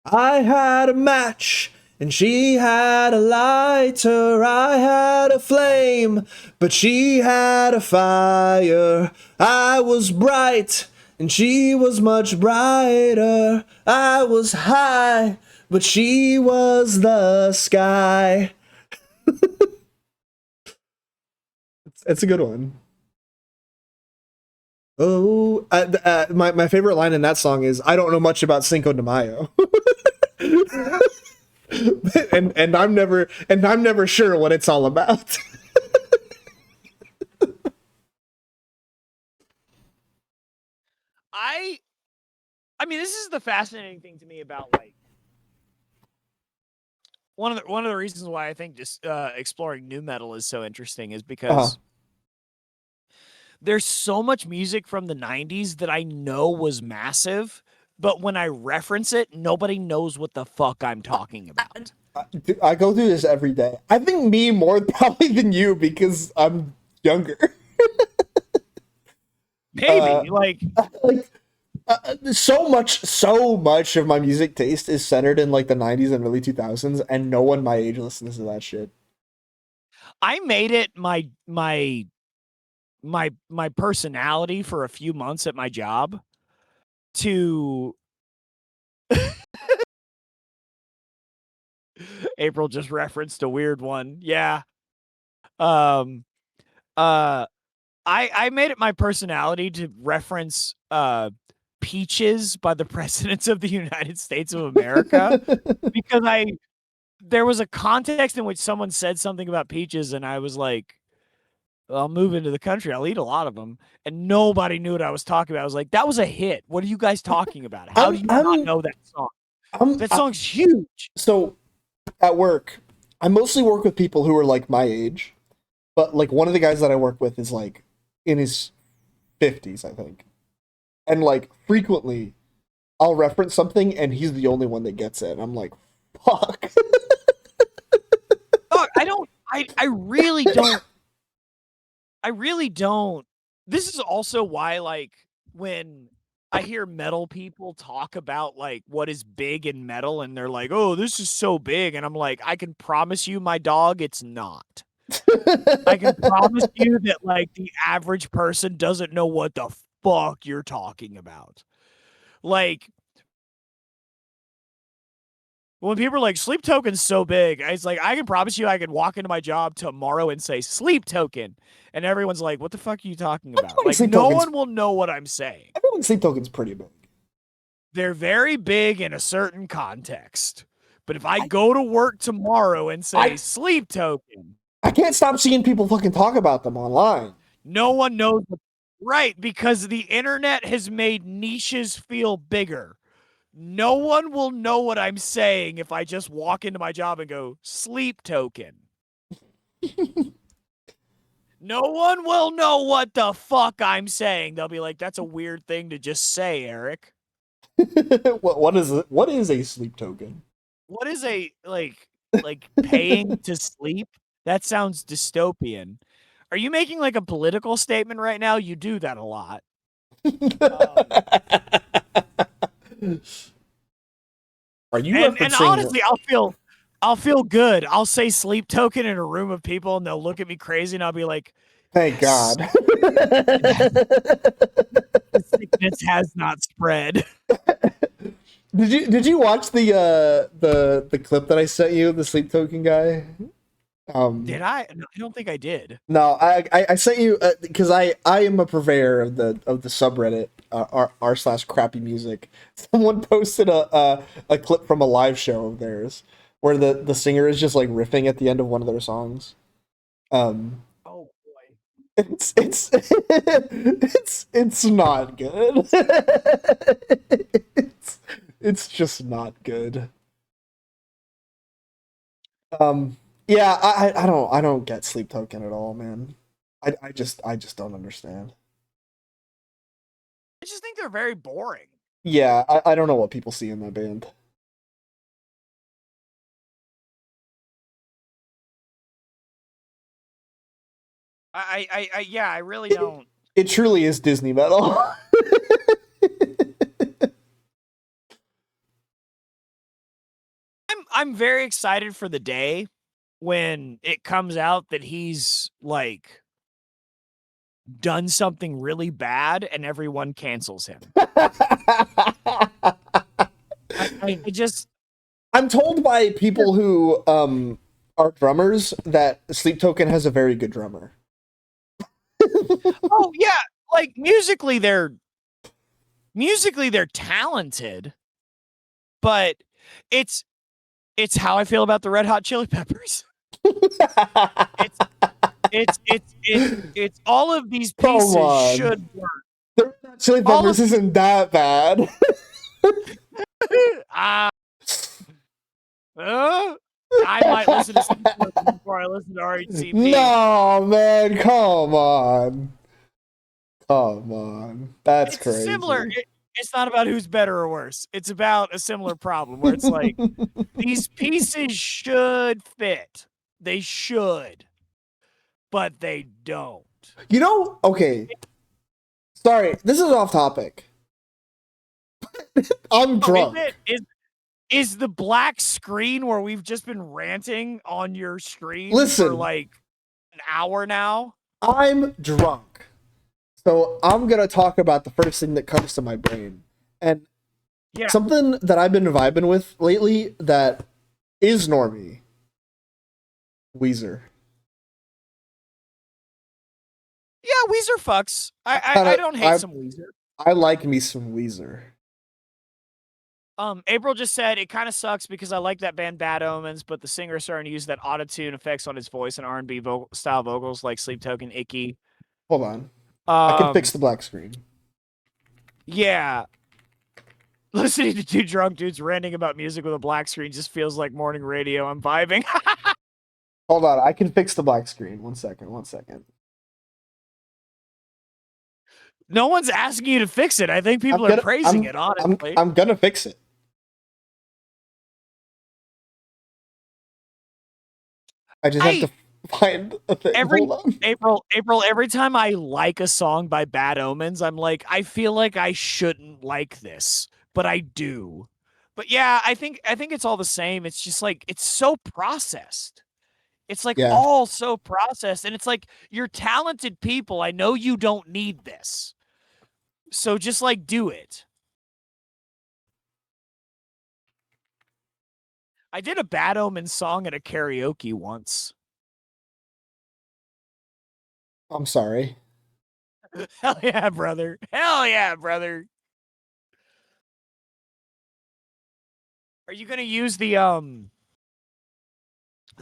I had a match, and she had a lighter. I had a flame, but she had a fire. I was bright, and she was much brighter. I was high, but she was the sky. It's a good one. Oh, my favorite line in that song is, "I don't know much about Cinco de Mayo," and I'm never sure what it's all about. I mean, this is the fascinating thing to me about like one of the reasons why I think just exploring nu metal is so interesting is because there's so much music from the 90s that I know was massive, but when I reference it, nobody knows what the fuck I'm talking about. I go through this every day. I think me more probably than you because I'm younger. Maybe so much of my music taste is centered in like the 90s and early 2000s, and no one my age listens to that shit. I made it my personality for a few months at my job to April just referenced a weird one. Yeah. I made it my personality to reference Peaches by the presidents of the United States of America because there was a context in which someone said something about peaches and I was like, I'll move into the country. I'll eat a lot of them. And nobody knew what I was talking about. I was like, that was a hit. What are you guys talking about? How do you not know that song? That song's huge. So at work, I mostly work with people who are like my age, but like one of the guys that I work with is like in his 50s, I think. And like frequently I'll reference something and he's the only one that gets it. And I'm like, fuck. Fuck, I really don't. I really don't. This is also why, like, when I hear metal people talk about, like, what is big in metal, and they're like, oh, this is so big. And I'm like, I can promise you, my dog, it's not. I can promise you that, like, the average person doesn't know what the fuck you're talking about. Like, when people are like, Sleep Token's so big, it's like, I can promise you I could walk into my job tomorrow and say, Sleep Token. And everyone's like, what the fuck are you talking about? Like, no one will know what I'm saying. Everyone's Sleep Token's pretty big. They're very big in a certain context. But if I go to work tomorrow and say, Sleep Token. I can't stop seeing people fucking talk about them online. No one knows. Right, because the internet has made niches feel bigger. No one will know what I'm saying if I just walk into my job and go, Sleep Token. No one will know what the fuck I'm saying. They'll be like, that's a weird thing to just say, Eric. What is it? What is a sleep token? What is a like paying to sleep? That sounds dystopian. Are you making like a political statement right now? You do that a lot. Um, Are you and referencing? honestly, I'll feel good. I'll say sleep token in a room of people and they'll look at me crazy and I'll be like, Thank yes, God. the sickness has not spread. Did you watch the clip that I sent you, the sleep token guy? Did I? No, I don't think I did. No, I sent you because I am a purveyor of the subreddit r slash crappy music. Someone posted a clip from a live show of theirs where the singer is just like riffing at the end of one of their songs. Um, Oh boy. it's not good. It's just not good. Um, yeah, I don't get sleep token at all, man. I just don't understand. I just think they're very boring. Yeah, I don't know what people see in that band. Yeah, I really It, don't. it truly is Disney metal. I'm very excited for the day when it comes out that he's like done something really bad and everyone cancels him. I just I'm told by people who are drummers that Sleep Token has a very good drummer. oh yeah, like musically they're talented, but it's it's how I feel about the Red Hot Chili Peppers. It's it's all of these Come pieces on. should work. The Red Hot Chili All Peppers of these isn't that bad. ah I might listen to Sleep Token before I listen to RHCP. No, man, come on. Come on. That's It's a similar. crazy. It's not about who's better or worse. It's about a similar problem where it's like these pieces should fit. They should, but they don't. Okay. Sorry, this is off topic. I'm Oh, is drunk. it? Is the black screen where we've just been ranting on your screen for Listen, like an hour now? I'm drunk. So I'm going to talk about the first thing that comes to my brain. And Yeah. something that I've been vibing with lately that is normie. Weezer. Yeah, Weezer fucks. I I kinda don't hate I some Weezer. I like me some Weezer. April just said it kind of sucks because I like that band Bad Omens, but the singer is starting to use that auto-tune effects on his voice and R&B style vocals like Sleep Token, Icky. Hold on. I can fix Um, the black screen. yeah, listening to two drunk dudes ranting about music with a black screen just feels like morning radio. I'm vibing. Hold on. I can fix the black screen. One second. One second. No one's asking you to fix it. I think I'm people are gonna praising I'm it, I'm honestly. I'm gonna fix it. I just have I to find a thing. Hold every on. April, every time I like a song by Bad Omens, I'm like, I feel like I shouldn't like this, but I do. But yeah, I think it's all the same. It's just like it's so processed. It's like Yeah. all so processed and it's like you're talented people. I know you don't need this. So just like do it. I did a Bad Omens song at a karaoke once. I'm sorry. Hell yeah, brother. Hell yeah, brother. Are you going to use the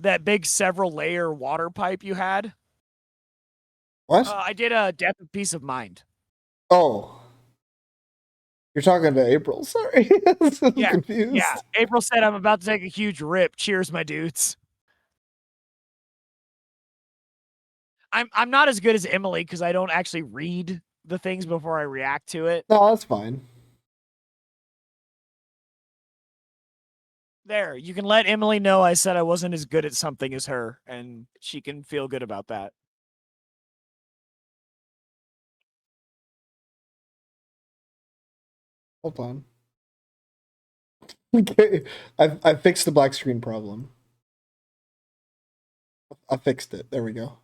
that big several layer water pipe you had? What? I did a Death of Peace of Mind. Oh, you're talking to April. Sorry. I'm Yeah, yeah. confused. April said I'm about to take a huge rip. Cheers, my dudes. I'm not as good as Emily because I don't actually read the things before I react to it. No, that's fine. There, you can let Emily know I said I wasn't as good at something as her, and she can feel good about that. Hold on. Okay, I fixed the black screen problem. I fixed it. There we go.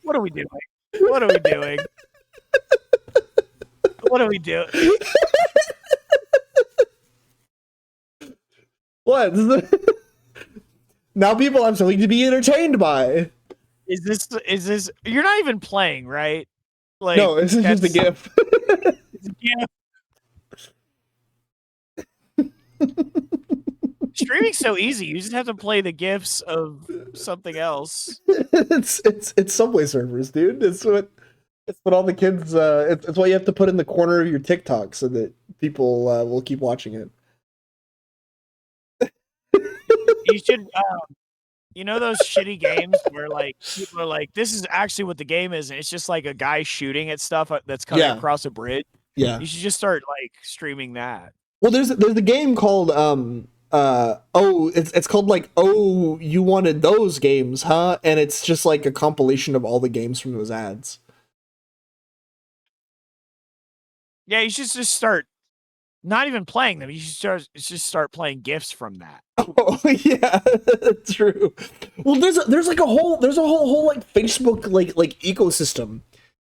What are we doing? What are we doing? What are we doing? What? Now people have something to be entertained by. Is this you're not even playing, right? Like No, this is just a that's GIF. yeah. Streaming's so easy. You just have to play the gifs of something else. It's Subway servers, dude. It's what all the kids. It's what you have to put in the corner of your TikTok so that people will keep watching it. You should you know those shitty games where like people are like, this is actually what the game is, and it's just like a guy shooting at stuff that's coming Yeah, across a bridge. yeah. You should just start like streaming that. Well, there's a game called it's called like oh you wanted those games, huh? And it's just like a compilation of all the games from those ads. Yeah, you should just start not even playing them. You should just start playing gifs from that. Oh yeah, true. Well, there's like a whole like Facebook like ecosystem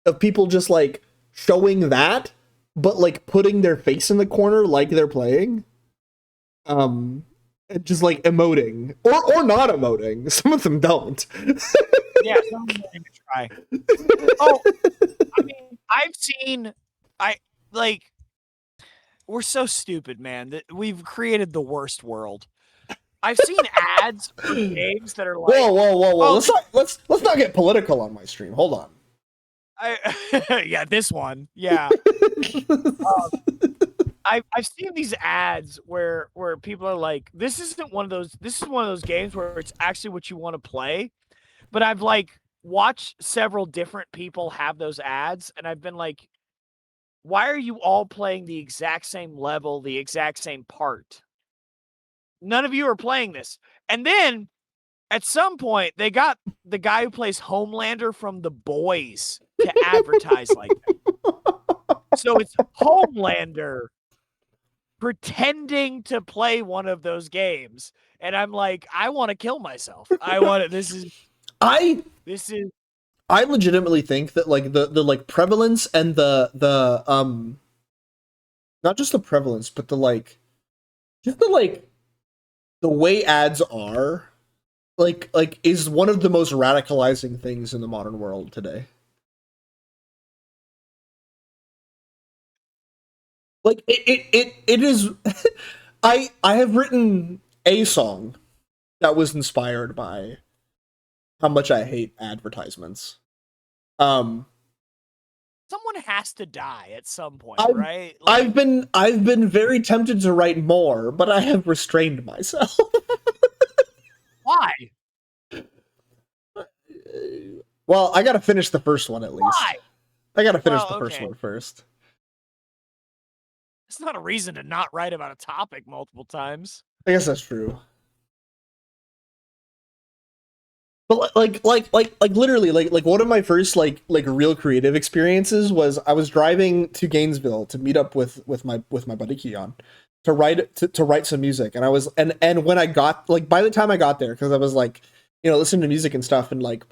of people just like showing that, but like putting their face in the corner like they're playing. And just like emoting or not emoting. Some of them don't. Yeah, someone don't even try. Oh, I mean, I've seen I like we're so stupid, man, that we've created the worst world. I've seen ads for games that are like, Whoa! oh, Let's not get political on my stream. Hold on. yeah, this one, yeah. I've seen these ads where people are like, this isn't one of those. This is one of those games where it's actually what you want to play. But I've like watched several different people have those ads, and I've been like, why are you all playing the exact same level, the exact same part? None of you are playing this. And then at some point, they got the guy who plays Homelander from The Boys to advertise like that. So it's Homelander pretending to play one of those games. And I'm like, I want to kill myself. I want to, I this is, I legitimately think that like the like prevalence and the not just the prevalence, but the like just the way ads are like is one of the most radicalizing things in the modern world today. Like it is I have written a song that was inspired by how much I hate advertisements. Um someone has to die at some point, I've right? Like, I've been very tempted to write more, but I have restrained myself. why? Well, I gotta finish the first one at least. Why? I gotta finish Well, the first okay. one first. It's not a reason to not write about a topic multiple times. I guess that's true. But like literally like one of my first like real creative experiences was I was driving to Gainesville to meet up with my buddy Keon to write some music, and I was and when I got like by the time I got there, because I was like listening to music and stuff, and like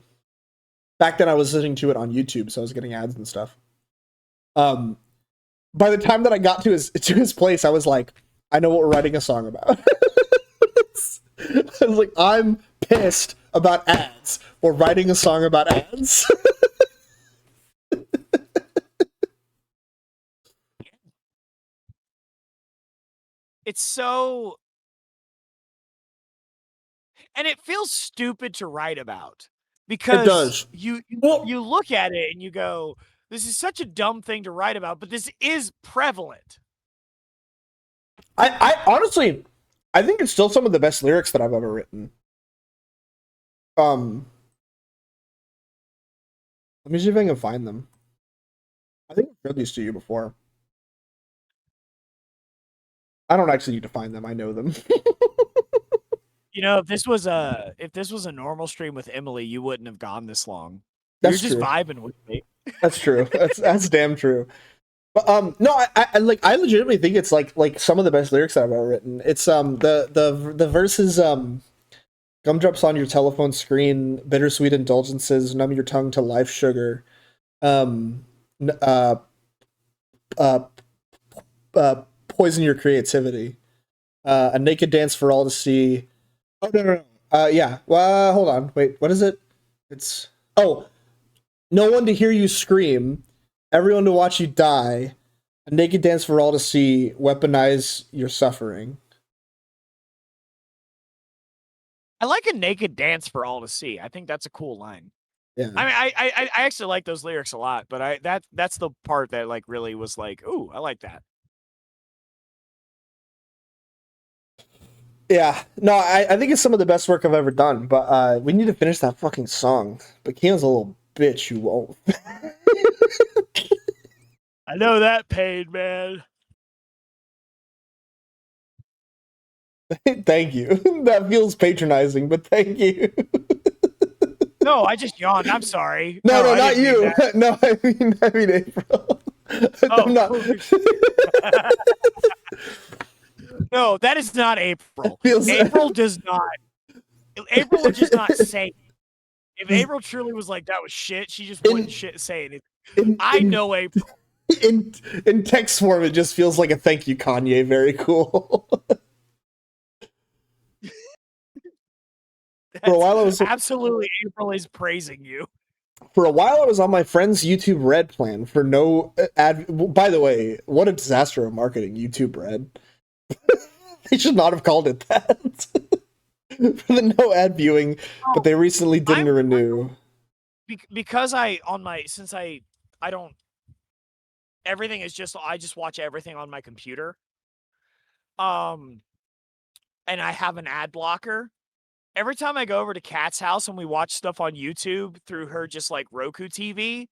back then I was listening to it on YouTube, so I was getting ads and stuff. um by the time that I got to his place, I was like, I know what we're writing a song about. I was like, I'm pissed about ads. We're writing a song about ads. It's so, and it feels stupid to write about It because does. you Well, you look at it and you go, this is such a dumb thing to write about, but this is prevalent. I honestly, I think it's still some of the best lyrics that I've ever written. Um, Let me see if I can find them. I think I've showed these to you before. I don't actually need to find them. I know them. You know, if this was a normal stream with Emily, you wouldn't have gone this long. You're That's just true. vibing with me. That's true. That's damn true. But no, I legitimately think it's like some of the best lyrics I've ever written. It's the verses gumdrops on your telephone screen, bittersweet indulgences, numb your tongue to life sugar, um, uh, uh, poison your creativity, a naked dance for all to see. Oh no. Yeah. Well, hold on. Wait. What is it? It's no one to hear you scream, everyone to watch you die, a naked dance for all to see, weaponize your suffering. I like a naked dance for all to see. I think that's a cool line. Yeah. I mean, I actually like those lyrics a lot, but that's the part that like really was like, ooh, I like that. Yeah. No, I think it's some of the best work I've ever done, but we need to finish that fucking song. But Keon's a little bitch who won't. I know that pain, man. Thank you. That feels patronizing, but thank you. No, I just yawned. I'm sorry. No, I not didn't mean you. that. No, I mean April. Oh, I'm not. No, that is not April. Feels April does not. April would just not say. If April truly was like that was shit, she just wouldn't say anything. I know April. In text form, it just feels like a thank you, Kanye. Very cool. For a while, I was absolutely April is praising you. For a while, I was on my friend's YouTube Red plan for no ad. By the way, what a disaster of marketing, YouTube Red. They should not have called it that. For the no ad viewing, but they recently didn't renew. Because since I don't, everything is just, I just watch everything on my computer. And I have an ad blocker. Every time I go over to Kat's house and we watch stuff on YouTube through her just like Roku TV,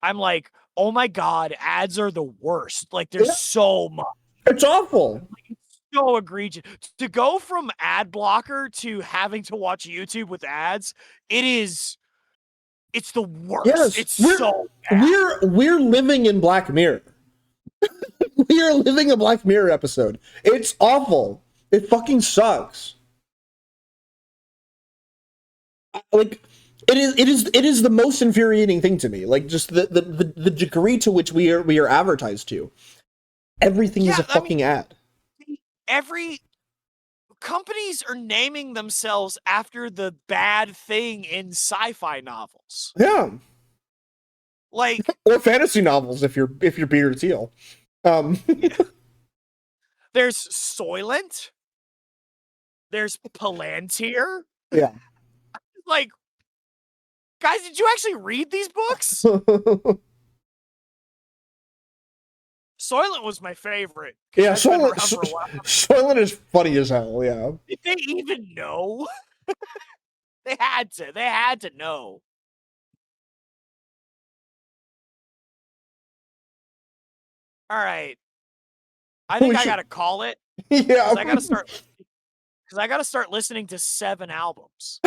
I'm like, oh my God, ads are the worst. Like there's so much. It's awful. Like, it's so egregious. To go from ad blocker to having to watch YouTube with ads, it's the worst. Yes, it's so bad. We're living in Black Mirror. We are living a Black Mirror episode. It's awful. It fucking sucks. Like it is the most infuriating thing to me. Like just the degree to which we are advertised to. Everything is a fucking ad. Every companies are naming themselves after the bad thing in sci-fi novels. Yeah. Like or fantasy novels if you're Peter Thiel. Yeah. There's Soylent. There's Palantir. Yeah. Like, guys, did you actually read these books? Soylent was my favorite. Yeah, Soylent is funny as hell, yeah. Did they even know? They had to know. All right. I think I gotta call it. Yeah. I gotta start listening to 7 albums.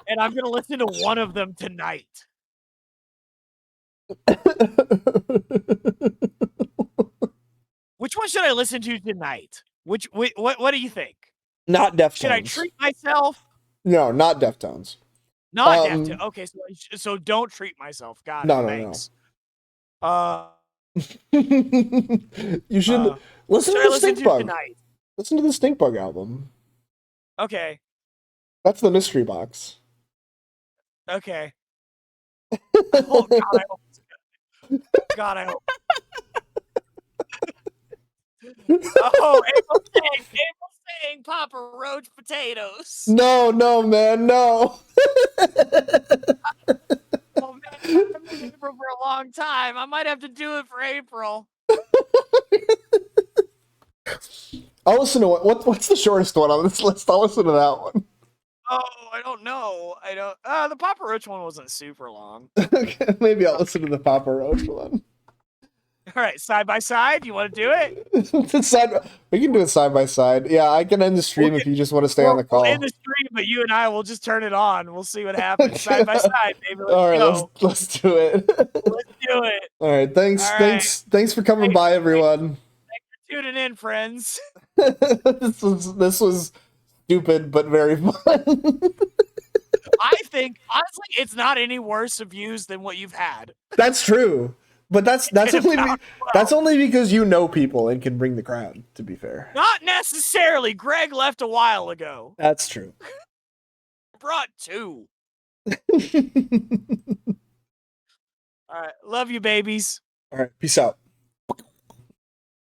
And I'm gonna listen to one of them tonight. Which one should I listen to tonight? What do you think? Not Deftones. Should I treat myself? No, not Deftones. Not Deftones. Okay, so don't treat myself. Got it. No, Thanks. You should listen to the Stink Bug. Tonight? Listen to the Stink Bug album. Okay. That's the mystery box. Okay. Oh God, I hope it's good. God, I hope. Oh, April saying Papa Roach potatoes. No, man, no. Oh man, I've been April for a long time. I might have to do it for April. I'll listen to what's the shortest one on this list? I'll listen to that one. Oh, I don't know. The Papa Roach one wasn't super long. Okay, maybe I'll listen to the Papa Roach one. All right, side by side. You want to do it? We can do it side by side. Yeah, I can end the stream if you just want to stay on the We'll end call. the stream, but you and I will just turn it on. We'll see what happens. Side by side, baby. Let's All right, go. let's do it. Let's do it. All right, All right. thanks for coming Hey, by, everyone. thanks for tuning in, friends. This was stupid but very fun. I think honestly, it's not any worse of views than what you've had. That's true, but that's In only about 12. that's only because you know people and can bring the crowd. To be fair, Not necessarily. Greg left a while ago. that's true. Brought 2. All right, love you, babies. All right, peace out.